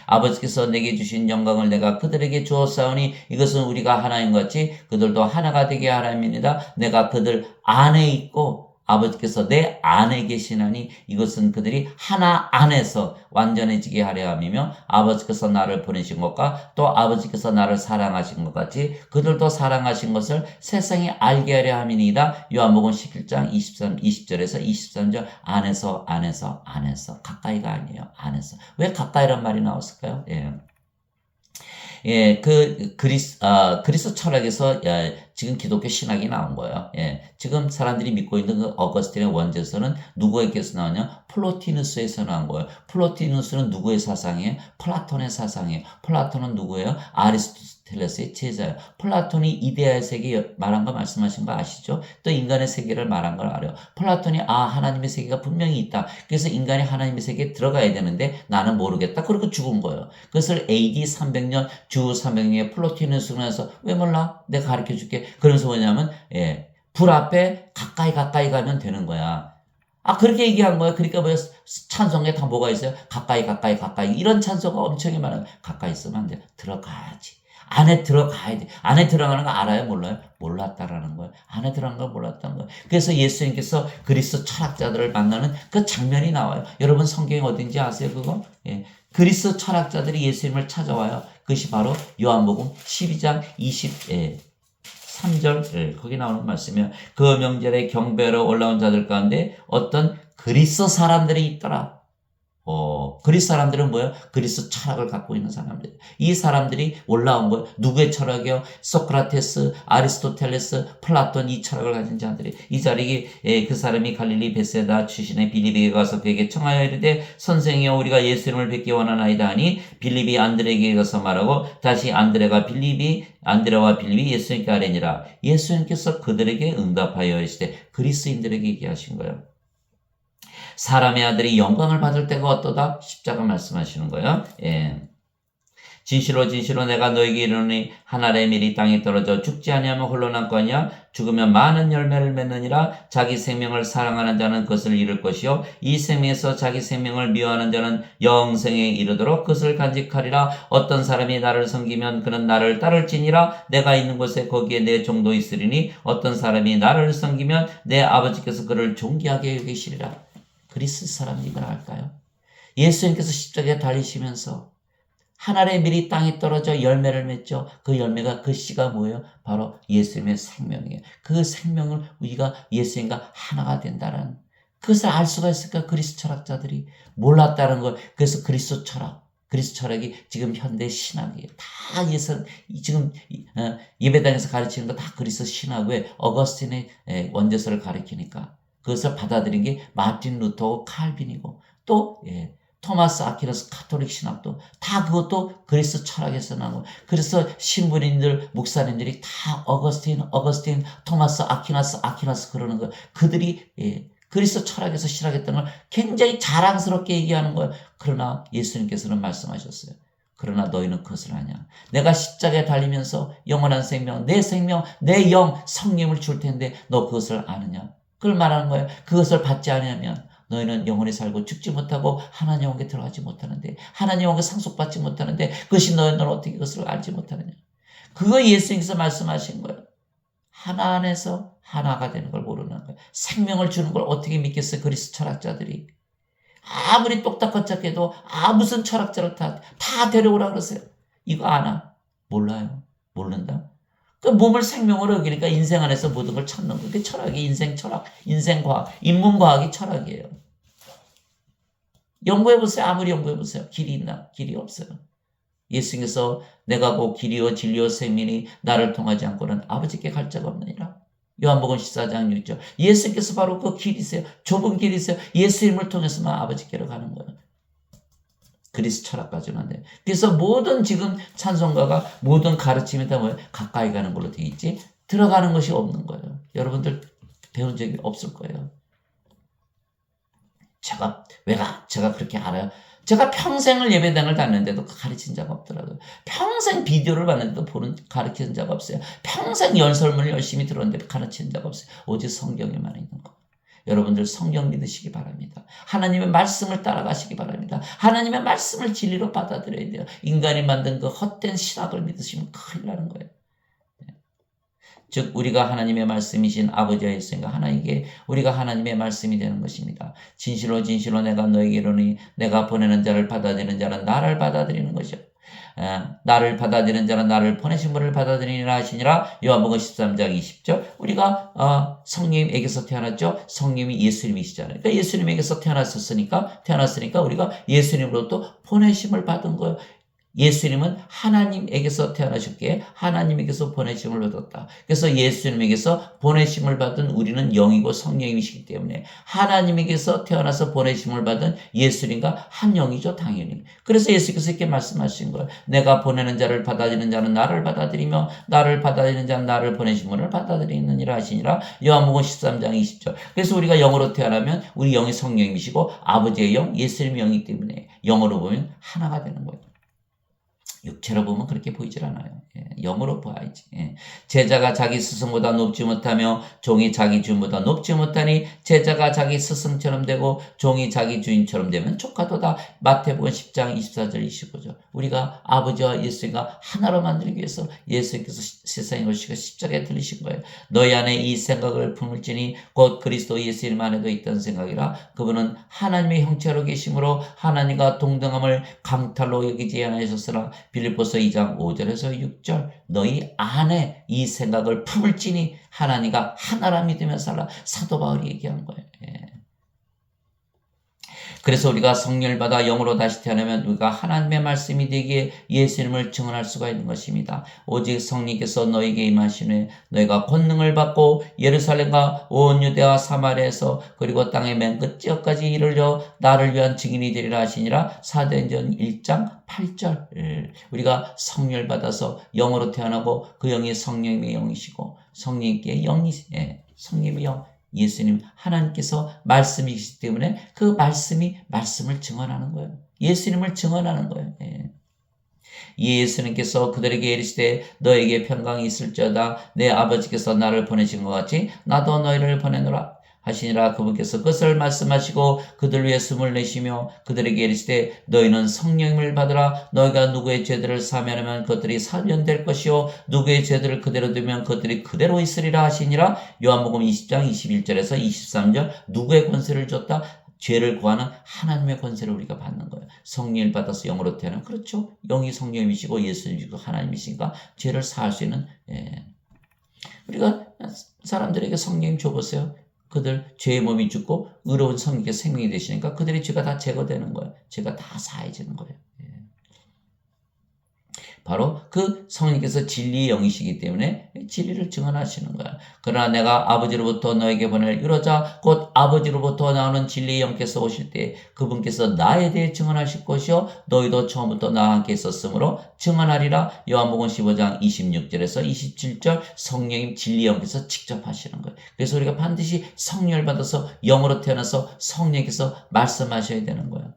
아버지께서 내게 주신 영광을 내가 그들에게 주었사오니 이것은 우리가 하나인 것 같이 그들도 하나가 되게 하라입니다. 내가 그들 안에 있고 아버지께서 내 안에 계시나니 이것은 그들이 하나 안에서 완전해지게 하려 함이며 아버지께서 나를 보내신 것과 또 아버지께서 나를 사랑하신 것 같이 그들도 사랑하신 것을 세상에 알게 하려 함이니이다. 요한복음 11장 20절에서 23절 안에서 가까이가 아니에요. 안에서. 왜 가까이란 말이 나왔을까요? 그리스 철학에서 지금 기독교 신학이 나온 거예요. 예. 지금 사람들이 믿고 있는 그 어거스틴의 원죄서는 누구에게서 나왔냐? 플로티누스에서 나온 거예요. 플로티누스는 누구의 사상이에요? 플라톤의 사상이에요. 플라톤은 누구예요? 아리스토텔레스의 제자예요. 플라톤이 이데아의 세계 말한 거 말씀하신 거 아시죠? 또 인간의 세계를 말한 걸 알아요. 플라톤이 하나님의 세계가 분명히 있다. 그래서 인간이 하나님의 세계에 들어가야 되는데 나는 모르겠다. 그리고 죽은 거예요. 그것을 AD 300년, 주 300년에 플로티누스가 나서 왜 몰라? 내가 가르쳐 줄게. 그러면서 뭐냐면 불 앞에 가까이 가면 되는 거야. 그렇게 얘기한 거야. 그러니까 뭐 찬송에 다 뭐가 있어요? 가까이 이런 찬송가 엄청 많아요. 가까이 있으면 안 돼. 들어가야지. 안에 들어가야 돼. 안에 들어가는 거 알아요? 몰라요? 몰랐다라는 거예요. 안에 들어가는 걸 몰랐다는 거예요. 그래서 예수님께서 그리스 철학자들을 만나는 그 장면이 나와요. 여러분 성경이 어딘지 아세요? 그거? 예. 그리스 철학자들이 예수님을 찾아와요. 그것이 바로 요한복음 12장 23절 거기 나오는 말씀이에요. 그 명절에 경배로 올라온 자들 가운데 어떤 그리스 사람들이 있더라. 그리스 사람들은 뭐예요? 그리스 철학을 갖고 있는 사람들. 이 사람들이 올라온 거예요. 누구의 철학이요? 소크라테스, 아리스토텔레스, 플라톤 이 철학을 가진 자들이. 이 자리에 그 사람이 갈릴리 베세다 출신의 빌립에게 가서 그에게 청하여 이르되 선생이여 우리가 예수님을 뵙기 원하나이다 하니 빌립이 안드레에게 가서 말하고 다시 안드레와 빌립이 예수님께 아뢰니라. 예수님께서 그들에게 응답하여 이르시되 그리스인들에게 얘기하신 거예요. 사람의 아들이 영광을 받을 때가 어떠다? 십자가 말씀하시는 거예요. 예. 진실로 내가 너에게 이르노니 한 알의 밀이 땅에 떨어져 죽지 아니하면 홀로 남고 하냐? 죽으면 많은 열매를 맺느니라. 자기 생명을 사랑하는 자는 그것을 잃을 것이요 이 생명에서 자기 생명을 미워하는 자는 영생에 이르도록 그것을 간직하리라. 어떤 사람이 나를 섬기면 그는 나를 따를지니라. 내가 있는 곳에 거기에 내 종도 있으리니 어떤 사람이 나를 섬기면 내 아버지께서 그를 존귀하게 여기시리라. 그리스 사람이 이걸 알까요? 예수님께서 십자가에 달리시면서 한 알의 밀이 땅에 떨어져 열매를 맺죠. 그 열매가 그 씨가 뭐예요? 바로 예수님의 생명이에요. 그 생명을 우리가 예수님과 하나가 된다는 그것을 알 수가 있을까? 그리스 철학자들이 몰랐다는 걸. 그래서 그리스 철학이 지금 현대 신학이에요. 다 지금 예배당에서 가르치는 거 다 그리스 신학에 어거스틴의 원죄서를 가르치니까 그것을 받아들인 게 마틴 루터고 칼빈이고 또 토마스 아퀴나스 카톨릭 신학도 다 그것도 그리스 철학에서 나온. 그래서 신부님들 목사님들이 다 어거스틴 토마스 아퀴나스 그러는 거예요. 그들이 그리스 철학에서 실학했던 걸 굉장히 자랑스럽게 얘기하는 거예요. 그러나 예수님께서는 말씀하셨어요. 그러나 너희는 그것을 아냐. 내가 십자가에 달리면서 영원한 생명, 내 영, 성령을 줄 텐데 너 그것을 아느냐. 그걸 말하는 거예요. 그것을 받지 않으면 너희는 영원히 살고 죽지 못하고 하나님 영혼에 들어가지 못하는데 하나님 영혼에 상속받지 못하는데 그것이 너희는 어떻게 그것을 알지 못하느냐. 그거 예수님께서 말씀하신 거예요. 하나 안에서 하나가 되는 걸 모르는 거예요. 생명을 주는 걸 어떻게 믿겠어요? 그리스 철학자들이. 아무리 똑딱거짝해도 무슨 철학자를 다 데려오라 그러세요. 이거 아나? 몰라요. 모른다. 그 몸을 생명으로 여기니까 인생 안에서 모든 걸 찾는 거예요. 그게 철학이 인생 철학, 인생과학, 인문과학이 철학이에요. 연구해보세요. 아무리 연구해보세요. 길이 있나? 길이 없어요. 예수님께서 내가 곧 길이요 진리요 생명이 나를 통하지 않고는 아버지께 갈 자가 없느니라. 요한복음 14장 6절. 예수님께서 바로 그 길이세요. 좁은 길이세요. 예수님을 통해서만 아버지께로 가는 거예요. 그리스 철학까지는 안 돼요. 그래서 모든 지금 찬송가가 모든 가르침이 다 뭐예요? 가까이 가는 걸로 되어 있지 들어가는 것이 없는 거예요. 여러분들 배운 적이 없을 거예요. 제가 그렇게 알아요? 제가 평생을 예배당을 다녔는데도 가르친 자가 없더라고요. 평생 비디오를 봤는데도 가르치는 자가 없어요. 평생 연설문을 열심히 들었는데 가르치는 자가 없어요. 오직 성경에만 있는 거. 여러분들 성경 믿으시기 바랍니다. 하나님의 말씀을 따라가시기 바랍니다. 하나님의 말씀을 진리로 받아들여야 돼요. 인간이 만든 그 헛된 신학을 믿으시면 큰일 나는 거예요. 즉 우리가 하나님의 말씀이신 아버지와 있으니까 하나님께 우리가 하나님의 말씀이 되는 것입니다. 진실로 내가 너에게 이르노니 내가 보내는 자를 받아들이는 자는 나를 받아들이는 것이요. 나를 받아들이는 자는 나를 보내신 분을 받아들이니라 하시니라. 요한복음 13장 20절. 우리가 성령님에게서 태어났죠. 성령님이 예수님이시잖아요. 그러니까 예수님에게서 태어났으니까 우리가 예수님으로부터 보내심을 받은 거예요. 예수님은 하나님에게서 태어나셨기에 하나님에게서 보내심을 받았다. 그래서 예수님에게서 보내심을 받은 우리는 영이고 성령이시기 때문에 하나님에게서 태어나서 보내심을 받은 예수님과 한 영이죠, 당연히. 그래서 예수께서 이렇게 말씀하신 거예요. 내가 보내는 자를 받아들이는 자는 나를 받아들이며 나를 받아들이는 자는 나를 보내신 분을 받아들이느니라 하시니라. 요한복음 13장 20절. 그래서 우리가 영으로 태어나면 우리 영이 성령이시고 아버지의 영, 예수님의 영이기 때문에 영으로 보면 하나가 되는 거예요. 육체로 보면 그렇게 보이질 않아요. 영으로 봐야지. 제자가 자기 스승보다 높지 못하며 종이 자기 주인보다 높지 못하니 제자가 자기 스승처럼 되고 종이 자기 주인처럼 되면 족하도다. 마태복음 10장 24절 25절. 우리가 아버지와 예수님과 하나로 만들기 위해서 예수님께서 세상에 오시고 십자가에 들리신 거예요. 너희 안에 이 생각을 품을지니 곧 그리스도 예수님 안에도 있던 생각이라. 그분은 하나님의 형체로 계심으로 하나님과 동등함을 강탈로 여기지 않으셨으나 빌립보서 2장 5절에서 6절 너희 안에 이 생각을 품을지니 하나님과 하나라 믿으며 살라. 사도 바울이 얘기한 거예요. 그래서 우리가 성령을 받아 영으로 다시 태어나면 우리가 하나님의 말씀이 되기에 예수님을 증언할 수가 있는 것입니다. 오직 성령께서 너에게 임하시네 너희가 권능을 받고 예루살렘과 온 유대와 사마리아에서 그리고 땅의 맨 끝 지역까지 이르러 나를 위한 증인이 되리라 하시니라. 사도행전 1장 8절. 우리가 성령을 받아서 영으로 태어나고 그 영이 성령의 영이시고 성령께 영이 성령의 영 예수님 하나님께서 말씀이시기 때문에 그 말씀이 말씀을 증언하는 거예요. 예수님을 증언하는 거예요. 예수님께서 그들에게 이르시되 너에게 평강이 있을지어다. 내 아버지께서 나를 보내신 것 같이 나도 너희를 보내노라 하시니라. 그분께서 그것을 말씀하시고 그들 위해 숨을 내쉬며 그들에게 이르시되 너희는 성령을 받으라. 너희가 누구의 죄들을 사면하면 그것들이 사면될 것이요 누구의 죄들을 그대로 두면 그것들이 그대로 있으리라 하시니라. 요한복음 20장 21절에서 23절. 누구의 권세를 줬다? 죄를 구하는 하나님의 권세를 우리가 받는 거예요. 성령을 받아서 영으로 태어나면 그렇죠. 영이 성령이시고 예수님이시고 하나님이시니까 죄를 사할 수 있는 우리가 사람들에게 성령 줘보세요. 그들 죄의 몸이 죽고 의로운 성령의 생명이 되시니까 그들의 죄가 다 제거되는 거예요. 죄가 다 사해지는 거예요. 바로 그 성령께서 진리의 영이시기 때문에 진리를 증언하시는 거야. 그러나 내가 아버지로부터 너에게 보낼 유로자 곧 아버지로부터 나오는 진리의 영께서 오실 때 그분께서 나에 대해 증언하실 것이요 너희도 처음부터 나와 함께 있었으므로 증언하리라. 요한복음 15장 26절에서 27절 성령님 진리의 영께서 직접 하시는 거예요. 그래서 우리가 반드시 성령을 받아서 영으로 태어나서 성령께서 말씀하셔야 되는 거예요.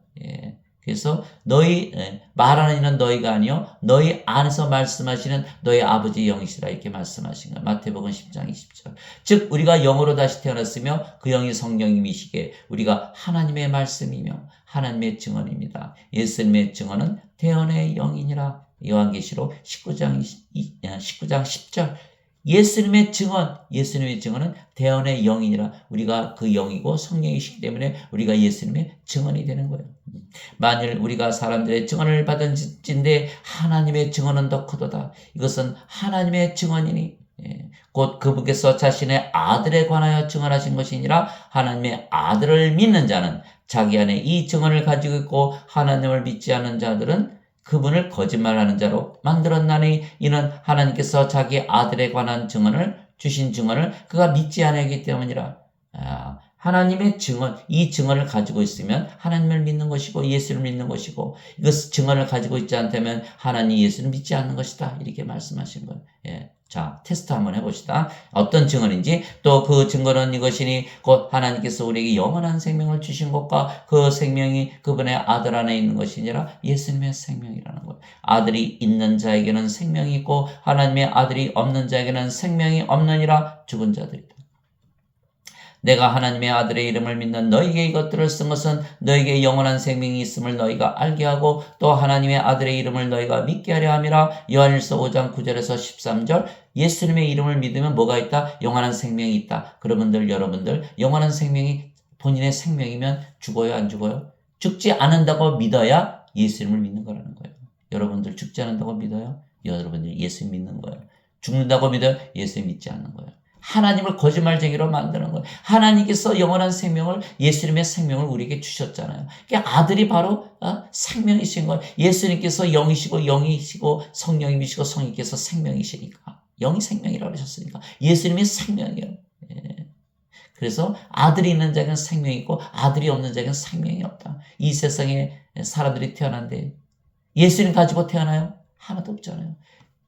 그래서 너희 말하는 이는 너희가 아니요 너희 안에서 말씀하시는 너희 아버지 영이시라 이렇게 말씀하신 거예요. 마태복음 10장 20절. 즉 우리가 영으로 다시 태어났으며 그 영이 성령님이시기에 우리가 하나님의 말씀이며 하나님의 증언입니다. 예수님의 증언은 태연의 영이니라. 요한계시록 19장 10절. 예수님의 증언은 대언의 영이니라. 우리가 그 영이고 성령이시기 때문에 우리가 예수님의 증언이 되는 거예요. 만일 우리가 사람들의 증언을 받은진데 하나님의 증언은 더 크도다. 이것은 하나님의 증언이니 곧 그분께서 자신의 아들에 관하여 증언하신 것이니라. 하나님의 아들을 믿는 자는 자기 안에 이 증언을 가지고 있고 하나님을 믿지 않는 자들은 그분을 거짓말하는 자로 만들었나니 이는 하나님께서 자기 아들에 관한 증언을 주신 증언을 그가 믿지 않았기 때문이라. 하나님의 증언, 이 증언을 가지고 있으면 하나님을 믿는 것이고 예수를 믿는 것이고 이것 증언을 가지고 있지 않다면 하나님 예수를 믿지 않는 것이다. 이렇게 말씀하신 거예요. 자, 테스트 한번 해봅시다. 어떤 증언인지 또 그 증거는 이것이니 곧 하나님께서 우리에게 영원한 생명을 주신 것과 그 생명이 그분의 아들 안에 있는 것이니라. 예수님의 생명이라는 거예요. 아들이 있는 자에게는 생명이 있고 하나님의 아들이 없는 자에게는 생명이 없느니라. 죽은 자들이다. 내가 하나님의 아들의 이름을 믿는 너희에게 이것들을 쓴 것은 너희에게 영원한 생명이 있음을 너희가 알게 하고 또 하나님의 아들의 이름을 너희가 믿게 하려 함이라. 요한일서 5장 9절에서 13절. 예수님의 이름을 믿으면 뭐가 있다? 영원한 생명이 있다. 여러분들 영원한 생명이 본인의 생명이면 죽어요, 안 죽어요? 죽지 않는다고 믿어야 예수님을 믿는 거라는 거예요. 여러분들 죽지 않는다고 믿어요? 여러분들 예수 믿는 거예요. 죽는다고 믿어요? 예수 믿지 않는 거예요. 하나님을 거짓말쟁이로 만드는 거예요. 하나님께서 영원한 생명을, 예수님의 생명을 우리에게 주셨잖아요. 그러니까 아들이 바로 생명이신 거예요. 예수님께서 영이시고 성령님이시고 성령께서 생명이시니까. 영이 생명이라고 하셨으니까. 예수님이 생명이에요. 예. 그래서 아들이 있는 자에게는 생명이 있고 아들이 없는 자에게는 생명이 없다. 이 세상에 사람들이 태어난데 예수님 가지고 태어나요? 하나도 없잖아요.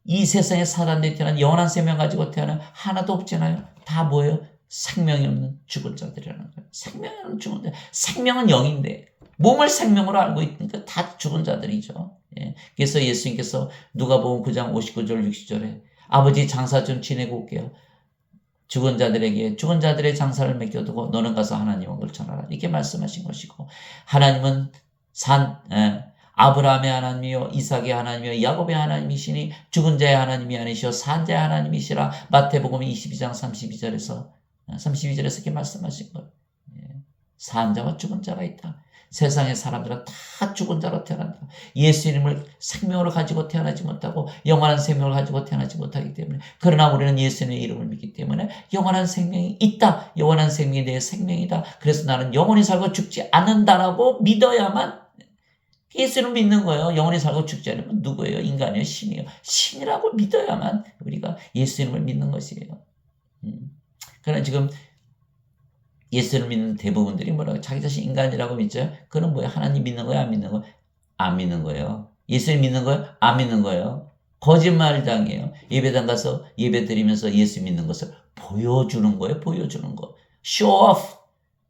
이 세상에 사람들이 태어난 영원한 생명 가지고 태어나요? 하나도 없잖아요. 다 뭐예요? 생명이 없는 죽은 자들이라는 거예요. 생명이 없는 죽은 자. 생명은 영인데 몸을 생명으로 알고 있으니까 다 죽은 자들이죠. 예. 그래서 예수님께서 누가복음 9장 59절 60절에 아버지 장사 좀 지내고 올게요. 죽은 자들의 장사를 맡겨두고 너는 가서 하나님 온 걸 전하라. 이렇게 말씀하신 것이고, 하나님은 아브라함의 하나님이요 이삭의 하나님이요 야곱의 하나님이시니 죽은 자의 하나님이 아니시오 산 자의 하나님이시라. 마태복음 22장 32절에서 이렇게 말씀하신 거예요. 산 자와 죽은 자가 있다. 세상의 사람들은 다 죽은 자로 태어난다. 예수님을 생명으로 가지고 태어나지 못하고 영원한 생명을 가지고 태어나지 못하기 때문에, 그러나 우리는 예수님의 이름을 믿기 때문에 영원한 생명이 있다. 영원한 생명이 내 생명이다. 그래서 나는 영원히 살고 죽지 않는다라고 믿어야만 예수를 믿는 거예요. 영원히 살고 죽지 않으면 누구예요? 인간이에요? 신이에요? 신이라고 믿어야만 우리가 예수님을 믿는 것이에요. 그러나 지금 예수를 믿는 대부분들이 뭐라고 자기 자신 인간이라고 믿죠? 그건 뭐예요? 하나님 믿는 거예요? 안 믿는 거예요? 안 믿는 거예요. 예수를 믿는 거예요? 안 믿는 거예요. 거짓말장이에요. 예배당 가서 예배 드리면서 예수 믿는 것을 보여주는 거예요. 보여주는 거. 쇼오프.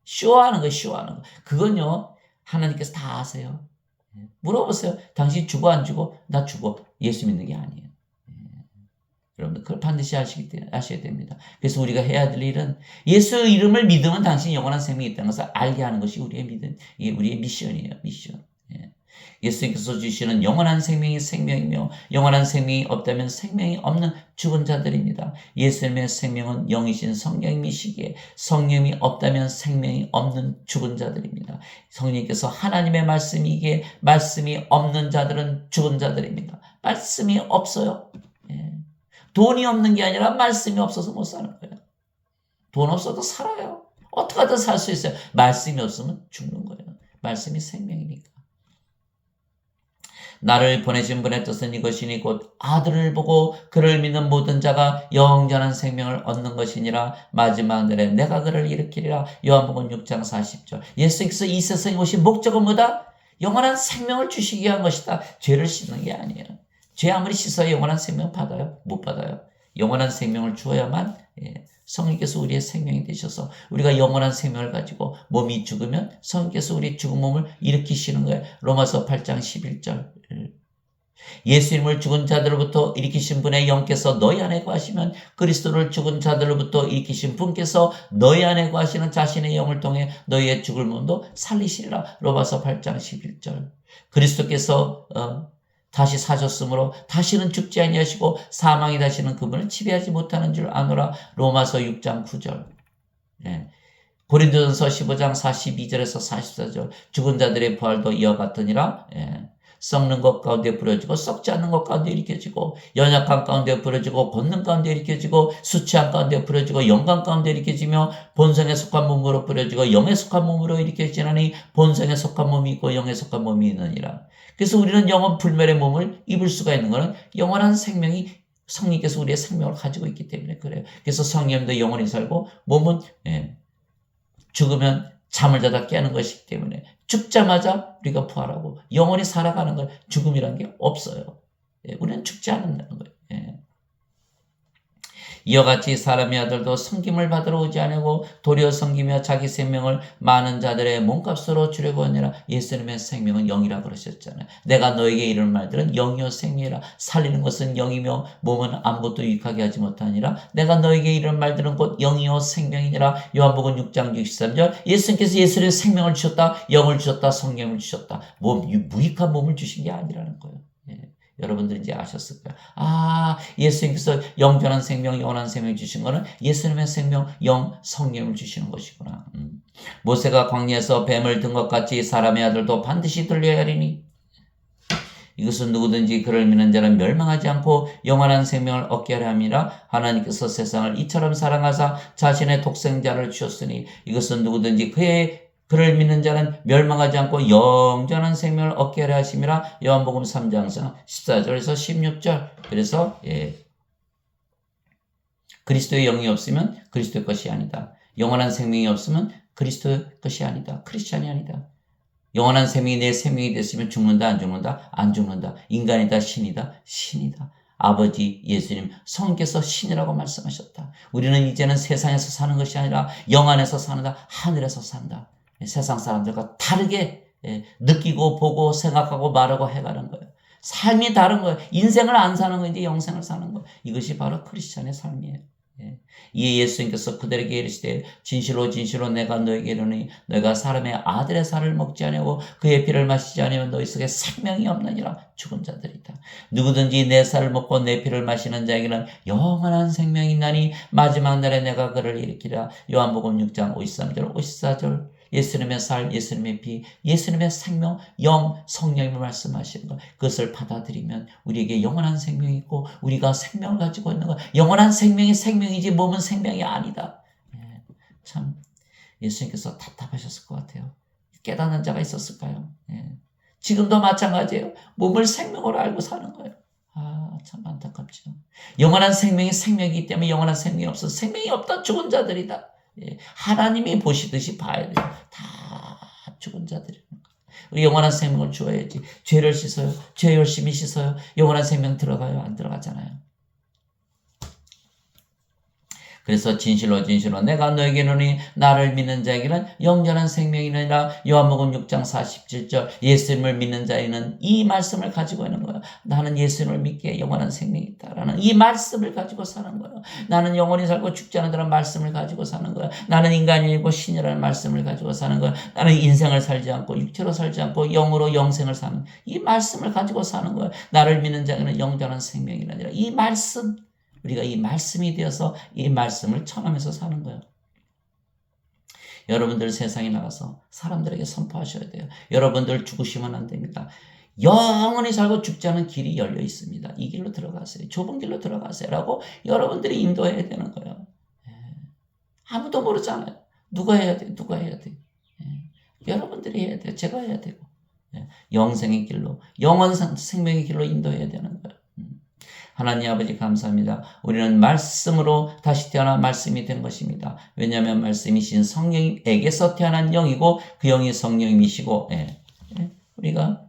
쇼하는 거예요. 쇼하는 거. 그건요. 하나님께서 다 아세요. 물어보세요. 당신 죽어 안 죽어? 나 죽어. 예수 믿는 게 아니에요. 여러분들 그걸 반드시 아셔야 됩니다. 그래서 우리가 해야 될 일은 예수 이름을 믿으면 당신이 영원한 생명이 있다는 것을 알게 하는 것이 이게 우리의 미션이에요. 미션. 예수님께서 주시는 영원한 생명이 생명이며 영원한 생명이 없다면 생명이 없는 죽은 자들입니다. 예수님의 생명은 영이신 성령님이시기에 성령이 없다면 생명이 없는 죽은 자들입니다. 성령님께서 하나님의 말씀이기에 말씀이 없는 자들은 죽은 자들입니다. 말씀이 없어요. 돈이 없는 게 아니라 말씀이 없어서 못 사는 거예요. 돈 없어도 살아요. 어떻게 하든 살 수 있어요. 말씀이 없으면 죽는 거예요. 말씀이 생명이니까. 나를 보내신 분의 뜻은 이것이니 곧 아들을 보고 그를 믿는 모든 자가 영원한 생명을 얻는 것이니라. 마지막 날에 내가 그를 일으키리라. 요한복음 6장 40절. 예수께서 이 세상에 오신 목적은 뭐다? 영원한 생명을 주시기 위한 것이다. 죄를 씻는 게 아니에요. 죄 아무리 씻어야 영원한 생명 받아요? 못 받아요. 영원한 생명을 주어야만 성령께서 우리의 생명이 되셔서 우리가 영원한 생명을 가지고 몸이 죽으면 성령께서 우리의 죽은 몸을 일으키시는 거예요. 로마서 8장 11절. 예수님을 죽은 자들로부터 일으키신 분의 영께서 너희 안에 거하시면 그리스도를 죽은 자들로부터 일으키신 분께서 너희 안에 거하시는 자신의 영을 통해 너희의 죽을 몸도 살리시리라. 로마서 8장 11절. 그리스도께서 다시 사셨으므로 다시는 죽지 아니하시고 사망이 다시는 그분을 지배하지 못하는 줄 아노라. 로마서 6장 9절. 고린도전서 15장 42절에서 44절. 죽은 자들의 부활도 이와 같으니라. 썩는 것 가운데 부러지고 썩지 않는 것 가운데 일으켜지고 연약한 가운데 부러지고 권능 가운데 일으켜지고 수치한 가운데 부러지고 영광 가운데 일으켜지며 본성에 속한 몸으로 부러지고 영에 속한 몸으로 일으켜지나니 본성에 속한 몸이 있고 영에 속한 몸이 있느니라. 그래서 우리는 영원 불멸의 몸을 입을 수가 있는 것은 영원한 생명이 성령께서 우리의 생명을 가지고 있기 때문에 그래요. 그래서 성령도 영원히 살고 몸은 죽으면 잠을 자다 깨는 것이기 때문에 죽자마자 우리가 부활하고 영원히 살아가는 건 죽음이란 게 없어요. 우리는 죽지 않는다는 거예요. 이와 같이 사람의 아들도 섬김을 받으러 오지 않고 도리어 섬기며 자기 생명을 많은 자들의 몸값으로 주려고 하니라. 예수님의 생명은 영이라 그러셨잖아요. 내가 너에게 이런 말들은 영이요 생명이라. 살리는 것은 영이며 몸은 아무것도 유익하게 하지 못하니라. 내가 너에게 이런 말들은 곧 영이요 생명이니라. 요한복음 6장 63절. 예수님께서 예수님의 생명을 주셨다. 영을 주셨다. 성령을 주셨다. 무익한 몸을 주신 게 아니라는 거예요. 여러분들이 이제 아셨을 거예요. 예수님께서 영변한 생명, 영원한 생명을 주신 거는 예수님의 생명, 영, 성령을 주시는 것이구나. 모세가 광야에서 뱀을 든 것 같이 사람의 아들도 반드시 들려야 하리니. 이것은 누구든지 그를 믿는 자는 멸망하지 않고 영원한 생명을 얻게 하려 함이라. 하나님께서 세상을 이처럼 사랑하사 자신의 독생자를 주셨으니 이것은 누구든지 그를 믿는 자는 멸망하지 않고 영원한 생명을 얻게 하려 하심이라. 요한복음 3장 14절에서 16절. 그래서 그리스도의 영이 없으면 그리스도의 것이 아니다. 영원한 생명이 없으면 그리스도의 것이 아니다. 크리스찬이 아니다. 영원한 생명이 내 생명이 됐으면 죽는다, 안 죽는다? 안 죽는다. 인간이다, 신이다, 신이다. 아버지 예수님 성께서 신이라고 말씀하셨다. 우리는 이제는 세상에서 사는 것이 아니라 영 안에서 산다, 하늘에서 산다. 세상 사람들과 다르게 느끼고 보고 생각하고 말하고 해가는 거예요. 삶이 다른 거예요. 인생을 안 사는 거인데 영생을 사는 거예요. 이것이 바로 크리스찬의 삶이에요. 이에 예수님께서 그들에게 이르시되 진실로 진실로 내가 너에게 이르노니 너희가 사람의 아들의 살을 먹지 아니하고 그의 피를 마시지 아니하면 너희 속에 생명이 없느니라. 죽은 자들이다. 누구든지 내 살을 먹고 내 피를 마시는 자에게는 영원한 생명이 있나니 마지막 날에 내가 그를 일으키라. 요한복음 6장 53절 54절. 예수님의 살, 예수님의 피, 예수님의 생명, 영, 성령님을 말씀하시는 것. 그것을 받아들이면 우리에게 영원한 생명이 있고 우리가 생명을 가지고 있는 것. 영원한 생명이 생명이지 몸은 생명이 아니다. 참 예수님께서 답답하셨을 것 같아요. 깨닫는 자가 있었을까요? 지금도 마찬가지예요. 몸을 생명으로 알고 사는 거예요. 참 안타깝죠. 영원한 생명이 생명이기 때문에 영원한 생명이 없어. 생명이 없다. 죽은 자들이다. 하나님이 보시듯이 봐야 돼요. 다 죽은 자들이라는 거예요. 우리 영원한 생명을 주어야지. 죄를 씻어요. 죄 열심히 씻어요. 영원한 생명 들어가요? 안 들어가잖아요. 그래서 진실로 진실로 내가 너에게 이르노니 나를 믿는 자에게는 영원한 생명이 있느니라. 요한복음 6장 47절. 예수님을 믿는 자에게는 이 말씀을 가지고 있는 거예요. 나는 예수님을 믿기에 영원한 생명이 있다라는 이 말씀을 가지고 사는 거예요. 나는 영원히 살고 죽지 않은 다는 말씀을 가지고 사는 거예요. 나는 인간이고 신이라는 말씀을 가지고 사는 거예요. 나는 인생을 살지 않고 육체로 살지 않고 영으로 영생을 사는 이 말씀을 가지고 사는 거예요. 나를 믿는 자에게는 영원한 생명이 있느니라. 이 말씀, 우리가 이 말씀이 되어서 이 말씀을 전하면서 사는 거예요. 여러분들 세상에 나가서 사람들에게 선포하셔야 돼요. 여러분들 죽으시면 안 됩니다. 영원히 살고 죽지 않은 길이 열려 있습니다. 이 길로 들어가세요. 좁은 길로 들어가세요. 라고 여러분들이 인도해야 되는 거예요. 아무도 모르잖아요. 누가 해야 돼? 누가 해야 돼? 여러분들이 해야 돼요. 제가 해야 되고. 영생의 길로, 영원 생명의 길로 인도해야 되는 거예요. 하나님 아버지 감사합니다. 우리는 말씀으로 다시 태어나 말씀이 된 것입니다. 왜냐하면 말씀이신 성령에게서 태어난 영이고 그 영이 성령이시고 우리가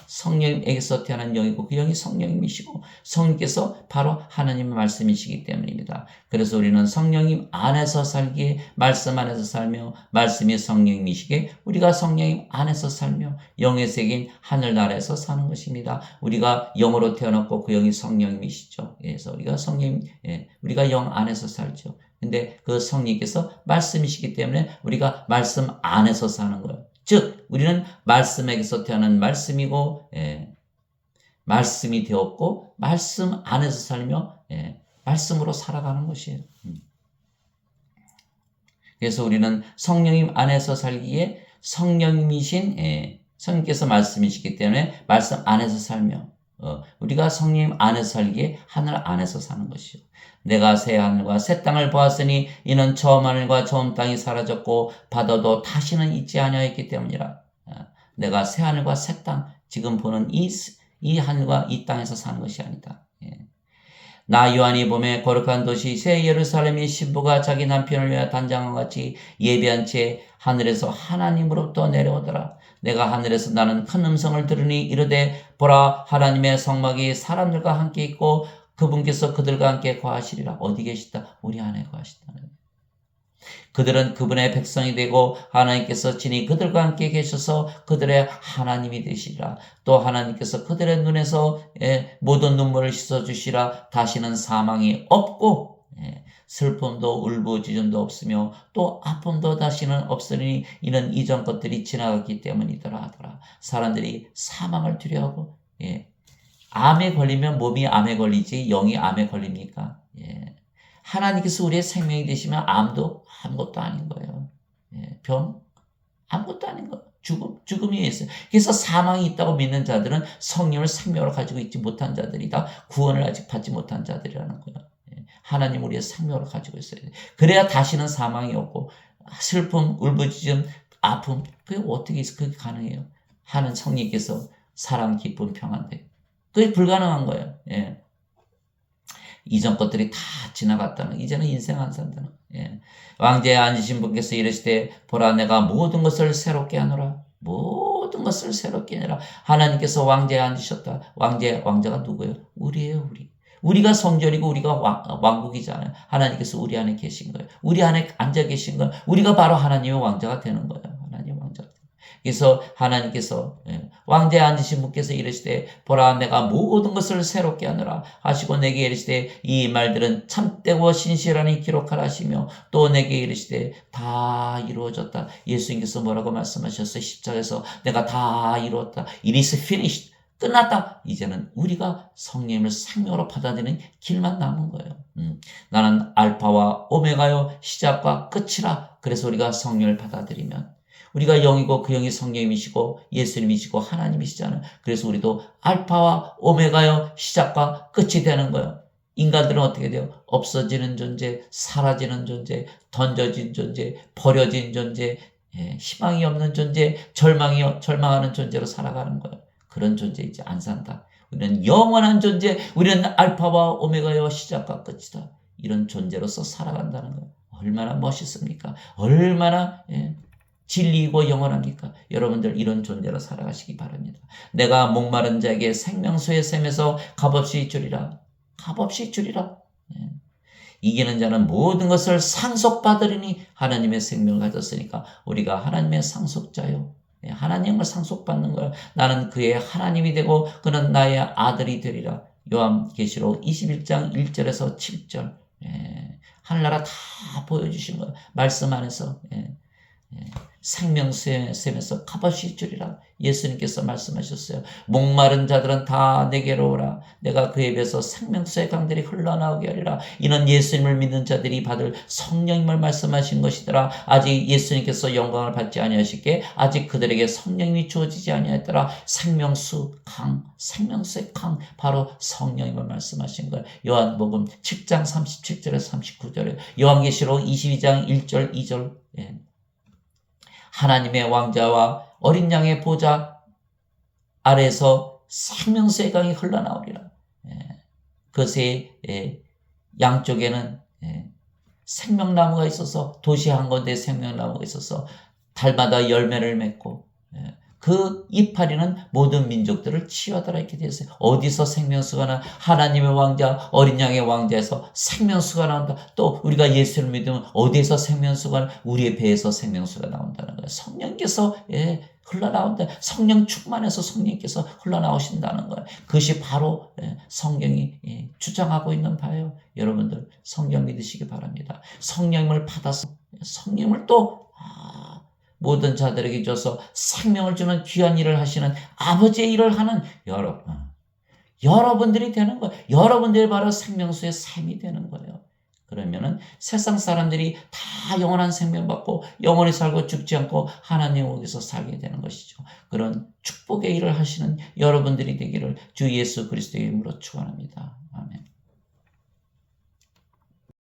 성령에게서 태어난 영이고 그 영이 성령님이시고 성령께서 바로 하나님의 말씀이시기 때문입니다. 그래서 우리는 성령님 안에서 살기에 말씀 안에서 살며 말씀이 성령님이시기에 우리가 성령님 안에서 살며 영의 세계인 하늘나라에서 사는 것입니다. 우리가 영으로 태어났고 그 영이 성령님이시죠. 그래서 우리가 우리가 영 안에서 살죠. 근데 그 성령님께서 말씀이시기 때문에 우리가 말씀 안에서 사는 거예요. 즉 우리는 말씀에게서 태어난 말씀이고 말씀이 되었고 말씀 안에서 살며 말씀으로 살아가는 것이에요. 그래서 우리는 성령님 안에서 살기에 성령님이신 성령께서 말씀이시기 때문에 말씀 안에서 살며 우리가 성령 안에서 살기에 하늘 안에서 사는 것이요. 내가 새 하늘과 새 땅을 보았으니 이는 처음 하늘과 처음 땅이 사라졌고 바다도 다시는 있지 아니하였기 때문이라. 내가 새 하늘과 새 땅, 지금 보는 이 하늘과 이 땅에서 사는 것이 아니다. 나 요한이 봄에 거룩한 도시 새 예루살렘의 신부가 자기 남편을 위하여 단장한 같이 예비한 채 하늘에서 하나님으로부터 내려오더라. 내가 하늘에서 나는 큰 음성을 들으니 이르되 보라 하나님의 성막이 사람들과 함께 있고 그분께서 그들과 함께 거하시리라. 어디 계시다? 우리 안에 거하시다. 그들은 그분의 백성이 되고 하나님께서 친히 그들과 함께 계셔서 그들의 하나님이 되시리라. 또 하나님께서 그들의 눈에서 모든 눈물을 씻어주시라. 다시는 사망이 없고 슬픔도 울부짖음도 없으며 또 아픔도 다시는 없으니 이는 이전 것들이 지나갔기 때문이더라 하더라. 사람들이 사망을 두려워하고 암에 걸리면 몸이 암에 걸리지 영이 암에 걸립니까? 하나님께서 우리의 생명이 되시면 암도 아무것도 아닌 거예요. 병 아무것도 아닌 거예요. 죽음이 있어요. 그래서 사망이 있다고 믿는 자들은 성령을 생명으로 가지고 있지 못한 자들이다. 구원을 아직 받지 못한 자들이라는 거예요. 하나님 우리의 생명을 가지고 있어야 돼. 그래야 다시는 사망이 없고 슬픔, 울부짖음, 아픔 그게 어떻게 그게 가능해요? 하는 성령께서 사랑, 기쁨, 평안돼. 그게 불가능한 거예요. 예. 이전 것들이 다 지나갔다는 이제는 인생 안 산다는 예. 왕제에 앉으신 분께서 이르시되 보라 내가 모든 것을 새롭게 하노라. 모든 것을 새롭게 하노라. 하나님께서 왕제에 앉으셨다. 왕자가 누구예요? 우리예요. 우리가 성전이고 우리가 왕국이잖아요. 하나님께서 우리 안에 계신 거예요. 우리 안에 앉아 계신 건 우리가 바로 하나님의 왕자가 되는 거예요. 하나님의 왕자가. 그래서 하나님께서 왕자에 앉으신 분께서 이르시되 보라 내가 모든 것을 새롭게 하노라 하시고 내게 이르시되 이 말들은 참되고 신실하니 기록하라 하시며 또 내게 이르시되 다 이루어졌다. 예수님께서 뭐라고 말씀하셨어요? 십자가에서 내가 다 이루었다. It is finished. 끝났다. 이제는 우리가 성령을 생명으로 받아들이는 길만 남은 거예요. 나는 알파와 오메가요 시작과 끝이라. 그래서 우리가 성령을 받아들이면 우리가 영이고 그 영이 성령님이시고 예수님이시고 하나님이시잖아요. 그래서 우리도 알파와 오메가요 시작과 끝이 되는 거예요. 인간들은 어떻게 돼요? 없어지는 존재, 사라지는 존재, 던져진 존재, 버려진 존재, 희망이 없는 존재, 절망하는 존재로 살아가는 거예요. 그런 존재 이제 안 산다. 우리는 영원한 존재, 우리는 알파와 오메가요 시작과 끝이다. 이런 존재로서 살아간다는 거예요. 얼마나 멋있습니까? 얼마나 진리이고 영원합니까? 여러분들 이런 존재로 살아가시기 바랍니다. 내가 목마른 자에게 생명수의 샘에서 값없이 주리라. 값없이 주리라. 이기는 자는 모든 것을 상속받으리니 하나님의 생명을 가졌으니까 우리가 하나님의 상속자요. 하나님을 상속받는 거예요. 나는 그의 하나님이 되고 그는 나의 아들이 되리라. 요한계시록 21장 1절에서 7절. 하늘나라 다 보여주신 거예요. 말씀 안에서. 생명샘에서 값없이 주리라. 예수님께서 말씀하셨어요. 목마른 자들은 다 내게로 오라. 내가 그에 비해서 생명수의 강들이 흘러나오게 하리라. 이는 예수님을 믿는 자들이 받을 성령님을 말씀하신 것이더라. 아직 예수님께서 영광을 받지 아니하시기에 아직 그들에게 성령님이 주어지지 아니하였더라. 생명수의 강 바로 성령님을 말씀하신 거예요. 요한복음 7장 37절에서 39절에 요한계시록 22장 1절 2절 하나님의 왕자와 어린 양의 보좌 아래에서 생명수의 강이 흘러나오리라. 그것의 양쪽에는 생명나무가 있어서 도시 한 건데 생명나무가 있어서 달마다 열매를 맺고 그 이파리는 모든 민족들을 치유하더라 이렇게 되어 있어요. 어디서 생명수가 나? 하나님의 왕자, 어린 양의 왕자에서 생명수가 나온다. 또 우리가 예수를 믿으면 어디에서 생명수가 나? 우리의 배에서 생명수가 나온다는 거예요. 성령께서 흘러나온다. 성령 충만해서 성령께서 흘러나오신다는 거예요. 그것이 바로 성경이 주장하고 있는 바예요. 여러분들 성경 믿으시기 바랍니다. 성령을 받아서 성령을 또 모든 자들에게 줘서 생명을 주는 귀한 일을 하시는 아버지의 일을 하는 여러분들이 되는 거예요. 여러분들이 바로 생명수의 샘이 되는 거예요. 그러면은 세상 사람들이 다 영원한 생명 받고 영원히 살고 죽지 않고 하나님 거기서 살게 되는 것이죠. 그런 축복의 일을 하시는 여러분들이 되기를 주 예수 그리스도의 이름으로 축원합니다.